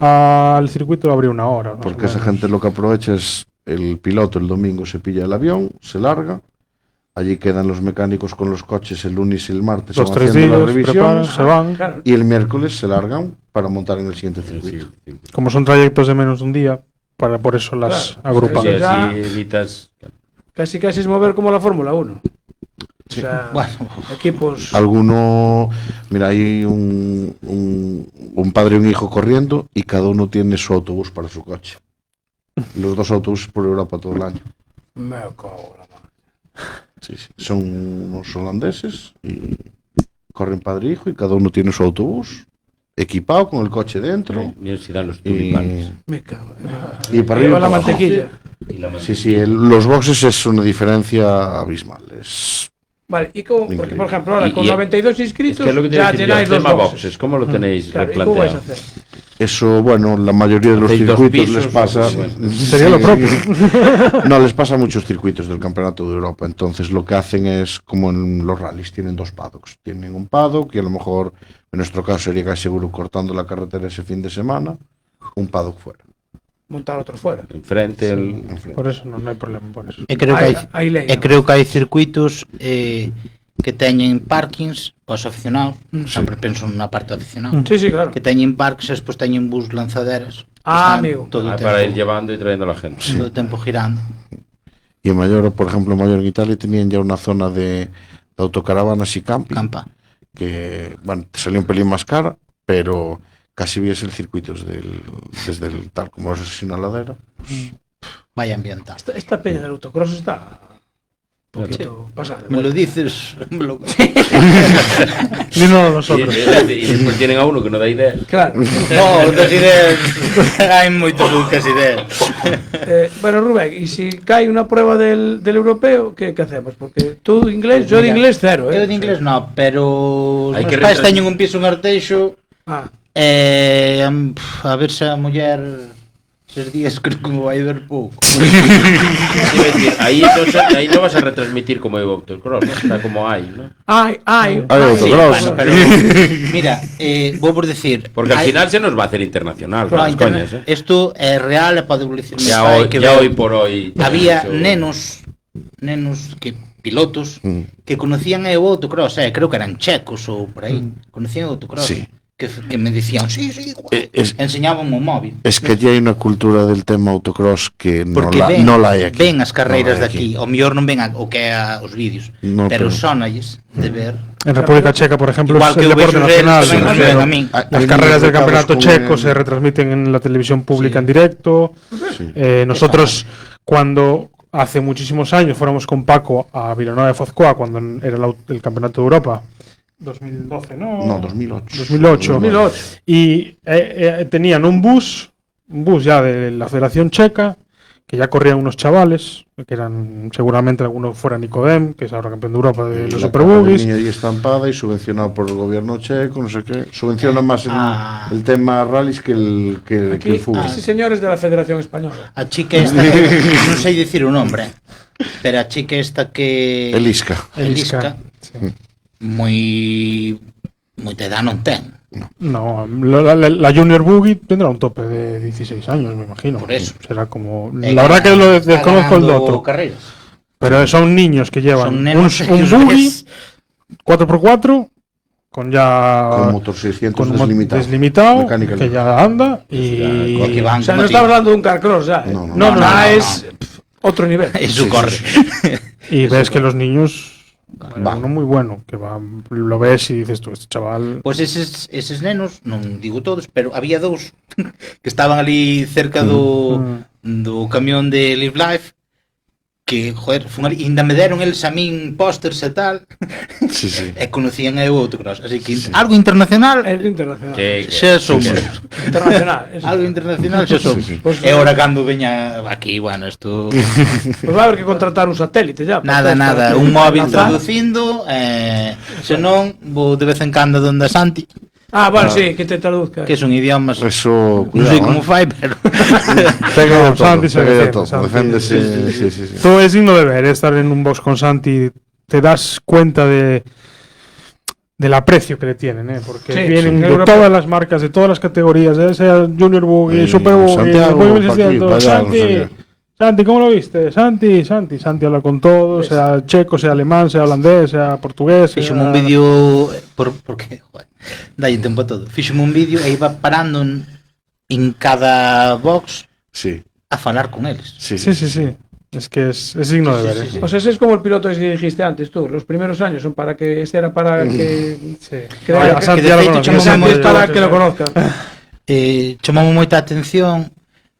al circuito lo abrió 1 hora. más Porque o esa menos. gente lo que aprovecha es el piloto el domingo se pilla el avión, se larga, Allí quedan los mecánicos con los coches el lunes y el martes. Los van 3 haciendo días, las preparan, revisiones, se van. Claro. y el miércoles se largan para montar en el siguiente circuito. Como son trayectos de menos de un día, por eso las agrupan. Sí, ya- así evitas. Casi es mover como la Fórmula 1. O sea, Bueno, equipos... Alguno, mira, hay un padre y un hijo corriendo y cada uno tiene su autobús para su coche. Los 2 autobuses por Europa todo el año. Me cago en la mano. Sí, sí. Son unos holandeses y corren padre e hijo y cada uno tiene su autobús equipado con el coche dentro. Mira si dan los Y, tulipanes. Me cago en la mano. y para Ahí arriba va la y para abajo. mantequilla. Y la Sí, sí, los boxes es una diferencia abismal. Es Vale, y como, porque Increíble. por ejemplo ahora Y- con y- 92 Es inscritos que es lo que te ya decía, llenáis el los tema boxes. ¿cómo lo tenéis Claro, ¿y cómo vais a replanteado? hacer? eso, bueno, la mayoría de los Hacéis 2 circuitos pisos, les pasa. Sería lo propio. No, les pasa a muchos circuitos del Campeonato de Europa. Entonces, lo que hacen es como en los rallies: tienen 2 paddocks. Tienen un paddock, y a lo mejor, en nuestro caso, sería casi seguro cortando la carretera ese fin de semana, un paddock fuera. Montar otros fuera. Enfrente el. Enfrente. Por eso non hai problema por eso. e creo que hai, Hai lei, e ¿no? creo que hai circuitos que teñen parkings para os aficionados, sempre penso na parte aficionado, Sí, sí, claro. que teñen parques e despois teñen bus lanzaderas. que Ah, están amigo. Todo o Para ir tempo, llevando y trayendo a la gente. todo o tempo girando. Y en Mayor, por ejemplo, en Mayor, en Italia, tenían ya una zona de autocaravanas y camping, Campa. que, bueno, te salió un pelín más cara, pero casi vies el circuito desde el tal como es una ladera. Vai ambiental. Esta peña del autocross está un poquito pasada. Me lo dices, me lo... Dínoslo Y, nosotros. y después tienen a uno que no da idea. Claro. No, outras ideas. Hai moitas outras ideas. Bueno, Rubén, y si cae una prueba del europeo, ¿qué hacemos? Porque tú de inglés, yo de Mira, inglés cero, Eu de inglés no, pero os Hai meus que pais retrans- teñen un piso en Arteixo Ah, a ver se a muller esos días creo que me vai ver pouco. Iba a decir, ahí, entonces, ahí no vas a retransmitir como el autocross, ¿no? Está como hay, ¿no? ay, Hay Sí, autocross. bueno, pero mira, vou por decir, Porque al hai- final se nos va a hacer internacional, no, con las coñas, ¿eh? Isto é real e pode evolucionar. Ya Hai hoy, que ya ver. hoy por hoy. Había eso- nenos que pilotos que conocían o autocross, creo que eran checos ou por aí, conocían o autocross. Sí. Que me decían, sí, guau. Es- Enseñaban un móvil. Es que ya hay una cultura del tema autocross que Porque no la hay aquí. ven as carreiras No la de hay aquí, o mellor non ven o que é os vídeos, No, pero pero- sónalles de ver. En República Checa, por ejemplo, Igual es que el o deporte vexo nacional. tamén nos pero ven a min. Hay las niños carreras del becados campeonato con checo el- se retransmiten en la televisión pública Sí. en directo. Sí. Nosotros, cuando hace muchísimos años fuéramos con Paco a Vilanova de Fozcoa, cuando era el campeonato de Europa, 2012, ¿no? No, 2008. 2008. Y tenían un bus ya de la Federación Checa, que ya corrían unos chavales, que eran seguramente algunos fuera Nicodem, que es ahora campeón de Europa de los La Super Buggies. academia ahí estampada y subvencionado por el gobierno checo, no sé qué. Subvenciona más Ah. el tema rallies que que aquí, el fútbol. sí, señores de la Federación Española. A chica esta que, non sei dicir o nombre, pero a chica esta que Elisca. Elisca, moita edad non ten. No, la Junior Buggy tendrá un tope de 16 años, me imagino. Por eso. Será como. E La verdad que lo desconozco el ganando dato. carreiras. Pero son niños que llevan Son nenos un que os buggy ves. 4x4 con ya. Con motor 600 con deslimitado. que Mecánicamente. ya anda y. Que van O sea, como no ti. estamos hablando de un carcross ya. No, no, no, no, no, es otro nivel. Eso corre. Y ves que los niños. Va. Uno muy bueno, que va, lo ves y dices tú, este chaval. Pois eses nenos, non digo todos, pero había dous que estaban ali cerca do camión de Live Life que, joder, fun ali, ainda me deron eles a min pósters e tal, Sí, sí. e conocían eu o autocross, así que algo internacional Es internacional. Sí, xa somos. Internacional. eso. Algo internacional xa somos. Pues, E ahora cando veña aquí, bueno, isto Pues va a haber que contratar un satélite ya. nada, un móvil traducindo, senón vou de vez en cando donde a Santi, Ah, bueno, sí, que te traduzca. que son idiomas, Eso, non sei cuidado, como fai, pero Pega de todo, Santi se pega de defiende, todo. Santi. Deféndese, sí, sí, sí. Todo es digno de ver, estar en un box con Santi, te das cuenta del aprecio que le tienen, porque Sí, vienen sí, de Europa. todas las marcas, de todas las categorías, sea Junior Buggy, Sí, Super Buggy, Santiago, Buggy pa' aquí, 1600, pa' allá, no Santi, sé qué. Santi, ¿cómo lo viste? Santi habla con todos, sea checo, sea alemán, sea holandés, sea portugués. Fíxome un vídeo porque, joder, dalle tempo a todo. Fíxome un vídeo e iba parando en cada box a falar con eles. Sí. Es que es digno de ver. Pues ese es como el piloto que dijiste antes tú. Los primeros años son para que este era para que A Santi ya lo conozco. para que lo conozca. Chamamos moita atención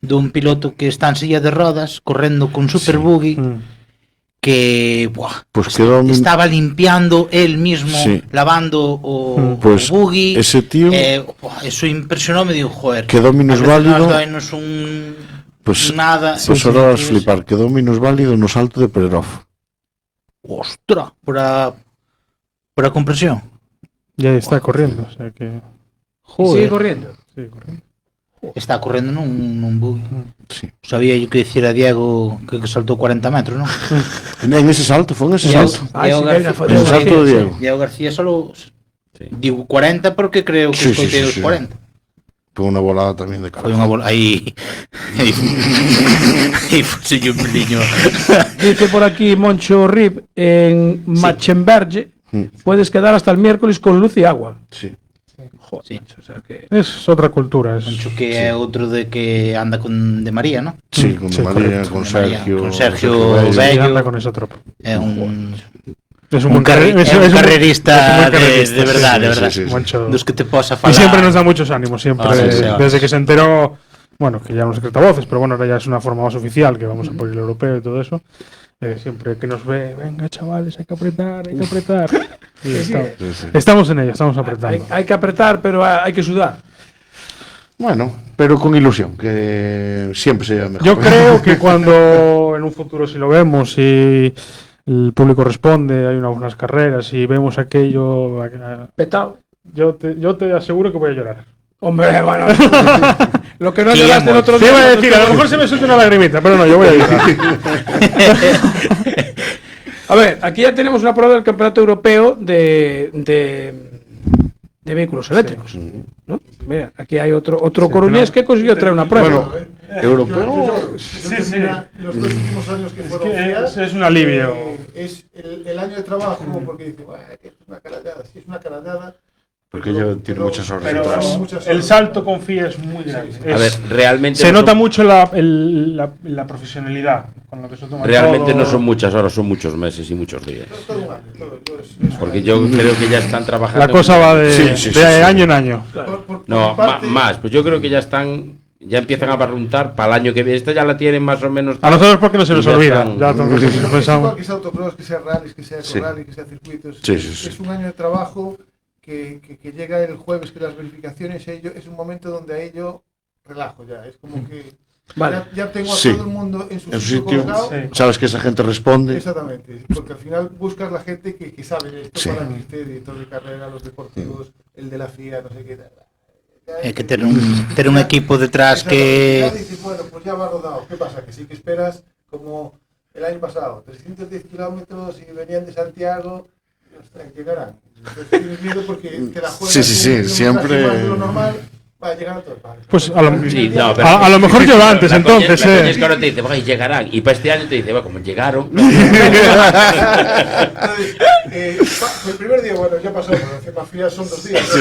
dun piloto que está en silla de rodas correndo con Super Buggy que estaba limpiando él mismo, lavando o buggy. Ese tío eso impresionó, me digo, joder, quedó minusválido. Pues nada. Pues ahora vas a flipar, quedó minusválido no salto de Pererov. Ostras, por a compresión. Ya está corriendo, o sea que... Joder. Sigue corriendo. Está correndo nun buggy. Sabía yo que dicir a Diego que saltou 40 metros, ¿no? En ese salto, fue en ese salto. En el salto de Diego. Diego García solo digo 40 porque creo que escoitei os 40. Fue una volada también de cara. Fue una volada ahí fue un peliño. Dice por aquí Moncho Rib en Machenberge puedes quedar hasta el miércoles con luz y agua. Joder, o sea que... Es otra cultura. Moncho que es otro de que anda con De María, ¿no? Sí, con De María, con Sergio. Con Sergio Bello. Anda con esa tropa. Es un carrerista de verdad, de verdad. Dos que te posa falar. Y siempre nos da muchos ánimos, siempre. Desde que se enteró, bueno, que ya no secreta voces, pero bueno, ahora ya es una forma más oficial, que vamos a por el europeo y todo eso. Siempre que nos ve, venga chavales, hay que apretar. Estamos en ello, estamos apretando. Hay que apretar, pero hay que sudar. Bueno, pero con ilusión, que siempre se lleva mejor. Yo creo que cuando en un futuro, si lo vemos y el público responde, hay unas buenas carreras y vemos aquello petado, yo te aseguro que voy a llorar. Hombre, bueno, lo que no lloraste el otro día. Te iba a decir, a lo mejor se me suelta una lagrimita, pero no, yo voy a llorar. A ver, aquí ya tenemos una prueba del Campeonato Europeo de vehículos eléctricos, ¿no? Mira, aquí hay otro coruñés que consiguió traer una prueba. Bueno, europeo. Sí. Los dos últimos años que fueron es un alivio. Es el año de trabajo, porque dice, que es una carallada, sí es una carallada. Porque ella tiene muchas horas detrás. El salto con FIA es muy grande. A ver, realmente se nota mucho la profesionalidad con lo que se toma. Realmente todo. No son muchas horas, son muchos meses y muchos días. Porque yo creo que ya están trabajando. La cosa va de año en año. No, más. Pues yo creo que ya empiezan a barruntar para el año que viene. Esta ya la tienen más o menos. A nosotros porque no se nos olvida. Que sea autocross, que sea rally, que sea corral, que sea circuitos. Es un año de trabajo. Que llega el jueves, que las verificaciones, es un momento donde a ello relajo ya, es como que ya tengo a todo el mundo en su sitio colocado. Sabes que esa gente responde. Exactamente, porque al final buscas la gente que sabe esto para que esté editor de carrera, los deportivos, el de la FIA, no sé qué. Hay que tener un equipo detrás que... Ya dices, bueno, pues ya va rodado, ¿qué pasa? Que sí que esperas como el año pasado, 310 kilómetros y venían de Santiago, llegarán. Tienes miedo porque te la juegas siempre lo normal va a llegar a todo. Pues a lo mejor yo antes, entonces. Es que ahora te dice, llegarán. Y para este año te dice, como llegaron. El primer día, bueno, ya pasó, porque Mafia son 2 días.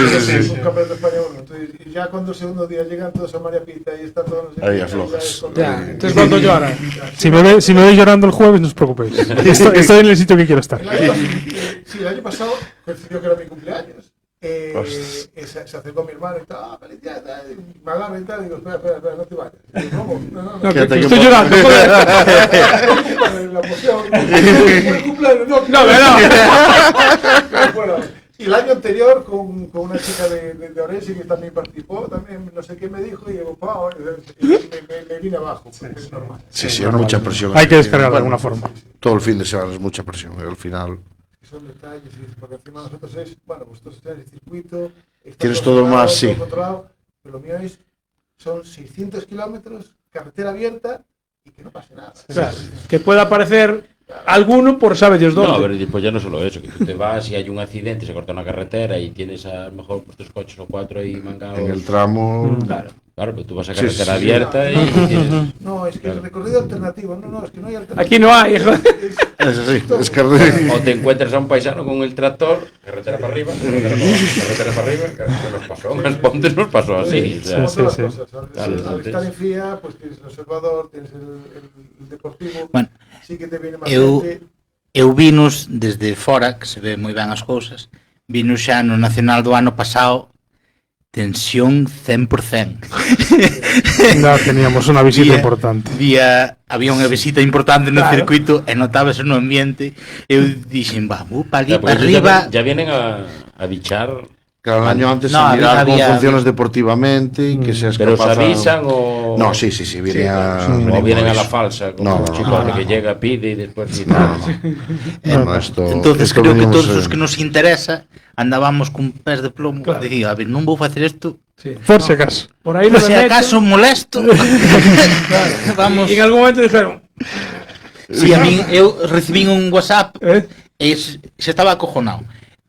Un campeonato de España 1. Entonces, ya cuando el segundo día llegan todos a María Pita y están todos. Ahí aflojas. Entonces, cuando lloran. Si me veis llorando el jueves, no os preocupéis. Estoy en el sitio que quiero estar. Sí, el año pasado coincidió que era mi cumpleaños. Se acercó mi hermano y tal, felicidades, me agarra y tal, y digo, espera, no te vayas. Digo, ¿cómo? No, estoy llorando, joder. La emoción, el cumpleaños, no. Bueno, y el año anterior con una chica de Orense que también participó, también no sé qué me dijo, y digo, me vine abajo, es normal. Sí, hay mucha presión. Hay que descargar de alguna forma. Todo el fin de semana es mucha presión, al final. Son detalles, porque encima nosotros vosotros estáis en el circuito, tienes todo más, sí. Controlado, pero lo mío son 600 kilómetros, carretera abierta y que no pase nada. Claro, que pueda parecer Alguno por sabe Dios No, dónde. pero pues ya no solo eso, que tú te vas y hay un accidente, se corta una carretera y tienes a lo mejor pues 3 coches o 4 ahí mangados. En el tramo. Claro, pero tú vas a Sí, carretera sí. abierta y tienes. No, es que el recorrido alternativo, no, es que no hay alternativo. Aquí no hay, hijo. Eso sí, es que O te encuentras a un paisano con el tractor, carretera para arriba, carretera para arriba, que nos pasó, en las Pontes nos pasó así. O sea, Como todas sí. las cosas. Claro, Al entonces- estar en FIA, pues tienes el observador, tienes el deportivo, Bueno, sí que te viene más eu, gente. eu vinos desde fora, que se ve moi ben as cousas, vinos xa no Nacional do ano pasado, tensión 100%. Ya teníamos una visita importante. Había unha visita importante no Claro. circuito e notábase no ambiente. Eu dixen, vamos para ali, Ya, porque para ellos arriba. ya vienen a bichar. Cada año antes No, a mirar cómo había- funcionas deportivamente y que seas Pero os capaz. avisan o. No, sí, viene a. O vienen a la eso. falsa, como No, un no, chico no, que no. llega, pide y después. No, esto. Entonces esto creo que venimos, todos os que nos interesa andábamos con pés de plomo. Claro. Dicía, a ver, non vou facer isto. Sí. Por si acaso. Por ahí Por no si me acaso meto. molesto. Vamos. Y en algún momento dijeron, Si a min eu recibín un WhatsApp ¿eh? e se estaba acojonado.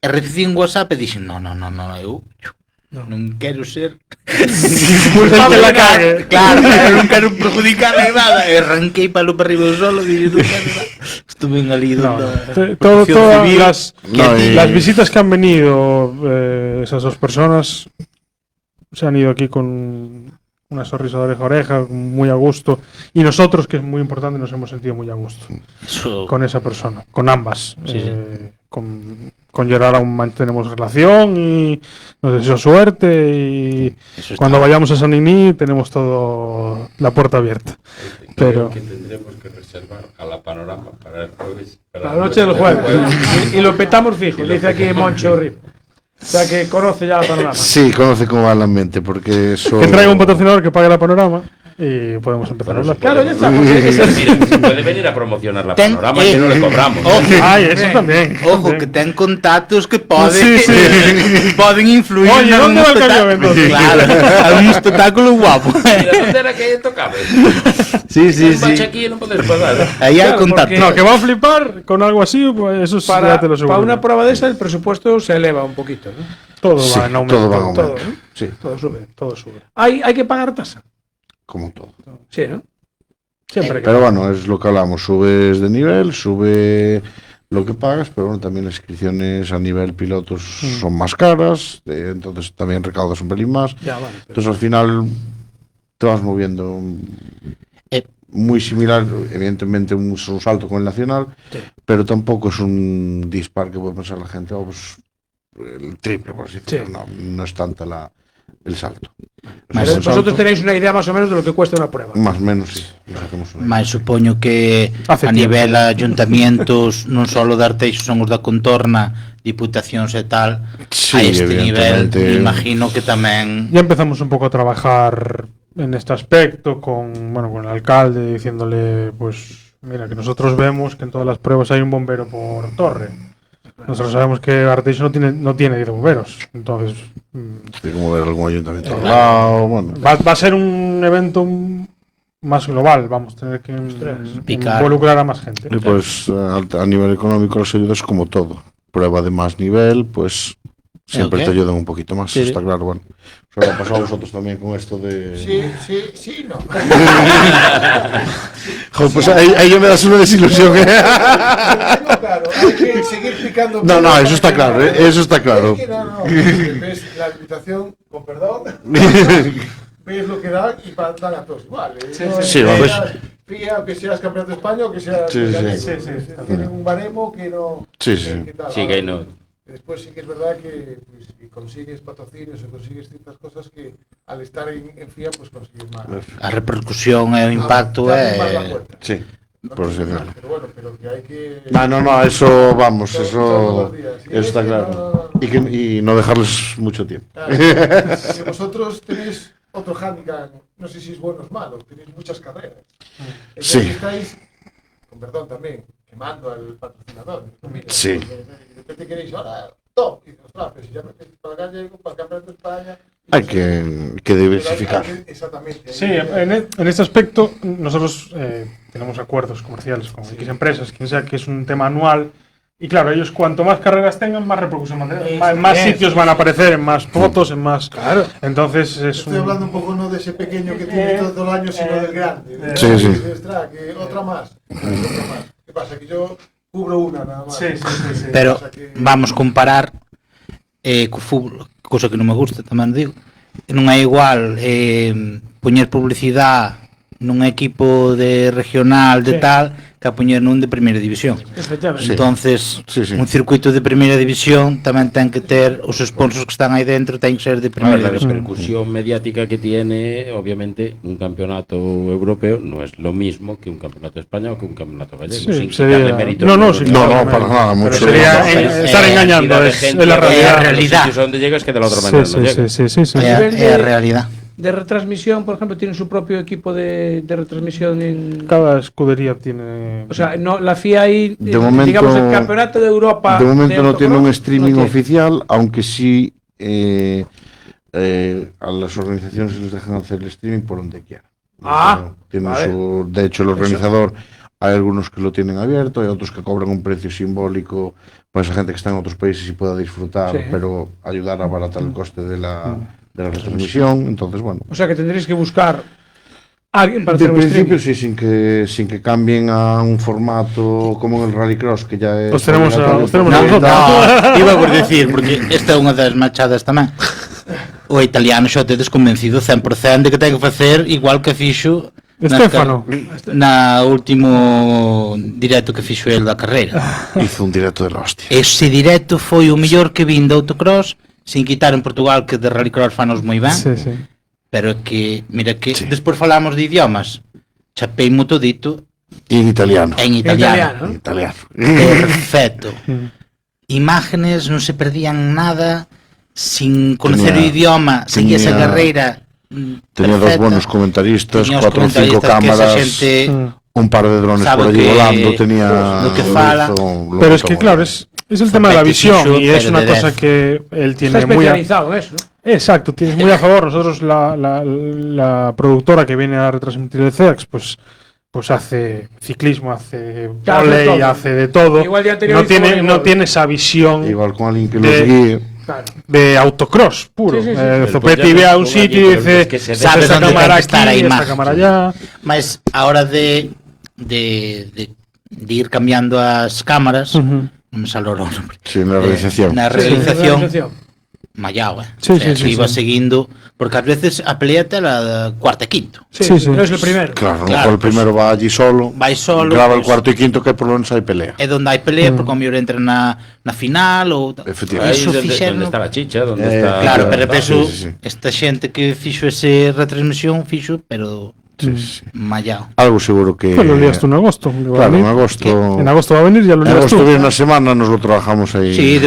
E recibí un WhatsApp e dixen, no, eu non quero ser Culpable la cague. Claro, eu non quero perjudicar ni nada. E arranquei palo para arriba do solo e dixen, non quero nada. Estuve en ali Todas No, y- las visitas que han venido, esas dos personas se han ido aquí con una sonrisa de oreja a oreja, muy a gusto. Y nosotros, que es muy importante, nos hemos sentido muy a gusto con esa persona, con ambas. Sí, sí. Con Gerard aún mantenemos relación y nos deseo suerte. Y Eso está. cuando vayamos a San Iní tenemos todo la puerta abierta. Pero Que tendremos que reservar a la panorama para el jueves. la noche del jueves. Y lo petamos fijo, dice aquí Moncho Rip. O sea que conoce ya la panorama. Sí, conoce cómo va el ambiente, porque eso. que traiga un patrocinador que pague la panorama y podemos empezar a hablar. Claro, ya estamos. tiene que ser. Mira, puede venir a promocionar la Ten- panorama que no le cobramos. Ojo, Ay, eso también. ojo, que ten contactos que poden Sí, sí. poden influir Oye, ¿dónde va el espectáculo. camión, entonces? Claro, algún espectáculo guapo. Mira, ¿dónde era que tocaba? Sí, sí, Un bache sí. aquí y no puedes pagar. Ahí hay Claro, contacto. No, que va a flipar con algo así, pues eso sí, Para, ya te lo aseguro. para una prueba de esa el presupuesto se eleva un poquito, ¿no? Todo Sí, va en aumento. todo va en aumento. Todo, ¿no? Sí, Todo sube. Todo sube. Hay que pagar tasa. como todo. Sí, ¿no? Siempre que Pero bueno, es lo que hablamos, subes de nivel, sube lo que pagas, pero bueno, también las inscripciones a nivel pilotos son más caras, entonces también recaudas un pelín más. Ya, vale. pero- Entonces al final te vas moviendo muy similar, evidentemente un salto con el nacional, Sí. pero tampoco es un dispar que puede pensar la gente, oh, pues el triple, por así decirlo. Sí. No es tanta el salto. Más Es un Vosotros salto, tenéis una idea más o menos de lo que cuesta una prueba. más o menos, sí. Nos hacemos una idea. Mas supoño que Hace a tiempo. nivel ayuntamientos, non só de Arteixo, son os da contorna, diputacións e tal, Sí, a este nivel, evidentemente. me imagino que tamén. ya empezamos un poco a trabajar en este aspecto con el alcalde diciéndole, pues mira, que nosotros vemos que en todas las pruebas hay un bombero por torre. Nosotros sabemos que Arteixo no tiene 10 bomberos. Entonces, Sí, como ver algún ayuntamiento al lado, bueno. va a ser un evento más global. Vamos a tener que Picar. involucrar a más gente. Y pues a nivel económico las ayudas como todo. Prueba de más nivel, pues siempre ¿El te qué? ayudan un poquito más, Sí. está claro. Bueno, os ha pasado a vosotros también con esto de... Sí, no. Jo, pues ahí ya me das una desilusión. Claro, hay que seguir picando. No, piedra eso está para que- claro, eso está claro. Es que no, ves la habilitación, con perdón, ves lo que dan y dan a todos igual. Sí, vamos. Fía, que seas campeón de España o que seas. Sí, sí. Tienen un baremo que no. Sí, sí. tal, Sí, que ahí no. Después sí que es verdad que pues, si consigues patrocinios o consigues ciertas cosas que al estar en FIA pues consigues más. A repercusión e o impacto Te abres más la é puerta. Sí, por así decirlo. Pero bueno, pero que hay que. No, eso vamos, Todos eso los días. Y está es que claro. no- Y no dejarles mucho tiempo. Claro, que vosotros tenéis otro hándicap, no sé si es bueno o es malo, tenéis muchas carreras. Entonces Sí. estáis, con perdón también, quemando al patrocinador. Mira, Sí. De repente queréis ahora top. Y dices, ostras, pero si ya me metes para acá, llego para el campeonato de España, Hay que diversificar. Exactamente. Sí, en este aspecto nosotros tenemos acuerdos comerciales con X empresas, quien sea, que es un tema anual. Y claro, ellos cuanto más carreras tengan, más repercusión van a tener, más sitios van a aparecer, en más fotos, en más... Claro. Entonces es Estoy hablando un poco no de ese pequeño que tiene todo el año, sino del grande. Sí, sí. Ostras, que otra más. ¿Qué pasa? Que yo cubro una nada más. Sí. Pero Pasa que- vamos comparar co fútbol, cosa que non me gusta, tamén digo. Non é igual poñer publicidade nun equipo de regional de tal que a poñer nun de primeira división. Efectivamente. Entonces, Sí, sí. un circuito de primeira división tamén ten que ter os sponsors que están aí dentro, ten que ser de A ver, primeira la división. repercusión mediática que tiene, obviamente, un campeonato europeo no es lo mismo que un campeonato español o que un campeonato gallego. Sí, sin sería- quitarle mérito no, ninguno. sí, No, para nada, mucho. Pero sería No, estar engañando, cantidad de es gente la que realidad. a los realidad. sitios donde llega es que de la otra Sí, manera no llega. sí. É nivel a de- realidad. De retransmisión, por ejemplo, tienen su propio equipo de retransmisión en... Cada escudería tiene... O sea, no, la FIA ahí, De momento- digamos, el campeonato de Europa... De momento no tiene un autocross, streaming no tiene. oficial, aunque sí a las organizaciones les dejan hacer el streaming por donde quieran. Tienen vale. de hecho, el organizador, hay algunos que lo tienen abierto, hay otros que cobran un precio simbólico para esa gente que está en otros países y pueda disfrutar, Sí. pero ayudar a abaratar el coste de la retransmisión. Entonces, bueno. O sea, que tendréis que buscar a alguien para De hacer un principio streaming. sí, sin que cambien a un formato como en el Rallycross, que ya es... Os tenemos obligatorio. No, iba por decir, porque esta é unha das machadas tamén. O italiano xa o tedes convencido 100% de que ten que facer igual que fixo Stefano. na último directo que fixo el da carreira. Hizo un directo de la hostia. Ese directo foi o mellor que vin de autocross, sin quitar en Portugal, que de rallycross fanos moi ben. Sí. Pero é que, mira que despois falamos de idiomas, chapeimo todito Y en italiano. en italiano. En italiano. Perfecto. Imágenes, non se perdían nada, sin conocer o idioma, seguía esa carreira. Tenía dos buenos comentaristas, Tenía os 4 o 5 comentaristas que esa cámaras, xente un par de drones sabe por allí que- volando, tenía... lo que fala. Pero es que claro, es el tema de la visión y es una pero de cosa que él Está tiene muy... especializado en eso, ¿no? Exacto, tienes muy a favor. Nosotros, la productora que viene a retransmitir el CEAX, pues hace ciclismo, hace Claro, volei, hace todo. hace de todo. Igual ya anterior No hizo tiene, voleibol. no tiene esa visión Igual con alguien que de- los guíe. Claro. de autocross puro. Sí. Zopetti ve a un sitio y dice, que se sabe esta dónde ten cámara que estar a aquí, esta imagen. cámara allá. Mas a hora de ir cambiando as cámaras, non me sale o nombre. Sí, en la realización. Na realización, mallao, Sí, o sea, sí, que iba sí. seguindo, porque ás veces a pelea te la cuarta e quinto. Sí, Sí, sí. pero es el primero. Claro, a lo Claro, mejor el primero va allí solo, vai solo, graba el pues, cuarto y quinto, que por lo menos hay pelea. é donde hai pelea, porque o mellor entra na final ou Efectivamente. Ahí Eso donde fixeron. está la chicha, donde Eh, está... Claro, pero sí, penso sí, sí. esta xente que fixo ese retransmisión fixo, pero mallao. Algo seguro que... Pues lo lías tú en agosto. que va a Claro, en venir. agosto... En agosto va a venir, ya lo En lías agosto tú. viene una semana, nos lo trabajamos ahí. Sí,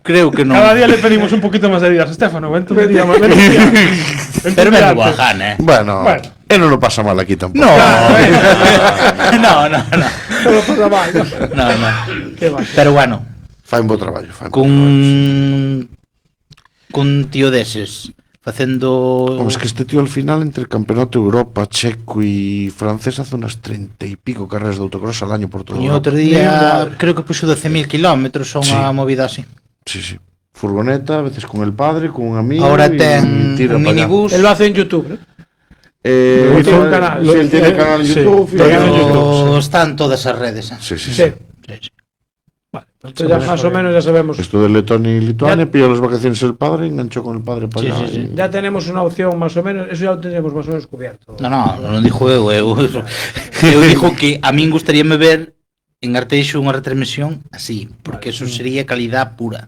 creo que non. Cada día le pedimos un poquito más de días. Estefano, vente un día más. Vente un día. Vente Pero un me día lo antes. bajan, Bueno, Bueno. él no lo pasa mal aquí tampoco. No. No no. lo pasa mal, ¿no? No. Qué va. Pero bueno, Fai un bo traballo. Fai un bo cun tío deses facendo Hombre, es que este tío al final, entre el campeonato de Europa, checo y francés, hace unas 30 y pico carreras de autocross al año por todo. Coño, outro día creo que puxo 12.000 kilómetros a unha movida así. Sí. Furgoneta, a veces con el padre, con un amigo. Ahora y ten tira un pa' allá. minibús. Él lo hace en YouTube, ¿no? Tiene un canal. Sí, él tiene canal en Sí, YouTube. tiene canal en YouTube. Pero están todas as redes. Sí. Sí. Vale, entonces ya más o menos ya sabemos. Esto de Letonia y Lituania, Ya- pilló las vacaciones el padre, enganchó con el padre para Sí, allá. sí, sí. y- Ya tenemos una opción más o menos, eso ya lo tenemos más o menos cubierto. Non dixo eu dixo que a min gustaríame ver en Arteixo unha retransmisión así, porque eso sería calidad pura.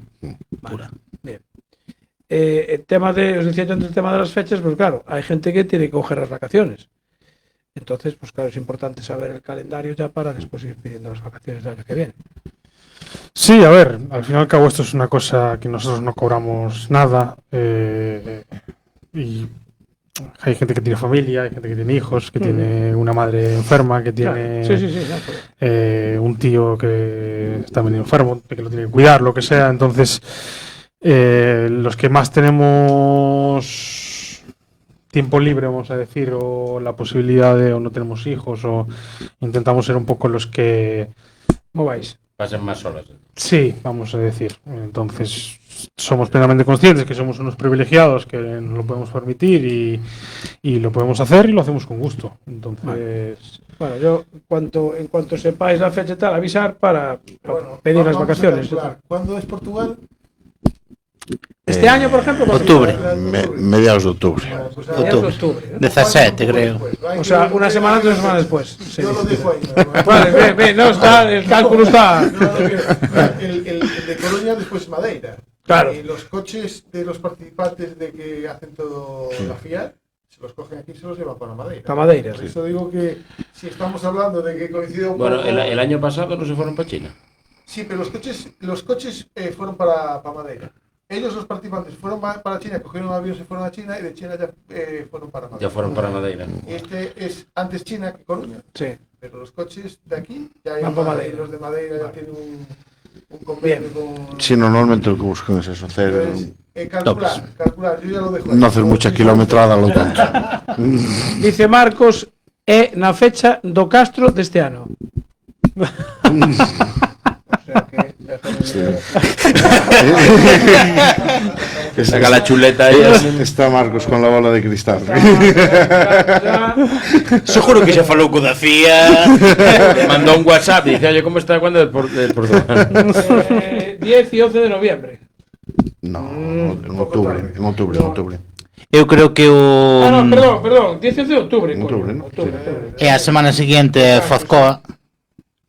Pura. Bien. El tema de, os decía yo antes el tema de las fechas, pues claro, hay gente que tiene que coger las vacaciones. Entonces, pues claro, es importante saber el calendario ya para después ir pidiendo las vacaciones del año que viene. Sí, a ver, al fin y al cabo esto es una cosa que nosotros no cobramos nada y hay gente que tiene familia, hay gente que tiene hijos, que tiene una madre enferma, que tiene Claro. Sí, ya, pues. un tío que está medio enfermo, que lo tiene que cuidar, lo que sea, entonces Los que más tenemos tiempo libre, vamos a decir, o la posibilidad de, o no tenemos hijos, o intentamos ser un poco los que... ¿Cómo vais? Pasen más horas. Sí, vamos a decir. Entonces, somos plenamente conscientes que somos unos privilegiados, que nos lo podemos permitir y lo podemos hacer y lo hacemos con gusto. Entonces... Bueno, yo en cuanto sepáis la fecha y tal, avisar para pedir las vacaciones. ¿Cuándo es Portugal? Este año, por ejemplo, Octubre. Mediados de octubre. Octubre. 17, creo. O sea, una semana antes, una semana después. Sí. Yo lo dejo ahí. Vale, bien, no está, el cálculo está. El de Coruña después Madeira. Claro. Y los coches de los participantes de que hacen todo la FIA, se los cogen aquí y se los llevan para Madeira. Para Madeira. Por eso digo que si estamos hablando de que coincide un Bueno, poco... el año pasado no se fueron para China. Sí, pero los coches fueron para Madeira. Ellos, los participantes, fueron para China, cogieron un avión, se fueron a China y de China ya fueron para Madeira. Ya fueron para Madeira. Y este es antes China que Coruña. Sí. Pero los coches de aquí ya van para Madeira. Los de Madeira ya tienen un convenio con... Sí, normalmente lo que buscan es eso, hacer... calcular, yo ya lo dejo ahí. No hacer mucha kilometrada, lo tonto. Dice Marcos, na fecha do Castro deste ano. Que saca la chuleta ahí. Está Marcos con la bola de cristal. Seguro que se falou co da FIA. Mandó un WhatsApp y dice, oye, ¿cómo está cuando del Portugal? 10 y 11 de noviembre. No, en octubre. Eu creo que o... Ah, no, perdón, 10 y 11 de octubre. Octubre. É a semana seguinte Fozcoa.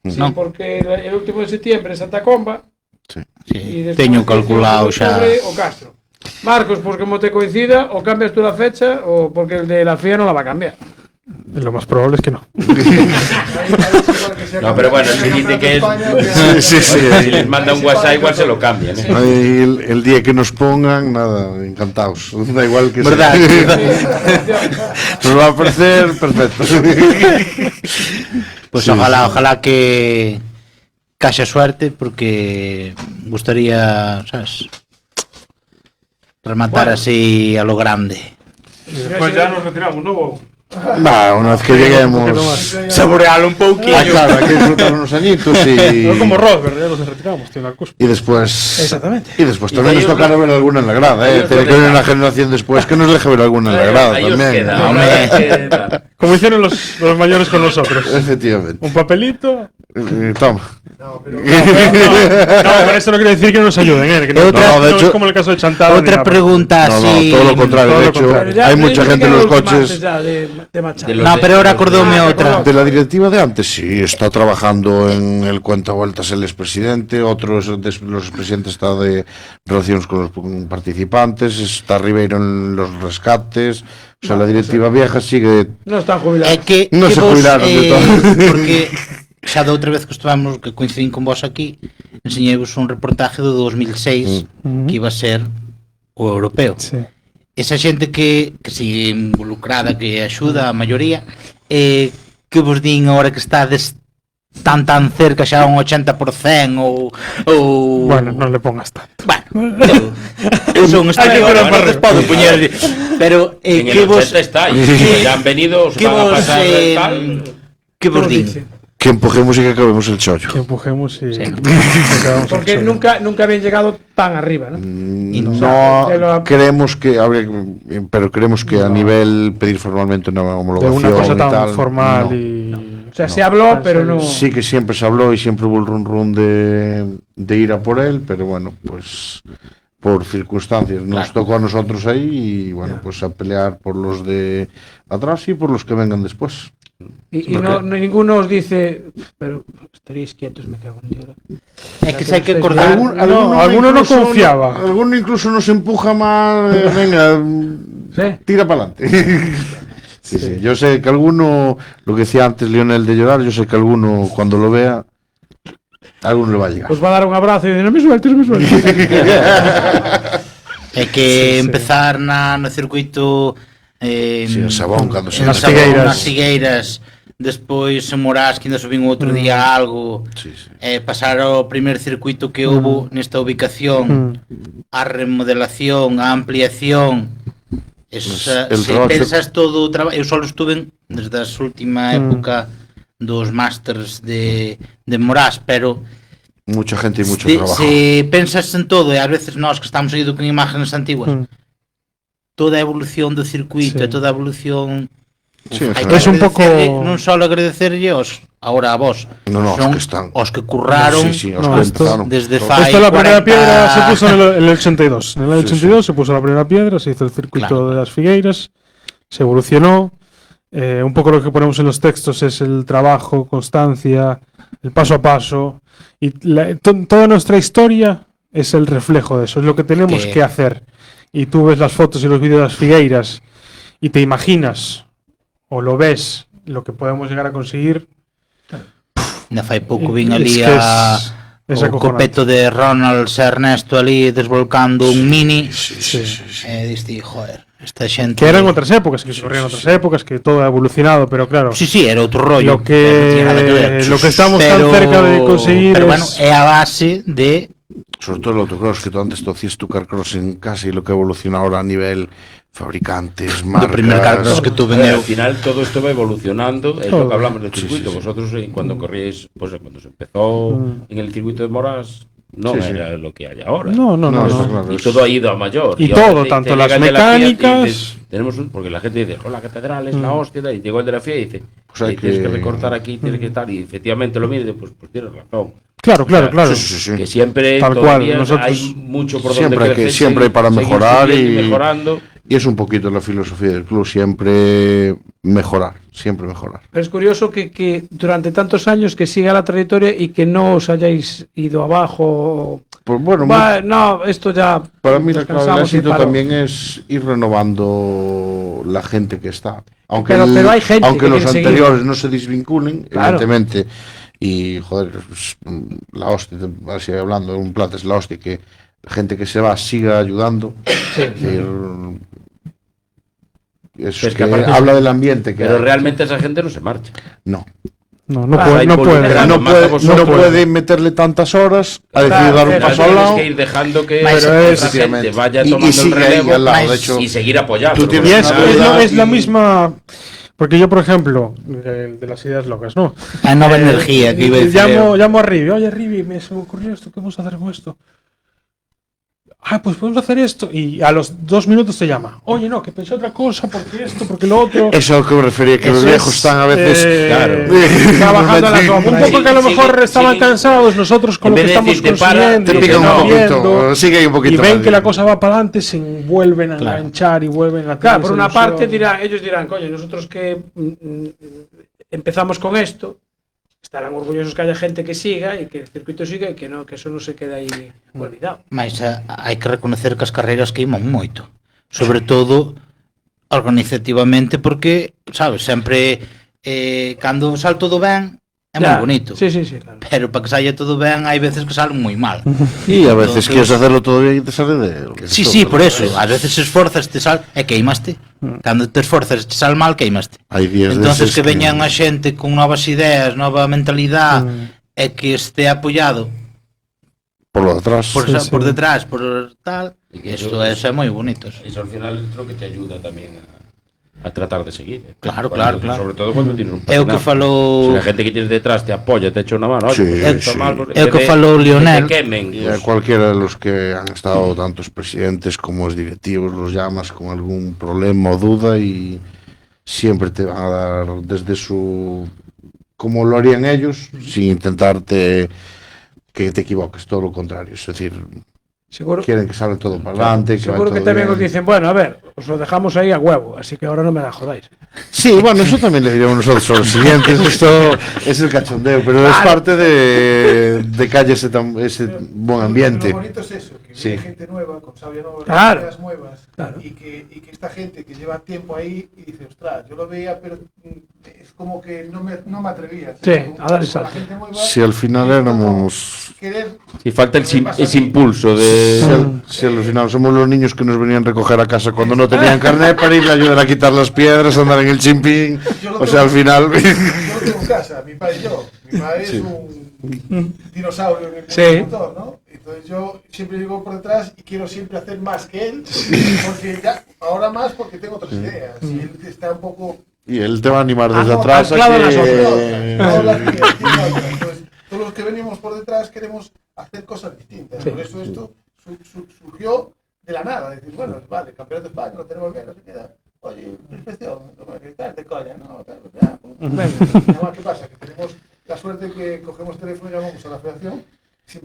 Sí, Non? porque el último de septiembre es Santa Comba. Sí. Y después, Teño calculado 18 de xa. octubre, o Castro. Marcos, pues como te coincida, o cambias tú la fecha, o porque el de la FIA no la va a cambiar. Lo más probable es que no. No, pero bueno, él dice que es... Sí. Si les manda un WhatsApp igual se lo cambian, ¿eh? Ahí el día que nos pongan, nada, encantados. Da igual que ¿Verdad? Nos va a parecer perfecto. Pues Sí, ojalá que haya suerte, porque gustaría, ¿sabes? Rematar así a lo grande. Y después ya nos retiramos, ¿no? Va, una vez que lleguemos... Saborealo un pouquinho. Claro, hay que disfrutar unos añitos y... No como Rosberg, ya nos retiramos, tiene la cosa. Y después... Exactamente. Y después también nos tocará ver alguna en la grada, ¿eh? Tiene que haber una generación después que nos deje ver alguna en la grada Ahí os también. queda. Como hicieron los mayores con nosotros. Efectivamente. Un papelito. Toma. No, pero eso no quiere decir que no nos ayuden, que no, de hecho, es como el caso de Chantada. Otra pregunta así. todo lo contrario. De hecho, hay mucha gente en los coches... No, pero ahora acordóme otra. De la directiva de antes, sí, está trabajando en el cuenta vueltas el expresidente, otros de los expresidentes está de relaciones con los participantes, está Ribeiro en los rescates, o sea, la directiva vieja sigue... No están jubilados. No se jubilaron de todo. Porque xa da outra vez que estivemos, que coincidín con vos aquí, enseñei-vos un reportaje do 2006 que iba a ser o europeo. Sí. Esa xente que sigue involucrada, que axuda a maioría, que vos din agora que estades tan cerca xa a un 80% ou... Bueno, non le pongas tanto. Bueno, eu son estereótipo, non podo poñer, pero En que el vos 80 está, y ya han venido, os que van a vos pasar tal... que vos din? Que empujemos y que acabemos el chollo. Que empujemos y... Porque nunca habían llegado tan arriba, ¿no? No, creemos que a nivel pedir formalmente una De homologación una cosa y tan tal, formal no. y... O sea, se habló, pero no... Sí que siempre se habló y siempre hubo el run de ir a por él, pero bueno, pues por circunstancias nos tocó a nosotros ahí y bueno, pues a pelear por los de atrás y por los que vengan después. Y ninguno os dice, pero estaréis quietos, me cago en Dios. É que hai que acordar. Alguno no confiaba. Alguno incluso nos empuja más, venga, tira para adelante. Sí. Yo sé que alguno, lo que decía antes Lionel de llorar, yo sé que alguno cuando lo vea, alguno le va a llegar. Os va a dar un abrazo y dice, no me sueltes. É que empezar no circuito Sí, en Sabón, cando se nas figueiras despois en Morás que ainda subín outro día algo, pasar ao primer circuito que houbo nesta ubicación, a remodelación, a ampliación, se pensas todo o traballo. Eu só estuve desde a última época dos másters de Morás, pero mucha gente e mucho trabajo. Se pensas en todo, e ás veces nós que estamos seguidos con imágenes antiguas, toda a evolución do circuito, toda a evolución, hai que un pouco non só agradecerlle ahora a vos, son os que curraron desde fai 40. La primera piedra se puso en el 82. En el 82 se puso la primera piedra, se hizo el circuito de las Figueiras, se evolucionó. Un poco lo que ponemos en los textos es el trabajo, constancia, el paso a paso. Y toda nuestra historia es el reflejo de eso, es lo que tenemos que hacer. Y tú ves las fotos y los vídeos de las Figueiras y te imaginas o lo ves lo que podemos llegar a conseguir. Na fai pouco vin ali o copeto de Ronald Ernesto ali desvolcando un Mini. Diste, joder, esta xente... Que eran outras épocas, que se corrían outras épocas, que todo ha evolucionado, pero claro... Sí, era outro rollo. Lo que estamos tan cerca de conseguir pero bueno, é a base de... Sobre todo el autocross, que tú antes te hacías tu carcross en casa y lo que evoluciona ahora a nivel fabricantes, marcas... El primer carcross que tuve al final todo esto va evolucionando, es lo que hablamos del circuito. Vosotros cuando corríais, pues cuando se empezó en el circuito de Morás, no era lo que hay ahora. No. Y todo ha ido a mayor. Y todo, tanto las mecánicas... Tenemos porque la gente dice, la catedral es la hostia, y llegó el de la FIA y dice, pues tienes que recortar aquí, tienes que estar, y efectivamente lo mira y dice, pues tienes razón. Claro. Que siempre tal todavía cual, hay mucho por siempre donde crecer, siempre hay para mejorar y mejorando. Y es un poquito la filosofía del club, siempre mejorar. Pero es curioso que durante tantos años que siga la trayectoria y que no os hayáis ido abajo. Pues bueno, no, esto ya... Para mí la clave del éxito también es ir renovando la gente que está. Aunque hay gente aunque que los anteriores seguir. no se desvinculen, evidentemente. Y, joder, pues, la hostia, así hablando, un plato es la hostia, que la gente que se va siga ayudando. Es que habla del ambiente. Pero realmente esa gente no se marcha. No puede meterle tantas horas a decidir dar un paso al lado. Tienes que ir dejando que esa gente vaya tomando el relevo y seguir apoyando. Es la misma... Porque yo, por ejemplo, de las ideas locas, ¿no? La nueva energía que iba a decir. Llamo a Rivi. Oye, Rivi, se me ocurrió esto. ¿Qué vamos a hacer con esto? Pues podemos hacer esto. Y a los 2 minutos te llama. Oye, no, que pensé otra cosa, porque esto, porque lo otro. Eso es a lo que me refería, que los viejos están a veces trabajando a la sombra. Un poco que a lo mejor estaban cansados, nosotros con lo que estamos consiguiendo. Sigue ahí un poquito. Y ven que la cosa va para adelante, se vuelven a enganchar y vuelven a... Claro, por una parte ellos dirán, coño, nosotros que empezamos con esto, estarán orgullosos que haya gente que siga e que el circuito siga e que eso non se quede aí olvidado. Mas hai que reconocer que as carreiras queiman moito, sobre todo organizativamente, porque, sabes, sempre cando sale todo ben é moi bonito. Sí, claro. Pero para que saia todo ben hai veces que salen moi mal. E a veces quieres hacerlo todo bien e te sale de... Sí, por eso. Ás veces esforzas, te sale e queimaste. Cando te esforzas te sale mal, queimaste. Entonces que veñan a xente con novas ideas, nova mentalidade e que este apoiado por lo detrás. Por detrás, por tal. Isto é moi bonito. Eso al final creo que te ayuda tamén a tratar de seguir. Claro. Sobre todo cuando tienes un patinaje. É o que falou... Si la gente que tienes detrás te apoya, te echa una mano, é o que falou Lionel. Cualquiera de los que han estado, tantos presidentes como los directivos, los llamas con algún problema o duda y siempre te van a dar desde su... como lo harían ellos, sin intentarte que te equivoques, todo lo contrario. Es decir... Seguro, quieren que salga todo para adelante. Seguro que también os dicen, bueno, a ver, os lo dejamos ahí a huevo, así que ahora no me la jodáis. Sí, bueno, eso también le diremos nosotros a los siguientes. Esto es el cachondeo, pero es parte de que haya ese buen ambiente. Lo bonito es eso, que viene gente nueva, con sabia nueva, con ideas nuevas, y que esta gente que lleva tiempo ahí y dice, ostras, yo lo veía, pero es como que no me atrevía. Sí, Como a dar el la salto. gente muy Si al final éramos... querer Si falta ese Si impulso de... si al final somos los niños que nos venían a recoger a casa cuando no tenían carnet para ir a ayudar a quitar las piedras, andar en el chimpín. O sea, al final... Yo lo tengo en casa, mi padre y yo. Mi padre Sí. es un dinosaurio en el Sí. motor, ¿no? Entonces yo siempre llego por detrás y quiero siempre hacer más que él, porque ya, ahora más porque tengo otras ideas. Y él está un poco... Y él te va a animar desde no, atrás a anclado en las que... no las mías, tiene otras. Entonces, todos los que venimos por detrás queremos hacer cosas distintas. Sí. Por eso esto surgió de la nada. Decir, bueno, vale, campeonato de España, lo tenemos bien, no se queda. Oye, inspección, tal, de coña, no, tal, ya. Nada, ¿qué pasa? Que tenemos la suerte que cogemos teléfono y llamamos a la federación.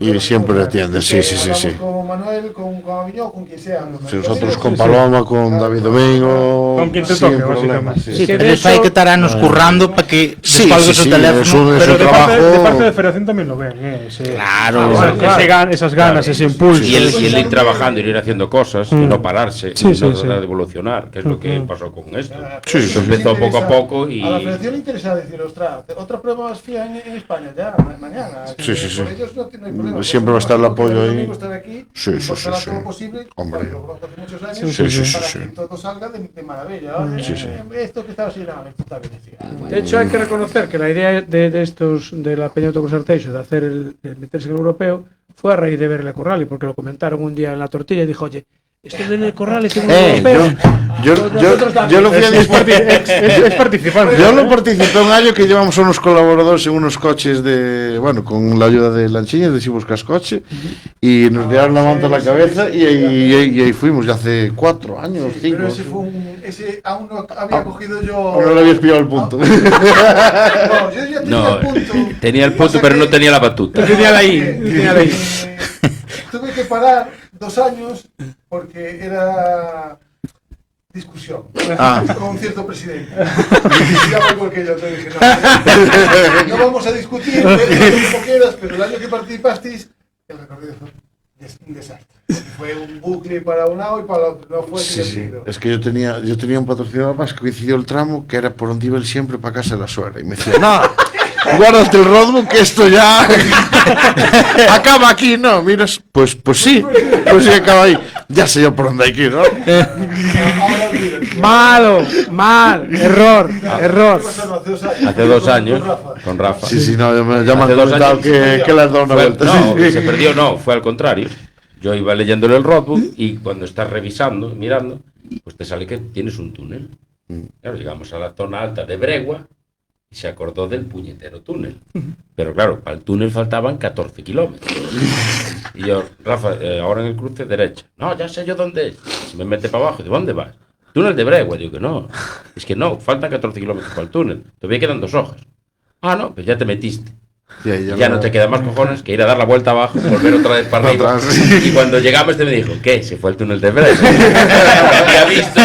Y siempre atienden, sí, sí, sí, sí. Con Manuel, con Aviñó, con quien sea. Si nosotros con Paloma, con David Domingo... Con quien te sin toque, problema, básicamente. sí. Sí, Que pero de eso hay hecho- que estar anos currando para que Sí, descolgues sí, o sí, teléfono. eso Pero de parte de trabajo... Federación también lo ven, sí. Claro, Esas ganas, ese impulso. Y el ir trabajando, y ir haciendo cosas, y no pararse, Sí, y sí, no sí. tratar de evolucionar, que es lo que pasó con esto. Sí, Eso empezó poco a poco y... A la federación le interesa decir, ostras, otra prueba más fía en España ya, mañana. Sí, sí, sí. Por ellos no hay problema. Siempre va a estar el apoyo ahí. Estar aquí, Sí, sí, por sí, hará sí. todo posible, Hombre. porque lo conozco hace muchos años, Sí, sí, sí, para sí. que todo salga de maravilla. Oye, Sí, sí. Esto que estaba así, no, esto está bien. De hecho, hay que reconocer que la idea de estos, de la Peña Autobús Arteixo, de hacer el meterse en el europeo, fue a raíz de ver el Corrali, porque lo comentaron un día en la tortilla y dijo, oye, esto del Corrali tiene un europeo. Yo lo fui a Es participante. Yo lo participé un año que llevamos a unos colaboradores en unos coches de, bueno, con la ayuda de Lanchiñas, de Si Buscas Coche, y nos dieron la manta a la cabeza y ahí fuimos, ya hace 4 años, 5. Pero ese aún no había cogido yo. No le habías pillado el punto. No, yo ya tenía No, el punto. tenía el punto, Pasa pero que- no tenía la batuta. Tenía la I, tenía la I. Tuve que parar 2 años porque era discusión con un cierto presidente. Y ya igual que yo te dije, no vamos a discutir, como quieras, pero el año que participasteis, el recorrido fue un desastre. Fue un bucle para un lado y para el otro, no fue Sí, sí. divertido. Es que yo tenía un patrocinador más que coincidió el tramo que era por donde iba él siempre para casa de la suegra. Y me decía, no, guárdate el roadbook que esto ya acaba aquí, ¿no? Miras, pues sí acaba ahí. Ya sé yo por dónde hay que ir, ¿no? Ahora olvídate. Mal, error. ¿Qué pasó hace 2 años? Hace 2 años, Rafa. con Rafa. Sí, no, ya me han Hace 2 comentado años que le has dado una Fue- vuelta. no, sí. se perdió, no, fue al contrario. Yo iba leyéndole el roadbook y cuando estás revisando, mirando, pues te sale que tienes un túnel. Claro, llegamos a la zona alta de Bregua y se acordó del puñetero túnel. Pero claro, para el túnel faltaban 14 kilómetros. Y yo, Rafa, ahora en el cruce derecha. No, ya sé yo dónde es. Se me mete para abajo. ¿De dónde vas? Túnel de Bregua. Digo que no. Es que no, faltan 14 kilómetros para el túnel. Todavía quedan 2 hojas. Ah, no, pues ya te metiste. Y ahí Ya no te queda más cojones que ir a dar la vuelta abajo, volver otra vez para arriba. Atrás, sí. Y cuando llegamos este me dijo, ¿qué? Se fue el túnel de Bregua. Había visto.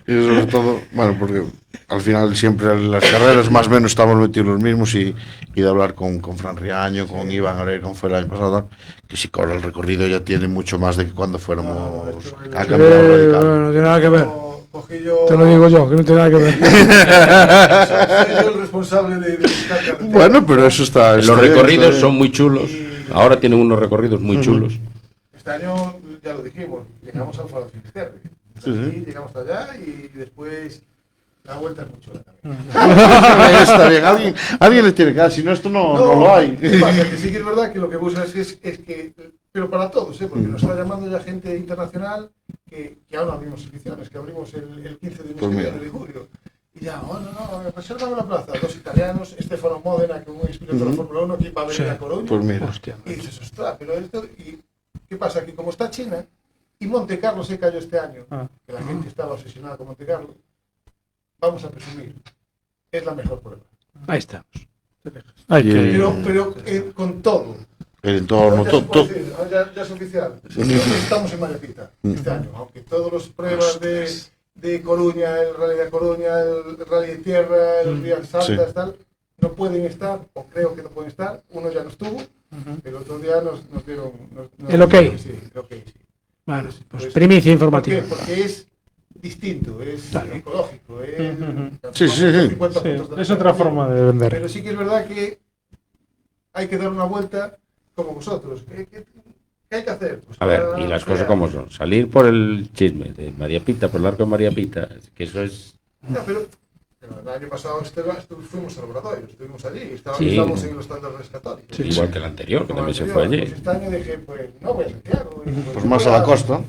Y sobre todo, bueno, porque al final siempre en las carreras más o menos estamos metidos los mismos y de hablar con Fran Riaño, con Iván Arer, con fue el año pasado, que si corre el recorrido ya tiene mucho más de que cuando fuéramos a cambiar radical. No tiene nada que ver. Cogí yo. Te lo digo yo, que no tiene nada que ver. Soy yo el responsable de buscar carreteras. Bueno, pero eso está... Los está bien, recorridos está bien. son muy chulos. Ahora tienen unos recorridos muy chulos. Este año, ya lo dijimos, llegamos al Faro Finisterre. Sí, llegamos hasta allá y después la vuelta es muy chula también. Está bien, alguien le tiene que dar, si no esto no lo hay. ¿Qué pasa? Que sí que es verdad que lo que buscas es que, pero para todos, porque nos está llamando ya gente internacional que aún no abrimos inscripciones, que abrimos el 15 de Pues mira. julio. Y ya, resérvame la plaza, 2 italianos, Stefano Modena, que es un piloto de la Fórmula 1, que va a venir a Coruña. Pues mira. Y dices, ostras, pero esto, y ¿qué pasa? Que como está China, y Monte Carlo se cayó este año, que la gente estaba obsesionada con Monte Carlo, vamos a presumir, es la mejor prueba. Ahí estamos. Pero con todo. El entorno, Ya se puede decir, ya es oficial. Estamos en Mallepita este año, aunque todas las pruebas de Coruña, el Rally de Coruña, el Rally de Tierra, el Rías Santas, tal, no pueden estar, o creo que no pueden estar. Uno ya no estuvo, el otro día nos dieron... El ok. Sí, el ok, sí. Bueno, pues primicia informativa. ¿Por qué? Porque es distinto, es ecológico, Sí, sí, sí. 50 Sí, puntos de es otra forma de vender. Pero sí que es verdad que hay que dar una vuelta como vosotros. ¿Qué hay que hacer? Pues A ver, para y las cosas crear. como son. Salir por el chisme de María Pita, por el arco de María Pita, que eso es... No, pero el año pasado fuimos al Obradoiro, estuvimos allí, Sí. estábamos en los stands rescatarios. Igual que el anterior, que Como también se anterior, fue allí. Pues este año dije, pues no voy a Santiago. Pues más a la costa,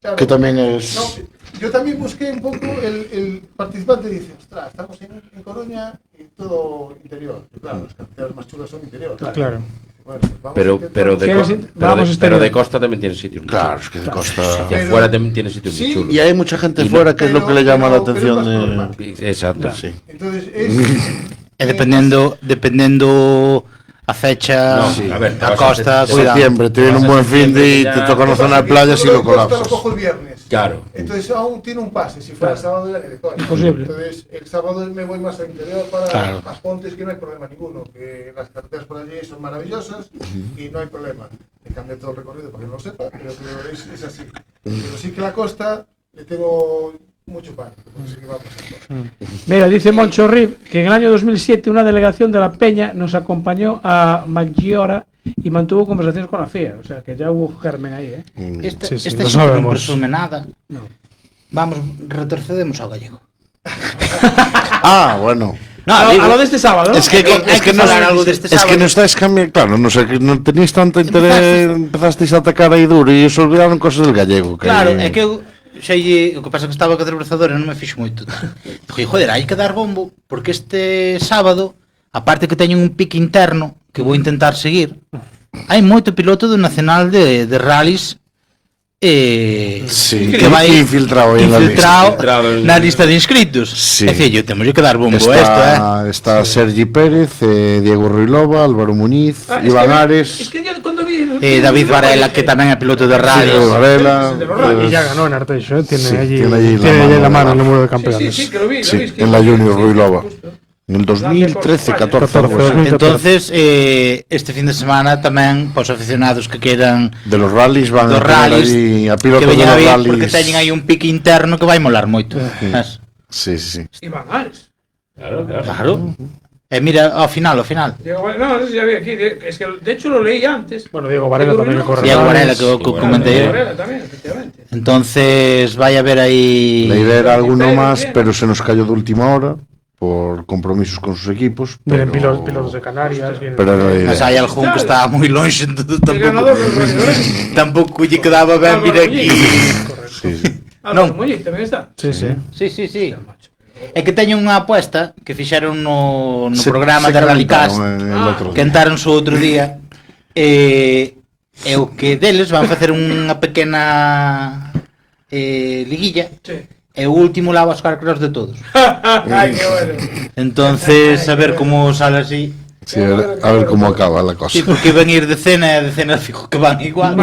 claro, que también es... No, yo también busqué un poco el participante dice, ostras, estamos en Coruña y todo interior. Y claro, las carreteras más chulas son interior. Claro. Bueno, pues vamos a Pero, intentar- pero, de, ¿Quieres co- ir? pero, Vamos de, exterior. pero de costa también tiene sitio. Claro, es que de costa... Hacia Pero- afuera también tiene sitio Sí, muy chulo. Y hay mucha gente Y fuera que es lo que le llama la pero atención es más de... problemático. Exacto. Sí. Entonces Dependendo a fecha, No, sí, a ver, te a vas a costa, hacer- cuidado. Septiembre, te viene un buen fin de y te toca una zona de playas y lo Lo colapsas. cojo el viernes. Claro. Entonces aún tiene un pase, si fuera sábado era de coña. Imposible. Entonces el sábado me voy más al interior para Claro. más Pontes, que no hay problema ninguno, que las carreteras por allí son maravillosas y no hay problema. He cambiado todo el recorrido para que no lo sepa, pero es así. Pero sí que la costa le tengo mucho pánico, porque sé que va a pasar. Mira, dice Moncho Rib que en el año 2007 una delegación de la Peña nos acompañó a Maggiora y mantuvo conversaciones con la FIA. O sea que ya hubo germen ahí, ¿eh? Este Sí, sí, lo non sabemos. presume nada. No. Vamos, retrocedemos ao gallego. Ah, bueno. No, a digo, lo de este sábado, ¿no? Es que, hay que no, falar algo deste es que sábado. no estáis cambiando, claro, no sé, que non tenéis tanto interés, empezasteis a atacar aí duro e os olvidaron cosas del gallego. Que... Claro, é que eu xa o que pasa é que estaba co desbrozador e non me fixo moito. Dije, joder, hai que dar bombo, porque este sábado, aparte que teñen un pique interno que vou intentar seguir, hai moito piloto do Nacional de rallies Sí, que vai infiltrado aí en la infiltrado lista. na lista de inscritos. Sí. É dicir, temos que dar bombo a esto, Está Sergi Pérez, Diego Ruilova, Álvaro Muñiz, Ah, es Iván que- Ares, Es que yo cuando vi... David Varela, que tamén é piloto de rallies. Varela, Y ya ganó en Arteixo, tiene Sí, allí, tiene allí tiene allí la mano el número de Sí, campeones. sí, que lo vi. sí, es que- en la Junior Ruilova, Justo. en el 2013, 14, algo así. Entonces, este fin de semana tamén para os aficionados que quedan De los rallies van dos a tener rallies allí a que pilotos de veñan los a ver rallies. porque teñen aí un pique interno que vai molar moito. Sabes? Sí, sí, sí. Iván Ares. Claro, claro. Claro. Mira, ao final. Diego, no, no sé si ya vi aquí. Es que de hecho lo leí antes. Bueno, Diego Varela también que corre. Diego Varela que Igual. comenté. Diego Varela también, efectivamente. Entonces, vai a ver aí La idea era alguno Pero, más, bien. pero se nos cayó de última hora por compromisos con sus equipos. Vienen pero- pilotos de Canarias. Vienen... Pero era la idea. Mas hai algún que está moi longe, entón El ganador del Rally tampouco lle quedaba ben vir aquí. Sí, sí. Álvaro Non. Muñiz también está. Sí, sí. Sí. É que teño unha apuesta que fixeron no Se- programa se de Rallycast, calentaron el otro que día. entraron o outro día, e o que deles van facer unha pequena liguilla, Sí. e o último lava os carcros de todos. Ay, qué bueno. Entonces, a ver como sale así. Sí, a ver cómo acaba la cosa. Sí, porque van a ir decena e decena fijo que van igual.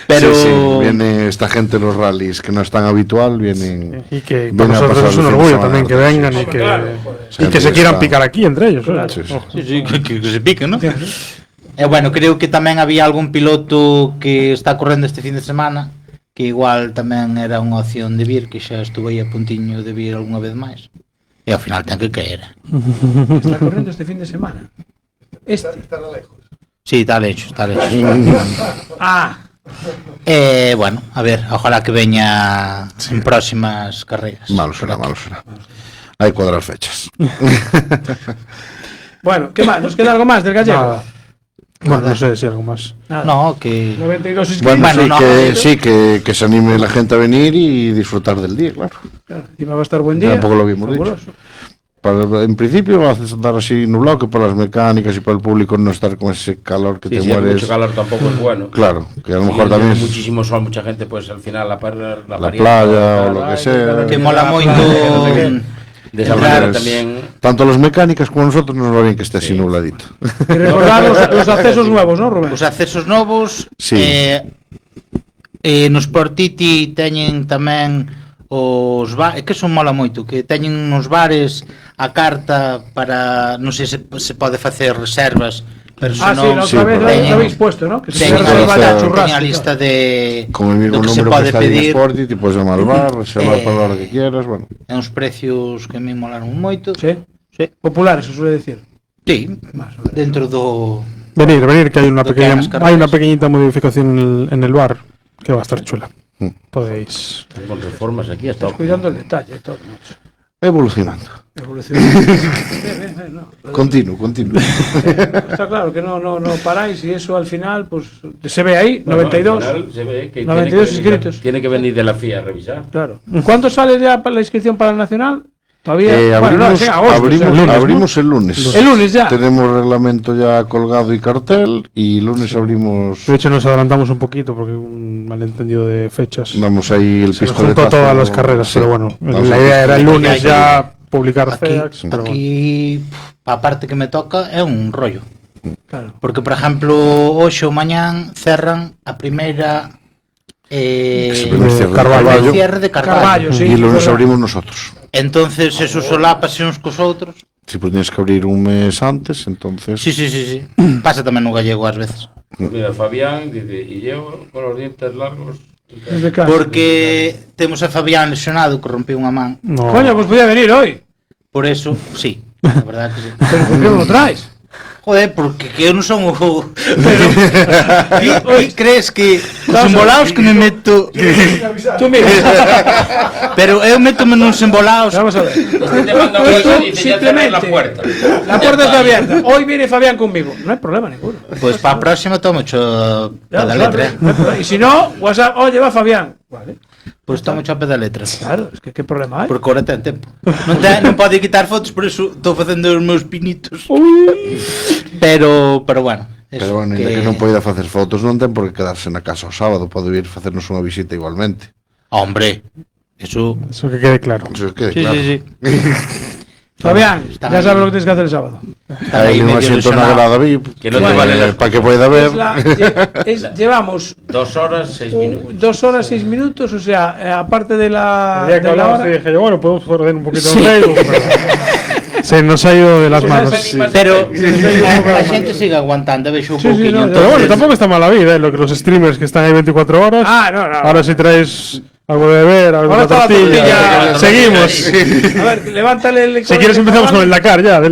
Pero Sí, sí, viene esta gente de los rallies que no es tan habitual, vienen... Y que vienen para a nosotros pasar es el un fin de orgullo semana. también que vengan y Claro, y que se quieran está- picar aquí entre ellos. ¿verdad? Sí, sí. Ojo. sí, que se piquen, ¿no? E bueno, creo que tamén había algún piloto que está correndo este fin de semana que igual tamén era unha opción de vir, que xa estuve aí a puntiño de vir algunha vez máis. E ao final ten que caer. Está corriendo este fin de semana. Este. Estará lejos. Sí, está lexo, está lexo. Ah, Bueno, a ver, ojalá que veña en próximas carreras. Malo será, malo será. Hay que cuadrar fechas. bueno, ¿qué más? ¿Nos queda algo más del gallego? Nada. Bueno, no sé si algo más. Nada. No, que 92 inscritos. Bueno, Bueno, sí, no, sí, que se anime la gente a venir y disfrutar del día, claro. Claro, encima va a estar buen día. Tampoco lo habíamos dicho. Fabuloso. En principio va a estar así nublado, que para las mecánicas y para el público no estar con ese calor que Sí, te si hay mueres. mucho calor tampoco es bueno. Claro, que a lo Y mejor también es muchísimo sol, mucha gente, pues al final la la parienta, playa o lo que sea. que mola moito de esa Entonces, manera también. tanto los mecánicos como nosotros nos va bien que esté así nubladito. Y recordar los accesos nuevos, ¿no, Rubén? os accesos novos. Sí. No Sportiti teñen tamén os bares, que son mola moito, que teñen nos bares a carta para, non sei se pode facer reservas Pero Ah, sí, la otra vez lo habéis puesto, ¿no? Que se Teño puede reservar ya a churrasco. lista de Con el mismo do que se número que pode está en pedir. Sporty, te puedes llamar al bar, reservar para la hora que quieras, bueno. É uns precios que me molaron moito. Sí. Sí. Populares, se suele decir. Sí, dentro do Venir, que hay una Lo que pequeña, hagas carreras. hay una pequeñita modificación en el bar que va a estar chula. Podéis. Con reformas aquí hasta Estás cuidando el detalle, todo. macho. Evolucionando. Evolucionando. No. Continuo. Está claro que no paráis y eso al final, pues se ve ahí, 92. Al final se ve que 92 tiene que venir- inscritos. Tiene que venir de la FIA a revisar. Claro. ¿Cuánto sale ya para la inscripción para el Nacional? Todavía. Abrimos, es en agosto, abrimos, o sea, ¿no? abrimos el lunes. El lunes ya. Tenemos reglamento ya colgado y cartel y lunes abrimos. De hecho, nos adelantamos un poquito porque un malentendido de fechas. Damos ahí el Se nos pistoletazo. juntó todas las carreras, Sí. pero bueno, Damos la el idea era el pistoletazo. lunes ya publicar aquí, CEAX, pero bueno. aquí a parte que me toca é un rollo. Claro. Porque, por exemplo, hoxe ou mañán cerran a primeira primer cierre de Carballo. Carballo. cierre de Carballo. Carballo, sí. Y el lunes verdad. abrimos nosotros. Entonces, eso solápase uns cos outros. Si pues tienes que abrir un mes antes, entonces. Sí. Pasa tamén no gallego ás veces. Mira, Fabián dice, y llevo con los dientes largos. Desde casa. Porque temos a Fabián lesionado que rompiu unha man. No. Coño, pues podía venir hoy. Por eso, sí, a verdade que sí. Pero ¿por qué no lo traes? Joder, porque que eu non son o... Pero... e crees que os embolaos que me meto... Tú mira. Pero eu métome nos embolaos... Vamos a ver. Te manda un Pero tú, mensaje y dice, ya cerré la puerta. La puerta está abierta. Hoy viene Fabián conmigo. No hay problema ninguno. Pois para a próxima tomo cho Ya, peda claro, letra. no hay problema. Y si no, WhatsApp, oye, va Fabián. Vale. Pois tomo cho peda letra. Claro, es que qué problema hay. Porque ahora ten tempo. Non pode quitar fotos, por eso estou facendo os meus pinitos. Pero bueno. eso, Pero bueno, ainda que non poida facer fotos non ten por que quedarse na casa o sábado, pode vir facernos unha visita igualmente. Hombre, eso... Eso que quede claro. Eso quede Sí, claro. sí. Fabián, Está ya ahí. sabes lo que tienes que hacer el sábado. Está Aí aí un medio asiento na lesionado. grada VIP, Que no te vale la- para que poida ver. Llevamos 2 horas, 6 minutos. 2 horas 6 minutos, o sea, aparte de la, El día que de la hablamos hora. te dije yo, bueno, podemos perder un poquito Sí. de Facebook, pero se nos ha ido de las manos. Pero a xente sigue aguantando, vexo un Sí, sí, pouquinho. no, Pero bueno, tampoco está mala vida, lo que los streamers que están ahí 24 horas. Ah, no. Ahora si traes algo de beber, algo Ahora de está la tortilla, tortilla. seguimos. A ver, levántale el. Si quieres empezamos con el Dakar ya. La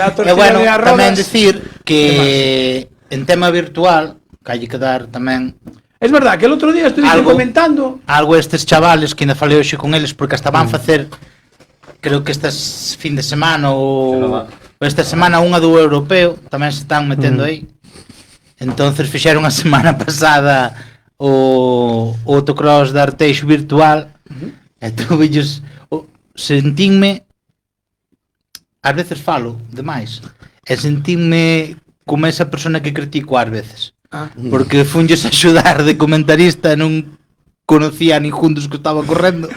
E tortilla bueno, de arroz. tamén decir que en tema virtual, que hai que dar tamén Es verdad que el otro día estuviste Algo- comentando. algo a estes chavales que ainda falei hoxe con eles porque hasta van facer creo que estas fin de semana ou esta semana unha do europeo tamén se están metendo aí. Entonces fixeron a semana pasada o autocross de Arteixo virtual. E tu vellos sentínme ás veces falo demais e sentínme como esa persona que critico ás veces. Porque funlles a axudar de comentarista e non conocía a ningún dos que estaba correndo.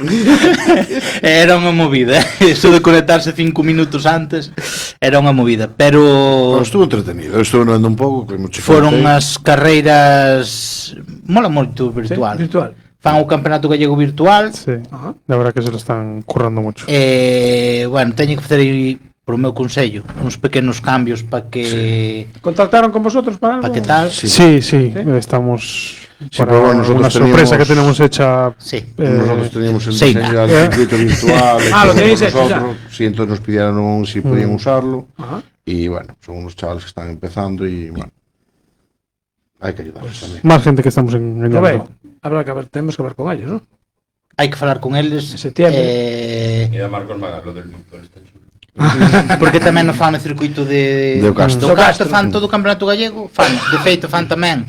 Era unha movida. Eso de conectarse 5 minutos antes era unha movida. Pero Estuvo entretenido, estuve vendo un pouco, que mucho foron as carreiras mola moito virtual. Sí, virtual. Fan o campeonato gallego virtual. Sí, la verdad que se lo están currando mucho. Bueno, teño que facer aí por o meu consello uns pequenos cambios para que ¿Contactaron con vosotros para algo? que tal. Sí, estamos para pero bueno, nosotros una sorpresa teníamos- que tenemos hecha. Sí. Nosotros teníamos el sí, diseño del circuito virtual. Ah, lo con tenéis hecho nosotros, sí, entonces nos pidieron si podían usarlo. Ajá. Y bueno, son unos chavales que están empezando y bueno, hay que ayudarlos también. Más gente que estamos Lo engañando. ve. Habrá que ver, tenemos que ver con ellos, ¿no? Hai que falar con eles En septiembre. Y a Marcos Magas, lo del virtual está chulo. Porque tamén non fan o circuito de Do Castro. do Castro fan todo o campeonato gallego, fan, de feito fan tamén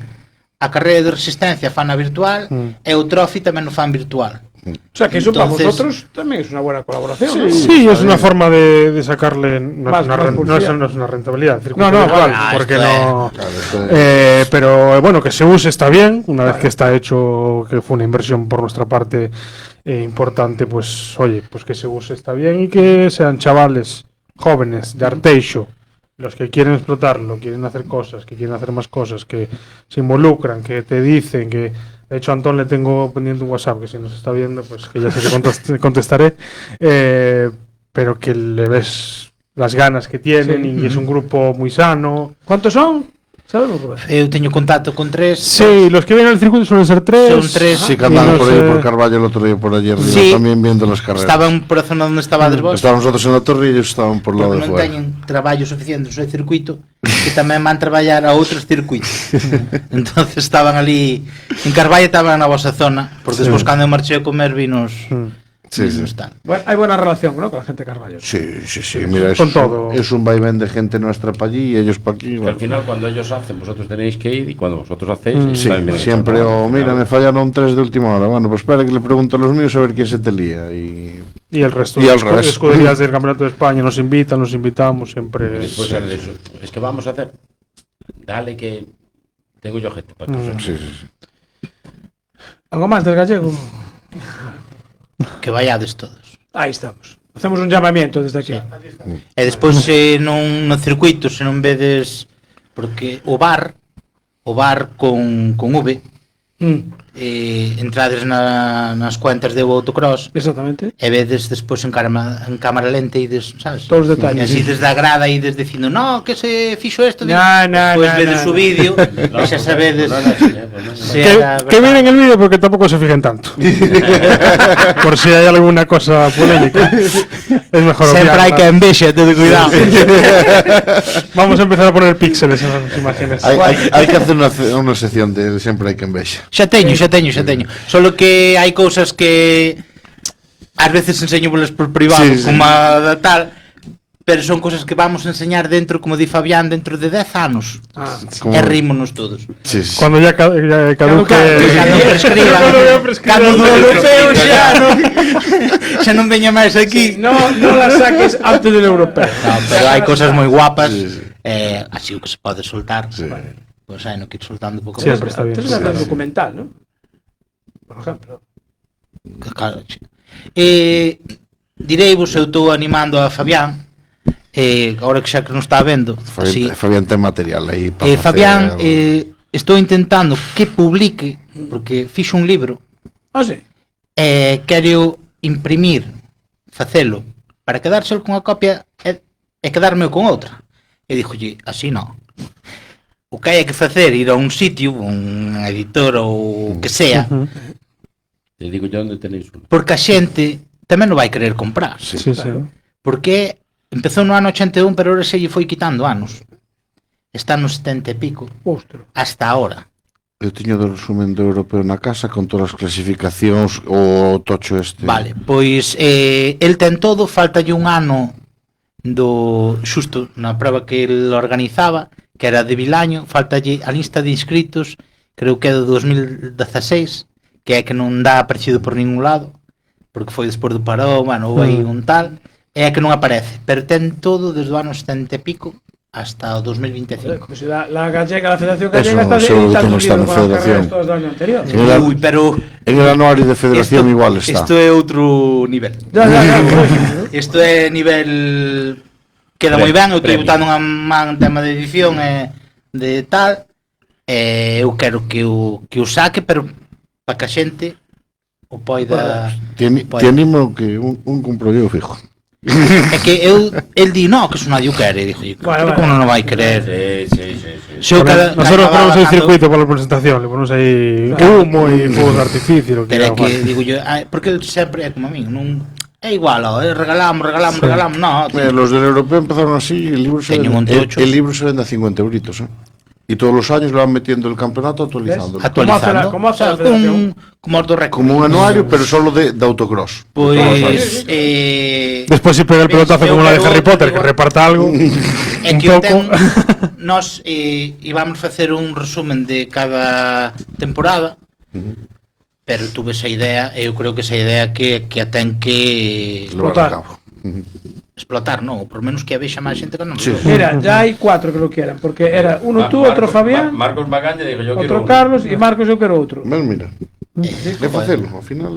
a carreira de resistencia fan a virtual e o Trophy tamén no fan virtual. O sea, que eso para Entonces- vosotros también es una buena colaboración, ¿no? Sí, es una forma de sacarle. No, Más- es una más publicidad. no es una rentabilidad. el circuito No, no, virtual, vale. porque Esto no. Claro, esto es- Pero bueno, que se use está bien. Una vez que está hecho, que fue una inversión por nuestra parte importante, pues oye, pues que se use está bien y que sean chavales jóvenes de Arteixo los que quieren explotarlo, quieren hacer cosas, que quieren hacer más cosas, que se involucran, que te dicen que. De hecho, a Antón le tengo pendiente un WhatsApp, que si nos está viendo, pues que ya sé que contestaré, pero que le ves las ganas que tienen y es un grupo muy sano. ¿Cuántos son? ¿Sabes, Rubén? Eu teño contacto con 3. Sí, los que vienen al circuito suelen ser 3. Son 3. Sí, que andaban por ahí por Carballo el otro día por allí arriba, Sí. también viendo las carreras. Estaban por a zona onde estabades vos. Estábamos nosotros en la torre y ellos estaban por el lado Porque de non fuera. teñen traballo suficiente no seu circuito que tamén van traballar a outros circuitos. Entonces estaban ali en Carballo, estaban na vosa zona, porque despois cando eu marchei a comer vinos. Sí, sí. Están. Bueno, hay buena relación, ¿no? Con la gente de Carballo. Sí. Mira, Con todo. es un vaivén de gente nuestra para allí y ellos para aquí. Que al final, cuando ellos hacen, vosotros tenéis que ir, y cuando vosotros hacéis, Sí, también viene siempre, hecho, ¿no? mira, me fallaron 3 de última hora. Bueno, pues espera que le pregunto a los míos a ver quién se te lía. Y el resto y de al revés. escuderías del Campeonato de España nos invitan, nos invitamos siempre. Después de eso, es que vamos a hacer. Dale que tengo yo gente para Sí. ¿Algo más del gallego? Que vayades todos. Ahí estamos. Hacemos un llamamiento desde aquí. E despois non no circuito, se non vedes porque o bar con V entrades nas cuentas de autocross. Exactamente. E vedes despois en cámara lenta e ides, sabes? Todos os detalles. E así desde a grada ides dicindo, no, que se fixo isto. Despois vedes o vídeo e xa sabedes. Que miren el vídeo porque tampoco se fijen tanto. Por si hay alguna cosa polémica. Es mejor Siempre obviar, hay que envexa, ten cuidado. Vamos a empezar a poner píxeles en las imágenes. Hay que hacer una sección de siempre hay que envexa. Xa teño. Solo que hai cousas que ás veces enseño polas por privado, Sí. como a tal, pero son cousas que vamos a enseñar dentro, como di Fabián, dentro de 10 anos. Como- E rímonos todos. Sí. Cuando ya caduque. Cando o europeo xa non veña máis aquí. No la saques antes del europeo. No, pero hai cousas moi guapas. Así o que se pode soltar. Pois hai no que ir soltando pouco Siempre pouco. está bien. Entonces hacer documental, ¿no? Por ejemplo. Claro. Direivos, eu estou animando a Fabián, agora que xa que non está vendo. Así, Fabián ten material aí para Fabián, estou intentando que publique, porque fixo un libro, sí. quero imprimir, facelo, para quedárselo con a copia e quedarme con outra. E dixolle, así non. O que hai que facer, ir a un sitio, un editor ou que sea, Te digo yo onde tenéis uno. porque a xente tamén non vai querer comprar. Sí. Porque empezou no ano 81, pero ahora se lle foi quitando anos. Está no 70 e pico. Ostro. Hasta ahora. Eu tiño do resumen do europeo na casa con todas as clasificacións o tocho este. Vale, pois el ten todo, faltalle un ano do xusto na prova que el organizaba, que era de Vilaño, faltalle a lista de inscritos, creo que é do 2016, que é que non dá aparecido por ningún lado, porque foi despois do parón, bueno, ou aí un tal, é que non aparece, pero ten todo desde o ano 70 e pico hasta o 2025. Pues la gallega, la Federación Eso, Gallega está seguro que editando non está libros na con las Federación. carreras todas del año anterior. Uy, pero En el anuario de Federación igual está. Isto é outro nivel. Ya. Isto é nivel queda moi ben, eu estou botando unha man tema de edición e de tal. Eu quero que o saque, pero para que a xente o poida. Te animo que un compro yo fijo. É que el di, no, que eso nadie o quere, dixo, como non o vai querer. Sí. Nosotros ponemos el circuito para la presentación, le ponemos ahí humo y fuegos de artificio. Lo que Pero é haga que falta. digo yo, porque el sempre é como a mí, non é igual, regalamos, no. Los del europeo empezaron así, el libro se Teño vende, monte ocho. el libro se vende a 50 euritos, y todos los años lo van metiendo el campeonato actualizando. Actualizando. ¿Cómo hace la Federación? Como os do récord. Como un anuario, pero solo de autocross. Pois Después si pega el pelotazo como la de Harry Potter, que reparta algo. é un que o pouco. ten, nós íbamos facer un resumen de cada temporada, pero tuve esa idea, e eu creo que esa idea que a ten que explotar, no, por menos que a vexa máis xente que non. Mira, ya hay 4 que lo quieran, porque era uno tú, otro Fabián, Marcos Magaña digo yo quiero otro Carlos y Marcos yo quiero otro. Mira, de facelo, ao final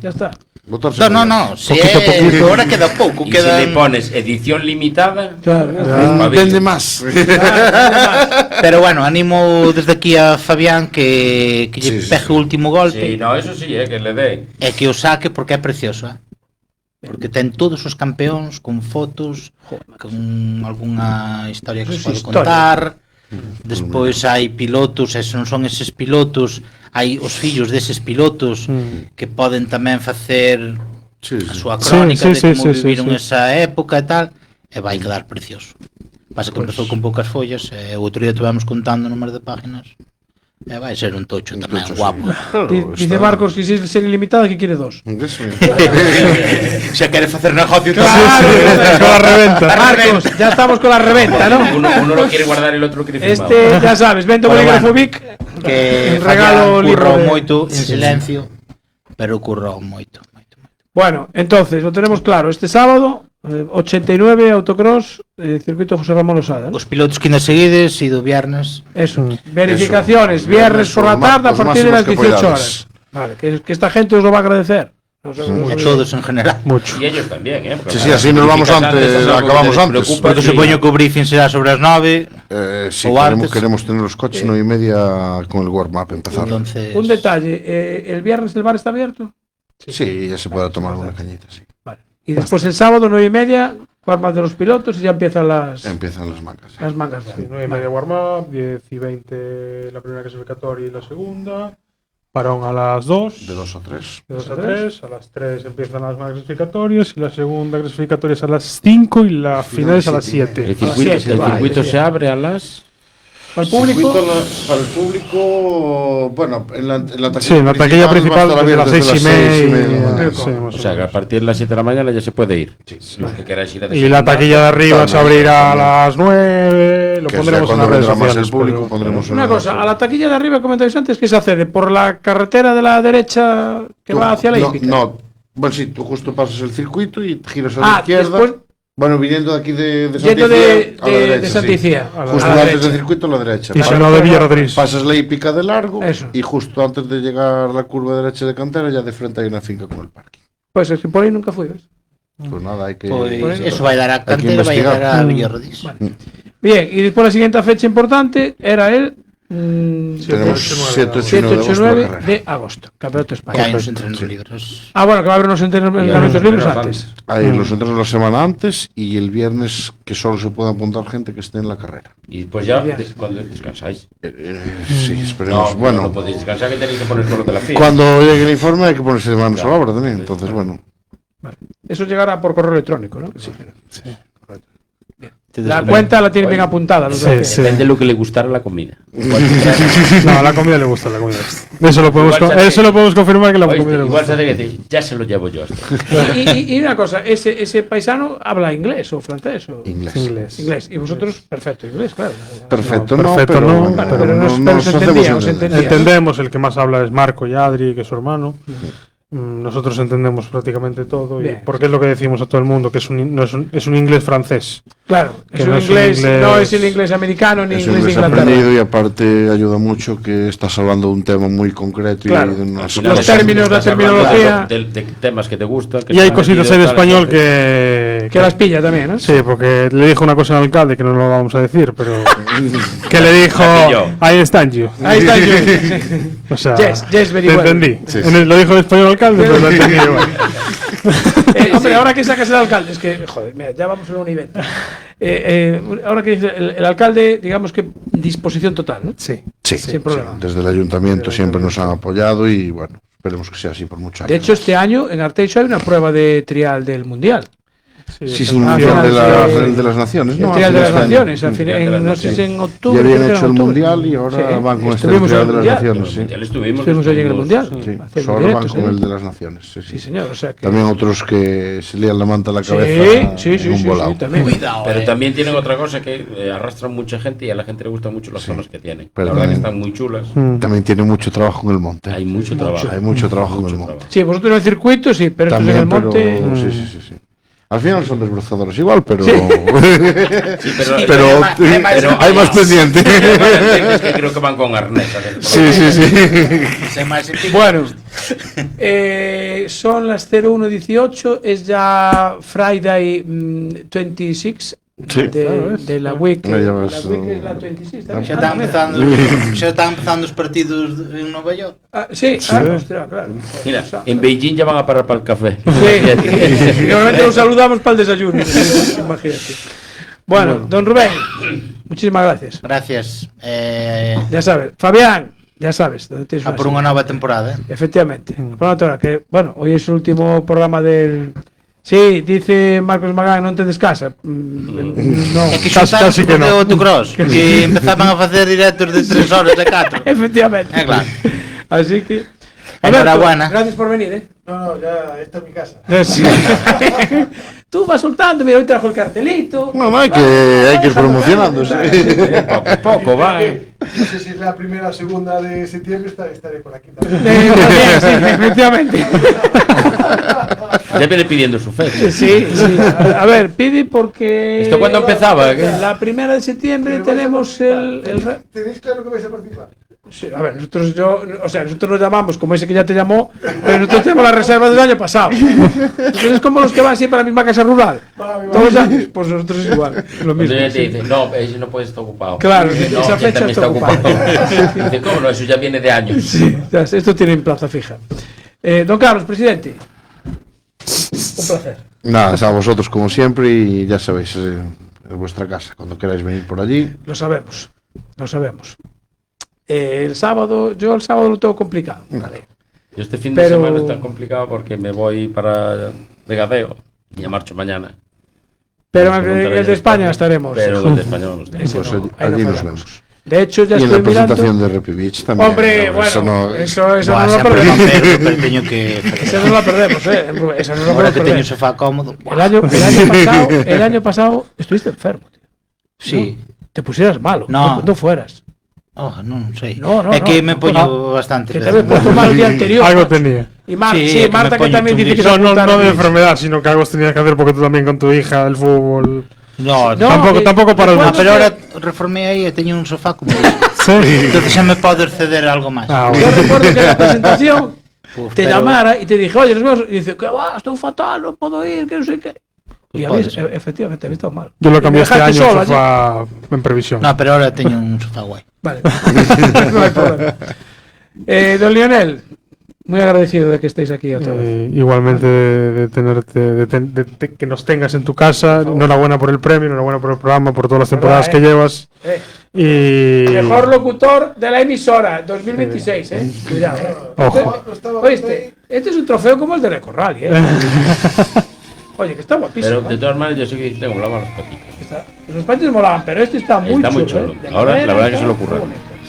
Ya está. botarse. No, si Poquito a é, poquito. agora queda pouco, Y queda. si le pones edición limitada, Claro. Vende más. Pero bueno, animo desde aquí a Fabián que lle pegue o último golpe. sí, no, eso sí, que le dé. E que o saque porque é precioso, Porque ten todos os campeóns con fotos, con algunha historia que se pode contar. Despois hai pilotos, e non son eses pilotos, hai os fillos deses pilotos que poden tamén facer a súa crónica de como viviron esa época e tal, e vai quedar precioso. Pasa que empezou con poucas follas, e o outro día estivemos contando o número de páginas, e vai ser un tocho tamén guapo. Dice Marcos que si ser ilimitada que quiere 2. Se quere facer negocio, claro, con la reventa. Marcos, ya estamos con la reventa, ¿no? Uno lo quiere guardar y el otro lo quiere firmar. Este, ya sabes, vendo bolígrafo Vic, que regalo libro moito en silencio, pero currou moito. Bueno, entonces, lo tenemos claro. Este sábado, 89 autocross, circuito José Ramón Losada, ¿no? Os pilotos que nos seguides e do viernes. Eso. Verificaciones, viernes por la tarde a partir de las 18 horas. Vale, que esta gente os lo va a agradecer. Todos en general. Mucho. Y ellos también, ¿eh? Porque Sí, así nos vamos antes, acabamos antes. Porque supoño que o briefing será sobre as 9. Sí, queremos tener los coches 9:30 con el warm-up empezar. Entonces... Un detalle, ¿el viernes el bar está abierto? Sí, ya se puede tomar una cañita, sí. Vale. Y después el sábado, 9:30, warm-up de los pilotos y ya empiezan las mangas. Las mangas. Sí, 9:30 warm-up, 10:20 la primera clasificatoria y la segunda. Parón a las 2. De 2 a 3. De 2 a 3. A las 3 empiezan las mangas clasificatorias y la segunda clasificatoria es a las 5 y la final es a las 7. El circuito se abre a las... ¿Para el público? Para el público, bueno, en la taquilla, sí, en la taquilla principal desde las 6:30. O sea, que a partir de las 7 de la mañana ya se puede ir. Los que queráis ir a y la taquilla de arriba se abrirá a las 9. Lo pondremos en las redes sociales. Una cosa, a la taquilla de arriba, comentáis antes, ¿qué se accede? ¿Por la carretera de la derecha que va hacia la hípica? No, bueno, sí, tú justo pasas el circuito y giras a la izquierda. Después... Bueno, viniendo de aquí de Santa Icía, a la derecha, de Santa Icía, sí. Justo antes del circuito a la derecha. Y si no, de Villa Rodríguez. Pasas la hípica de largo. Eso. Y justo antes de llegar a la curva derecha de Cantera, ya de frente hay una finca con el parking. Pues es que por ahí nunca fui, ¿ves? Pues nada, hay que... Pues eso va a dar a Cantera, va a dar a Villa Rodríguez. Vale. Bien, y después la siguiente fecha importante era el... Tenemos 7, 8 y 9 de agosto, Campeonato de España. Que hay unos entrenos libres. Ah, bueno, que va a haber unos entrenamientos libres antes. Hay los entrenos la semana antes y el viernes que solo se puede apuntar gente que esté en la carrera. Y pues ya, cuando descansáis. Sí, esperemos. No, bueno, no podéis descansar, que tenéis que poner todo lo de la FIA. Cuando llegue el informe hay que ponerse de manos a la obra también, entonces bueno. Vale. Eso llegará por correo electrónico, ¿no? Sí. La Depende. cuenta la tienen bien apuntada. Depende de lo que le gustara la comida. No, la comida le gusta, la comida. Eso lo podemos confirmar que la comida le gusta. Igual se hace que decir, ya se lo llevo yo. Y una cosa, ese paisano habla inglés o francés o Inglés. Y vosotros, perfecto inglés, claro. Perfecto, pero se entendía. Entendemos, el que más habla es Marco y Adri, que es su hermano. Nosotros entendemos prácticamente todo, porque es lo que decimos a todo el mundo, que es un inglés francés. Claro, que es un inglés, no es el inglés americano ni es inglés de inglés Inglaterra. aprendido y aparte ayuda mucho que estás hablando de un tema muy concreto claro. y de unas los términos, la terminología de temas que te gustan. Y hay cositas en español que las pilla también, ¿no? Sí, porque le dijo una cosa al alcalde que no lo vamos a decir, pero que le dijo ahí están yo. Ahí están yo. O sea, yes, very well. Entendí. Lo dijo en español al alcalde, pero lo entendí yo. Hombre, ahora que sacas el alcalde, es que, joder, mira, ya vamos a una evento. Ahora que dice el alcalde, digamos que disposición total, ¿no? Sí, sin problema. Sí. Desde el ayuntamiento siempre nos han apoyado y bueno, esperemos que sea así por muchos años. De hecho, este año en Arteixo hay una prueba de trial del Mundial. Sí, es un mundial de las naciones, ¿no? El trial de las naciones, al final, no sé si en octubre. Ya habían hecho el mundial y ahora van con este trial de las naciones. Sí. Estuvimos allí en el mundial. Sí. Ahora van con el de las naciones. Sí, señor. O sea que... También otros que se lían la manta a la cabeza. Sí, también. Cuidado, pero también tienen otra cosa que arrastran mucha gente y a la gente le gustan mucho las zonas que tienen. La verdad que están muy chulas. También tiene mucho trabajo en el monte. Hay mucho trabajo. Hay mucho trabajo en el monte. Sí, vosotros en el circuito sí, pero esto en el monte. Sí. Al final son desbrozadores igual, pero. Sí. pero hay más pendiente. Es que creo que van con arnés. Sí. Bueno, son las 01:18, es ya Friday 26 Sí, de la week. No, ya La ves, week es la 26. Xa están empezando os partidos en Nova York. Sí, hostia, claro. Mira, en Beijing ya van a parar para el café. Sí, normalmente nos saludamos para el desayuno. Imagínate. Bueno, don Rubén, muchísimas gracias. Gracias. Ya sabes, Fabián, ya sabes. A por unha nova temporada. Efectivamente. Por una temporada que, bueno, hoy es el último programa del... Sí, dice Marcos Magán, non te descasa. No, É que xuntaron casi que de no. autocross, que empezaban a facer directos de 3 horas, de 4. Efectivamente. Claro. Así que... Enhorabuena. Gracias por venir, ¿eh? No, ya, esta es mi casa. Sí. Tú vas soltando, mira, hoy trajo el cartelito. No, hay que ir promocionándose. Poco a poco, va. No sé si es la primera o segunda de septiembre, estaré por aquí también. Sí, efectivamente. Ya viene pidiendo su fecha. Sí, sí. A ver, pide porque... ¿Esto cuándo empezaba? La 1 de septiembre tenemos el... ¿Tenéis claro que vais a participar? Sí, a ver, nosotros nos llamamos como ese que ya te llamó, pero nosotros tenemos la reserva del año pasado. Entonces es como los que van siempre a la misma casa rural. Todos los años, pues nosotros es igual. Lo mismo. Entonces te Sí. dice, no, ese no puede estar ocupado. Claro, Dice, no, esa ya fecha también está ocupada. Dice, ¿cómo no? Eso ya viene de años. Sí, esto tiene plaza fija. Don Carlos, presidente. Un placer. Nada, a vosotros como siempre y ya sabéis, es vuestra casa, cuando queráis venir por allí. Lo sabemos, lo sabemos. El sábado lo tengo complicado. Vale. Yo este fin de semana está complicado porque me voy para Vegadeo y ya marcho mañana. Pero en el de España estaremos. Pero el de España vamos a estar. Pues allí nos vemos. De hecho, ya y en estoy la presentación mirando... de Repi Beach también. Hombre, no, bueno, eso no No, lo perdemos. pero teño que... Esa no la perdemos, esa no la Ahora podemos que teño perder. un sofá cómodo. El año pasado estuviste enfermo, tío. Sí. ¿No? Te pusieras malo, no fueras. Oh, non sei. No, É que me poño bastante. Que te habías puesto mal el día anterior. Algo tenía. Y Sí, Marta que también dice que se No apuntara de bien. enfermedad, sino que algo tenías que hacer porque tú también con tu hija, el fútbol. No, tampoco para el No, mundo. pero ahora reformei aí e teño un sofá como Sí. Entonces xa me podes ceder algo máis. Yo recuerdo que en la presentación te pero- llamara y te dije, oye, nos vemos. Y dice, que va, estoy fatal, no puedo ir, que no sé qué. Y a mí, efectivamente, había estado mal. Yo lo Y cambié me este dejaste año, solo el sofá en previsión. No, pero ahora teño un sofá guai. Vale. No hay problema. Don Lionel, muy agradecido de que estéis aquí otra vez. Igualmente de tenerte, de que nos tengas en tu casa. Enhorabuena por el premio, enhorabuena por el programa, por todas las temporadas que llevas. Y Mejor locutor de la emisora 2026, Cuidado, Ojo. Oíste, este es un trofeo como el de Recorral, Oye, que está guapísimo. Pero de todas maneras yo sí que tengo la mano patitas. Los patios molaban, pero este está muy Está muy chulo. chulo. Ahora la verdad que se lo ocurre.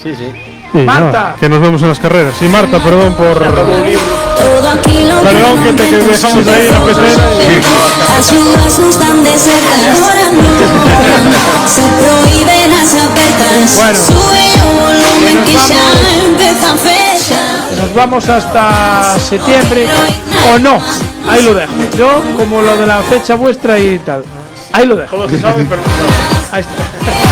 Sí, sí. Y Marta. nada, que nos vemos en las carreras. Sí, Marta, perdón por. Todo aquí lo Perdón que te dejamos ahí en la pecera. Las uvas no están de cerca, ahora no. Se prohíben las apertas. Bueno. Sube el volumen que ya empieza a fechar. Nos vamos hasta septiembre o no. Ahí lo dejo. Yo, como lo de la fecha vuestra y tal. Ahí lo dejo. Todos se saben, pero no saben. Ahí está.